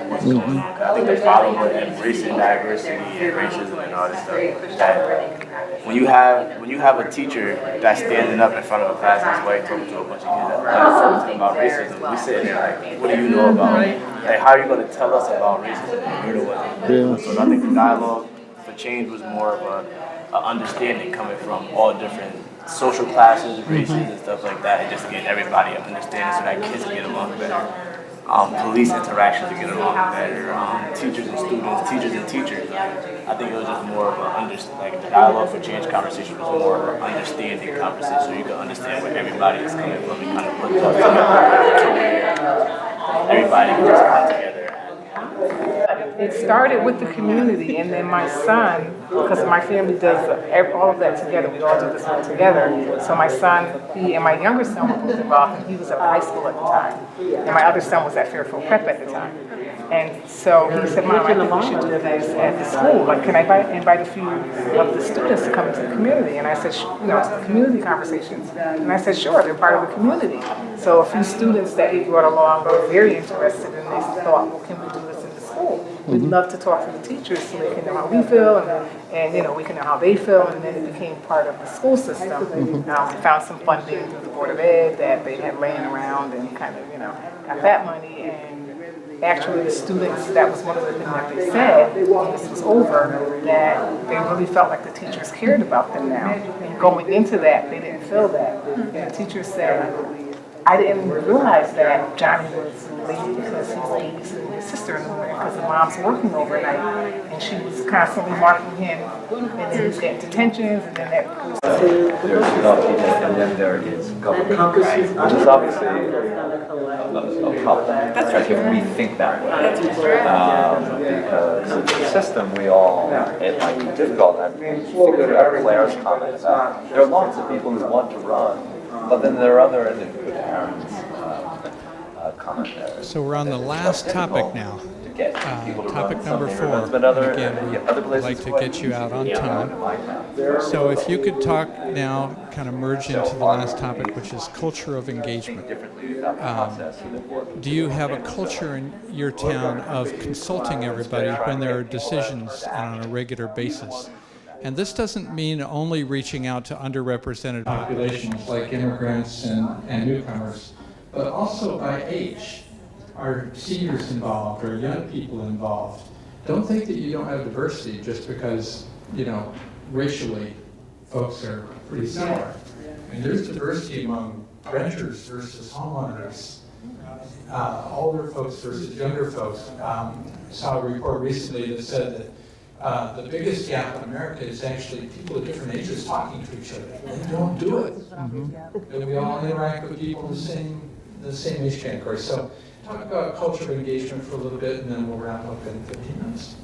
what's going on. I think the problem with embracing diversity and racism and all this stuff, that when you have a teacher that's standing up in front of a class that's white talking to a bunch of kids about racism, we sitting there like, what do you know about it? Like, how are you going to tell us about racism when you're the one? So I think the dialogue for change was more of a understanding coming from all different social classes, races, and stuff like that, and just getting everybody to understand so that kids can get along better. Police interactions to get along better, teachers and students, teachers and teachers. I think it was just more of the dialogue for change conversation was more of an understanding conversation, so you can understand where everybody is coming from and kind of put thoughts together to where everybody can just come together. It started with the community, and then my son, because my family does all of that together, we all do this all together. So my son, he and my younger son were both involved, and he was at high school at the time. And my other son was at Fairfield Prep at the time. And so he said, Mom, I think we should do this at the school. Like, can I invite a few of the students to come into the community? And I said, community conversations. And I said, sure, they're part of the community. So a few students that he brought along were very interested, and they thought, well, can we do this in the school? We'd love to talk to the teachers so they can know how we feel, and we can know how they feel, and then it became part of the school system. We found some funding through the Board of Ed that they had laying around, and kind of, got that money. And actually, the students, that was one of the things that they said when this was over, that they really felt like the teachers cared about them now. And going into that, they didn't feel that. And the teachers said, I didn't realize that Johnny was late because he's babysitting his sister in the morning because the mom's working overnight, and she was constantly marking him, and then he was getting detentions, and then that goes there's adopted and then there is government, which is obviously a problem. I think we think that way because the system we all, it might be difficult. I think about Claire's comment about there are lots of people who want to run, but then there are other individual parents comment there. So we're on the last topic now. To get people to Topic run number some 4. neighborhoods, but other, Again, yeah, other we'd places like to quite get you out on easy. time. In my town. So if you could talk now, kind of merge into the last topic, which is culture of engagement. Do you have a culture in your town of consulting everybody when there are decisions on a regular basis? And this doesn't mean only reaching out to underrepresented populations like immigrants and newcomers, but also by age. Are seniors involved or young people involved? Don't think that you don't have diversity just because, racially folks are pretty similar. I mean, there's diversity among renters versus homeowners, older folks versus younger folks. Saw a report recently that said that the biggest gap in America is actually people of different ages talking to each other. They don't do it. And we all interact with people in the same age category. So talk about culture of engagement for a little bit, and then we'll wrap up in 15 minutes.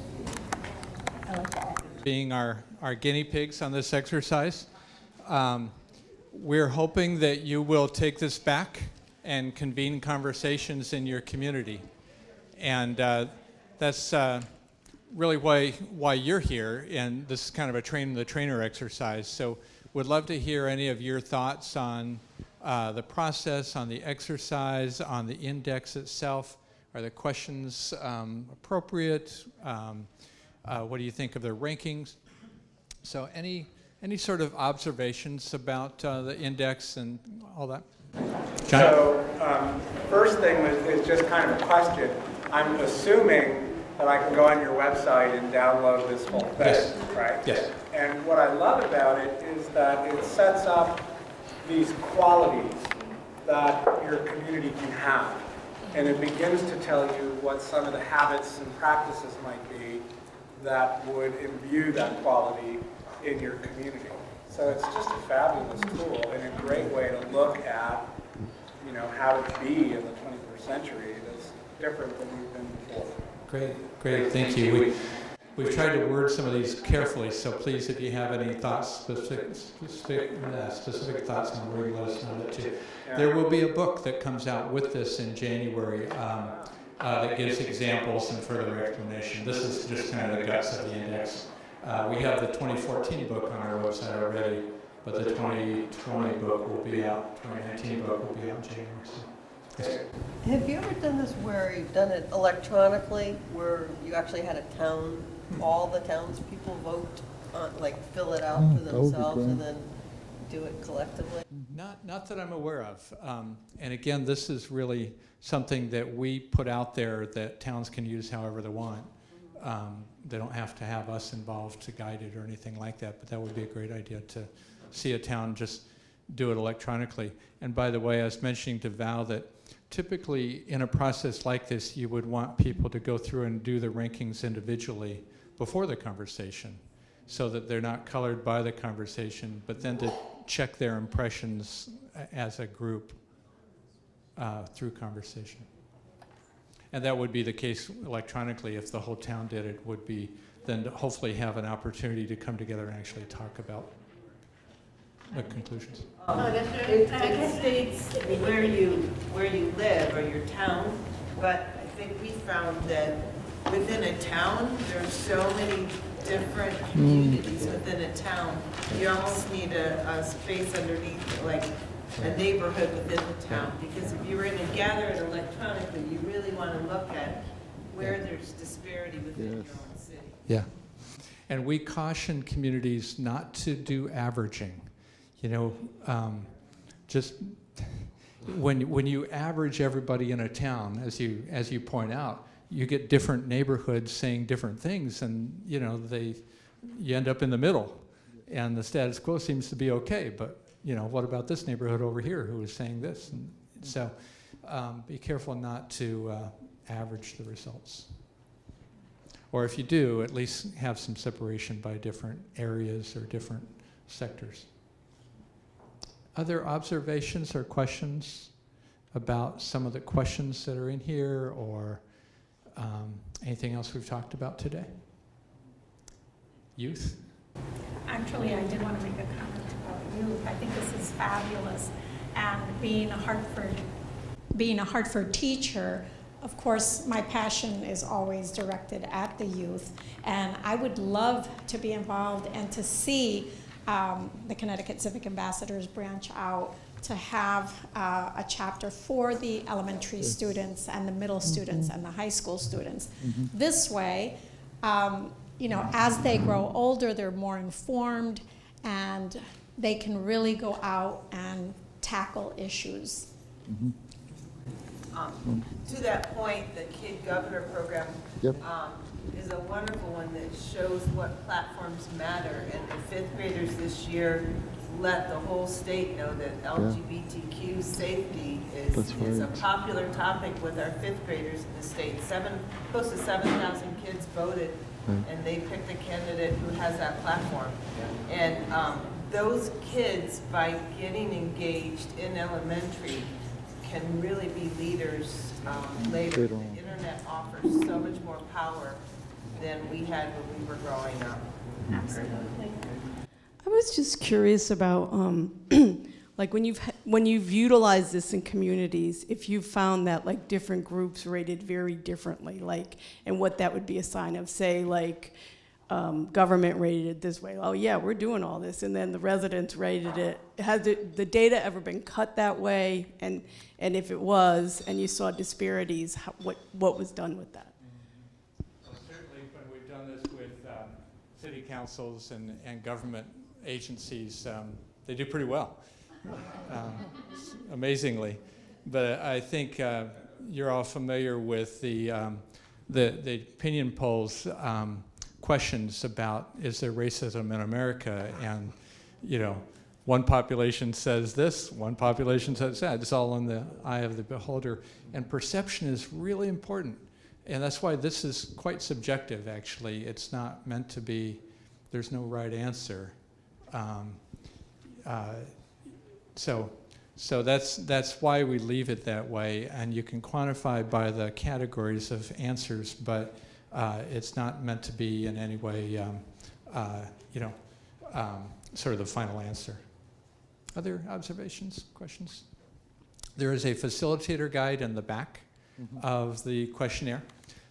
Being our guinea pigs on this exercise, we're hoping that you will take this back and convene conversations in your community. And that's really why you're here, and this is kind of a train the trainer exercise. So would love to hear any of your thoughts on the process, on the exercise, on the index itself. Are the questions appropriate? What do you think of the rankings? So any sort of observations about the index and all that? John? So first thing is just kind of a question. I'm assuming that I can go on your website and download this whole thing, Yes. right? Yes. And what I love about it is that it sets up these qualities that your community can have. And it begins to tell you what some of the habits and practices might be that would imbue that quality in your community. So it's just a fabulous tool and a great way to look at, how to be in the 21st century that's different than we've been before. Great, thank you. We've tried to word some of these carefully, so please, if you have any thoughts, specific thoughts on wording, let us know that too. Yeah. There will be a book that comes out with this in January that gives examples and further explanation. This is just kind of the guts of the index. We have the 2014 book on our website already, but the 2020 book will be out, 2019 book will be out in January. So. Yes. Have you ever done this where you've done it electronically, where you actually had a town, all the townspeople vote on, fill it out for themselves and then do it collectively? Not that I'm aware of. And again, this is really something that we put out there that towns can use however they want. They don't have to have us involved to guide it or anything like that, but that would be a great idea to see a town just do it electronically. And by the way, I was mentioning to Val that typically in a process like this, you would want people to go through and do the rankings individually before the conversation so that they're not colored by the conversation, but then to check their impressions as a group through conversation. And that would be the case electronically if the whole town did it, would be then to hopefully have an opportunity to come together and actually talk about the conclusions. It states where you live or your town, but I think we found that within a town, there's so many different communities within a town. You almost need a space underneath, like a neighborhood within the town, because if you were to gather it electronically, you really want to look at where there's disparity within your own city. Yeah. And we caution communities not to do averaging. Just when you average everybody in a town, as you point out, you get different neighborhoods saying different things, and you end up in the middle, and the status quo seems to be okay. But what about this neighborhood over here who is saying this? And so be careful not to average the results. Or if you do, at least have some separation by different areas or different sectors. Other observations or questions about some of the questions that are in here, or anything else we've talked about today? Youth? Actually, I did want to make a comment about youth. I think this is fabulous. And being a Hartford being a Hartford teacher, of course, my passion is always directed at the youth, and I would love to be involved and to see the Connecticut Civic Ambassadors branch out to have a chapter for the elementary students and the middle students and the high school students. This way, you know, as they grow older, they're more informed and they can really go out and tackle issues. To that point, the Kid Governor program is a wonderful one that shows what platforms matter. And the fifth graders this year let the whole state know that LGBTQ safety is a popular topic with our fifth graders in the state. Close to 7,000 kids voted, and they picked a candidate who has that platform. And those kids, by getting engaged in elementary, can really be leaders later. The internet offers so much more power than we had when we were growing up. Absolutely. I was just curious about, like when you've utilized this in communities, if you've found that like different groups rated very differently, like, and what that would be a sign of, say, like government rated it this way. Oh yeah, we're doing all this, and then the residents rated it. Has the data ever been cut that way? And if it was, and you saw disparities, what was done with that? Well, certainly when we've done this with city councils and government agencies, they do pretty well, amazingly. But I think you're all familiar with the opinion polls questions about, is there racism in America? And, you know, one population says this, one population says that. It's all in the eye of the beholder. And perception is really important. And that's why this is quite subjective, actually. It's not meant to be, there's no right answer. So that's why we leave it that way. And you can quantify by the categories of answers, but it's not meant to be in any way, sort of the final answer. Other observations, questions? There is a facilitator guide in the back of the questionnaire.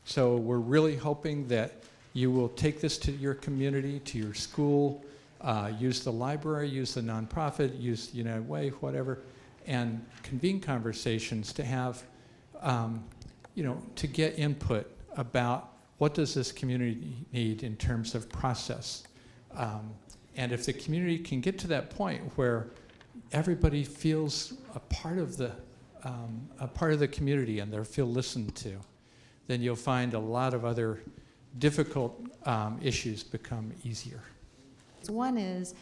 So we're really hoping that you will take this to your community, to your school, use the library, use the nonprofit, use United Way, whatever, and convene conversations to have, to get input about what does this community need in terms of process. And if the community can get to that point where everybody feels a part of the community and they feel listened to, then you'll find a lot of other difficult issues become easier. One is,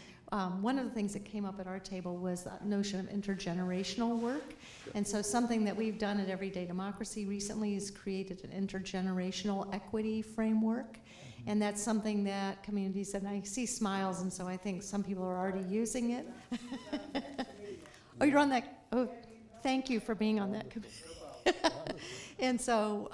one of the things that came up at our table was the notion of intergenerational work. And so something that we've done at Everyday Democracy recently is created an intergenerational equity framework. And that's something that communities, and I see smiles, and so I think some people are already using it. Oh, you're on that, oh, thank you for being on that committee. And so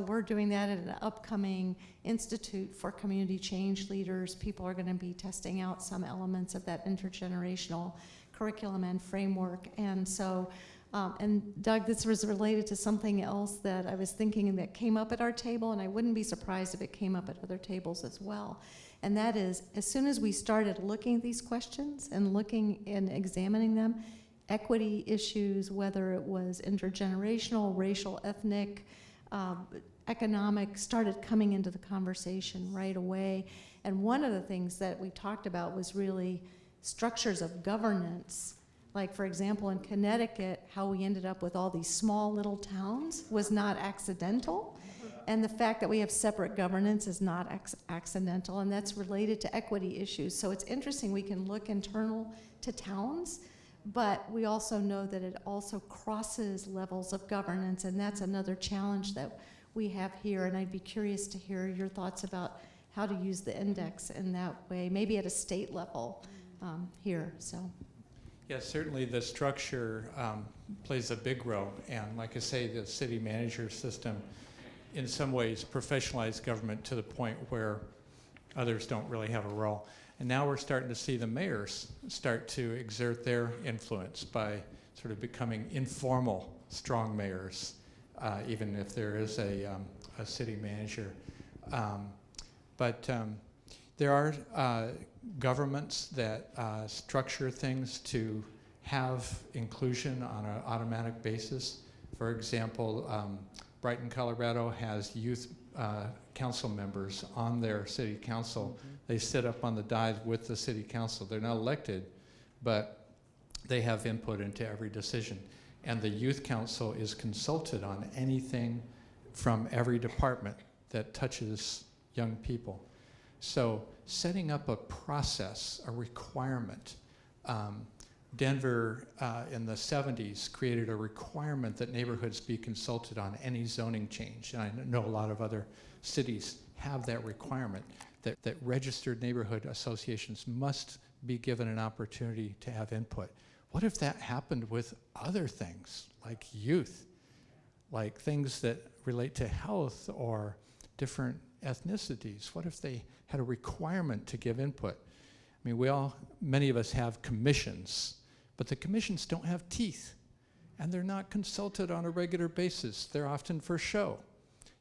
we're doing that at an upcoming Institute for Community Change Leaders. People are going to be testing out some elements of that intergenerational curriculum and framework. And so, and Doug, this was related to something else that I was thinking that came up at our table, and I wouldn't be surprised if it came up at other tables as well. And that is, as soon as we started looking at these questions and looking and examining them, equity issues, whether it was intergenerational, racial, ethnic, economic, started coming into the conversation right away. And one of the things that we talked about was really structures of governance. Like, for example, in Connecticut, how we ended up with all these small little towns was not accidental. And the fact that we have separate governance is not accidental, and that's related to equity issues. So it's interesting, we can look internal to towns, but we also know that it also crosses levels of governance, and that's another challenge that we have here. And I'd be curious to hear your thoughts about how to use the index in that way, maybe at a state level here. So. Yes, certainly the structure plays a big role, and like I say, the city manager system in some ways professionalized government to the point where others don't really have a role. And now we're starting to see the mayors start to exert their influence by sort of becoming informal strong mayors, even if there is a city manager. But there are governments that structure things to have inclusion on an automatic basis. For example, Brighton, Colorado has youth council members on their city council. They sit up on the dais with the city council. They're not elected, but they have input into every decision. And the youth council is consulted on anything from every department that touches young people. So setting up a process, a requirement. Denver in the 70s created a requirement that neighborhoods be consulted on any zoning change. And I know a lot of other cities have that requirement, that registered neighborhood associations must be given an opportunity to have input. What if that happened with other things, like youth, like things that relate to health or different ethnicities? What if they had a requirement to give input? I mean, many of us have commissions, but the commissions don't have teeth, and they're not consulted on a regular basis. They're often for show.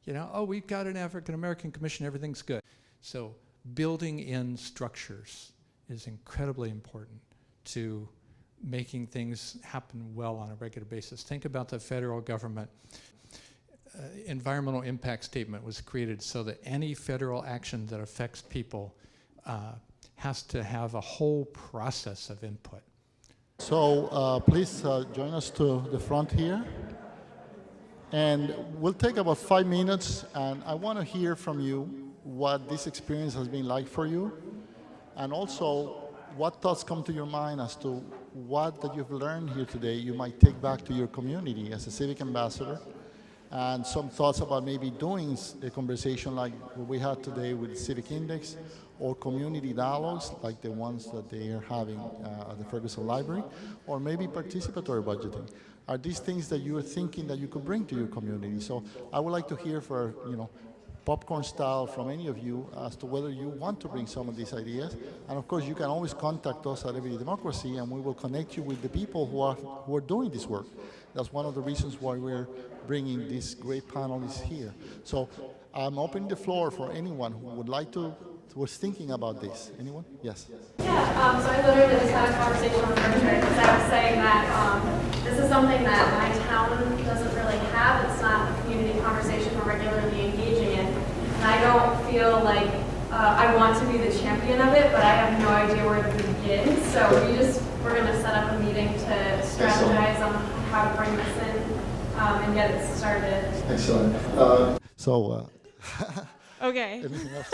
You know, oh, we've got an African-American commission, everything's good. So building in structures is incredibly important to making things happen well on a regular basis. Think about the federal government. Environmental impact statement was created so that any federal action that affects people has to have a whole process of input. So please join us to the front here. And we'll take about 5 minutes, and I want to hear from you what this experience has been like for you, and also what thoughts come to your mind as to what that you've learned here today you might take back to your community as a civic ambassador, and some thoughts about maybe doing a conversation like what we had today with Civic Index, or community dialogues like the ones that they are having at the Ferguson Library, or maybe participatory budgeting. Are these things that you are thinking that you could bring to your community? So I would like to hear for, popcorn style from any of you as to whether you want to bring some of these ideas. And of course, you can always contact us at Everyday Democracy, and we will connect you with the people who are doing this work. That's one of the reasons why we're bringing these great panelists here. So I'm opening the floor for anyone who would like to, was thinking about this. Anyone? Yes. Yeah, so I literally just had a conversation with Richard because I was saying that this is something that my town doesn't really have. It's not a community conversation we're regularly engaging in. And I don't feel like I want to be the champion of it, but I have no idea where to begin. So we're going to set up a meeting to strategize on how to bring this in and get it started. Excellent. Okay. Anything else?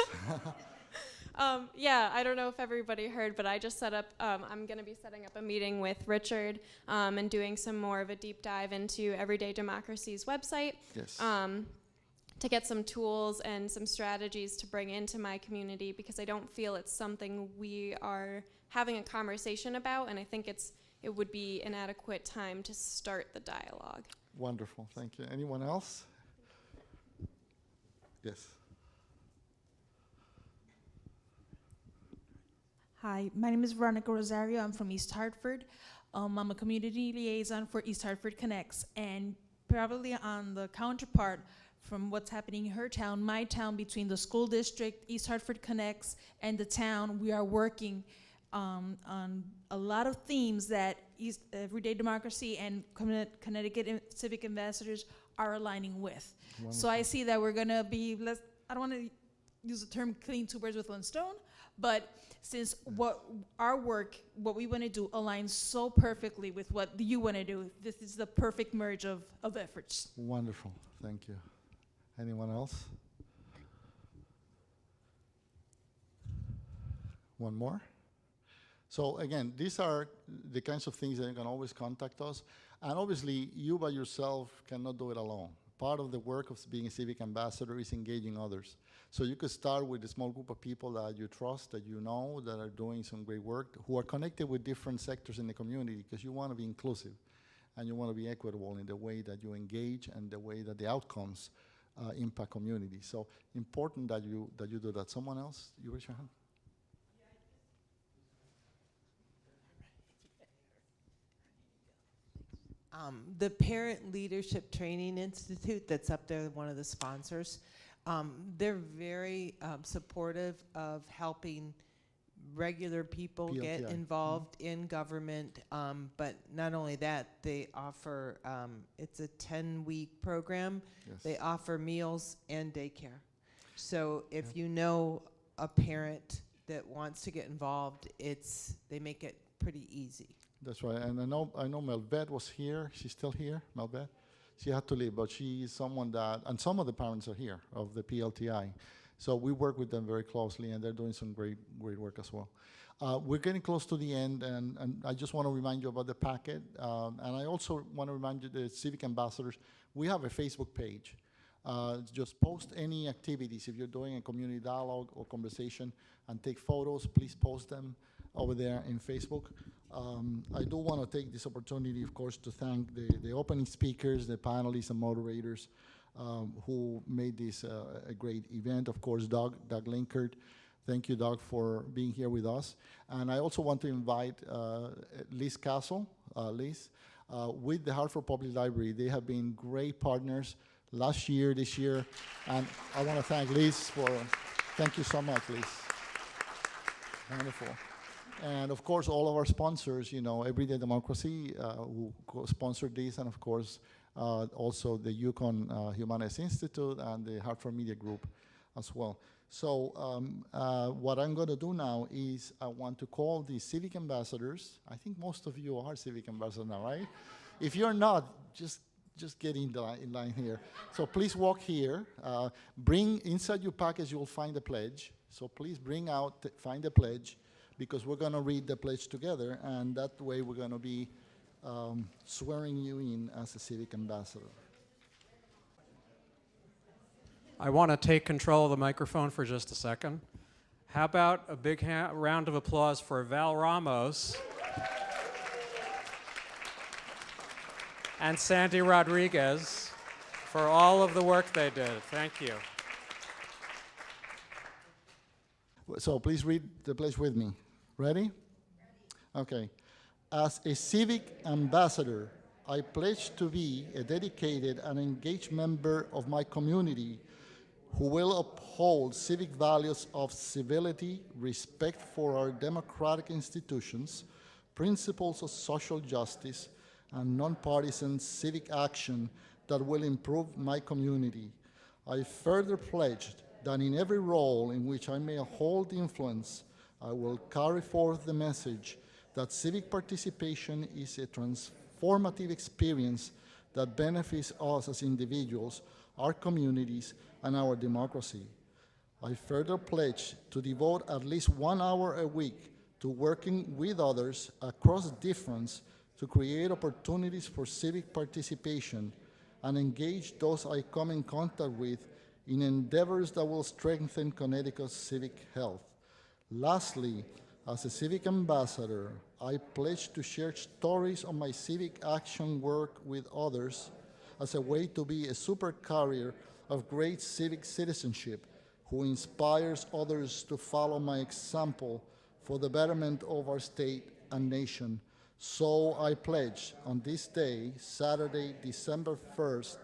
Yeah, I don't know if everybody heard, but I just set up, I'm going to be setting up a meeting with Richard and doing some more of a deep dive into Everyday Democracy's website. Yes. To get some tools and some strategies to bring into my community, because I don't feel it's something we are having a conversation about, and I think it would be an adequate time to start the dialogue. Wonderful, thank you. Anyone else? Yes. Hi, my name is Veronica Rosario. I'm from East Hartford. I'm a community liaison for East Hartford Connects, and probably on the counterpart from what's happening in her town, my town, between the school district, East Hartford Connects, and the town, we are working on a lot of themes that Everyday Democracy and Connecticut Civic Ambassadors are aligning with. Wonderful. So I see that we're gonna be, I don't wanna use the term killing two birds with one stone, but since what we want to do aligns so perfectly with what you want to do, this is the perfect merge of efforts. Wonderful, thank you. Anyone else? One more? So again, these are the kinds of things that you can always contact us. And obviously, you by yourself cannot do it alone. Part of the work of being a civic ambassador is engaging others. So you could start with a small group of people that you trust, that you know, that are doing some great work, who are connected with different sectors in the community, because you want to be inclusive and you want to be equitable in the way that you engage and the way that the outcomes impact communities. So important that you do that. Someone else? You raise your hand. The Parent Leadership Training Institute that's up there, one of the sponsors, they're very supportive of helping regular people get involved in government, but not only that, they offer, it's a 10-week program. Yes. They offer meals and daycare. So if you know a parent that wants to get involved, they make it pretty easy. That's right, and I know Melvet was here. She's still here, Melvet. She had to leave, but she is someone that, and some of the parents are here of the PLTI. So we work with them very closely, and they're doing some great work as well. We're getting close to the end, and I just want to remind you about the packet. And I also want to remind you, the Civic Ambassadors, we have a Facebook page. Just post any activities. If you're doing a community dialogue or conversation and take photos, please post them over there in Facebook. I do want to take this opportunity, of course, to thank the opening speakers, the panelists and moderators who made this a great event. Of course, Doug Linkert. Thank you, Doug, for being here with us. And I also want to invite Liz Castle, with the Hartford Public Library. They have been great partners last year, this year, and I want to thank Liz thank you so much, Liz. Wonderful. And of course, all of our sponsors, Everyday Democracy, who sponsored this, and of course, also the Yukon Humanities Institute and the Hartford Media Group as well. So what I'm going to do now is I want to call the Civic Ambassadors. I think most of you are Civic Ambassadors now, right? If you're not, just get in line here. So please walk here. Bring inside your package, you'll find the pledge. So please find the pledge, because we're going to read the pledge together, and that way we're going to be swearing you in as a Civic Ambassador. I want to take control of the microphone for just a second. How about a big round of applause for Val Ramos and Sandy Rodriguez for all of the work they did. Thank you. So please read the pledge with me. Ready? Okay. As a Civic Ambassador, I pledge to be a dedicated and engaged member of my community who will uphold civic values of civility, respect for our democratic institutions, principles of social justice, and nonpartisan civic action that will improve my community. I further pledge that in every role in which I may hold influence, I will carry forth the message that civic participation is a transformative experience that benefits us as individuals, our communities, and our democracy. I further pledge to devote at least 1 hour a week to working with others across difference to create opportunities for civic participation and engage those I come in contact with in endeavors that will strengthen Connecticut's civic health. Lastly, as a Civic Ambassador, I pledge to share stories of my civic action work with others as a way to be a super carrier of great civic citizenship who inspires others to follow my example for the betterment of our state and nation. So I pledge on this day, Saturday, December 1st,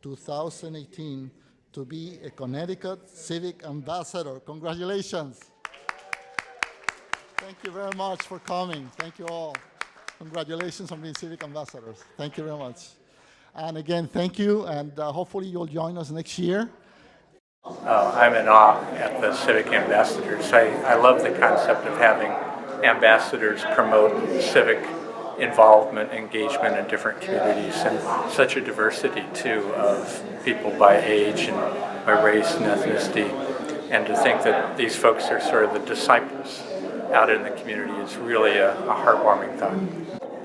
2018, to be a Connecticut Civic Ambassador. Congratulations. Thank you very much for coming. Thank you all. Congratulations on being Civic Ambassadors. Thank you very much. And again, thank you, and hopefully you'll join us next year. I'm in awe at the Civic Ambassadors. I love the concept of having ambassadors promote civic involvement, engagement in different communities, and such a diversity, too, of people by age and by race and ethnicity. And to think that these folks are sort of the disciples out in the community is really a heartwarming thought.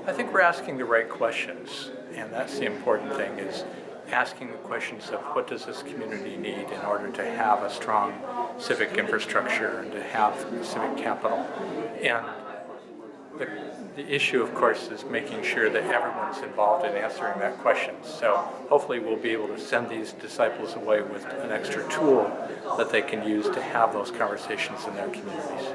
I think we're asking the right questions, and that's the important thing, is asking the questions of what does this community need in order to have a strong civic infrastructure and to have civic capital. And the issue, of course, is making sure that everyone's involved in answering that question. So hopefully we'll be able to send these disciples away with an extra tool that they can use to have those conversations in their communities.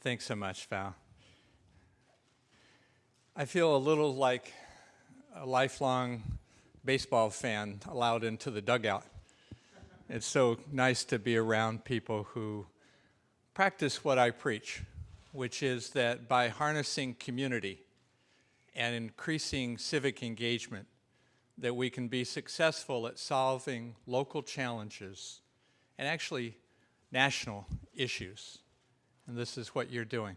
Thanks so much, Val. I feel a little like a lifelong baseball fan allowed into the dugout. It's so nice to be around people who practice what I preach, which is that by harnessing community and increasing civic engagement, that we can be successful at solving local challenges and actually national issues. And this is what you're doing.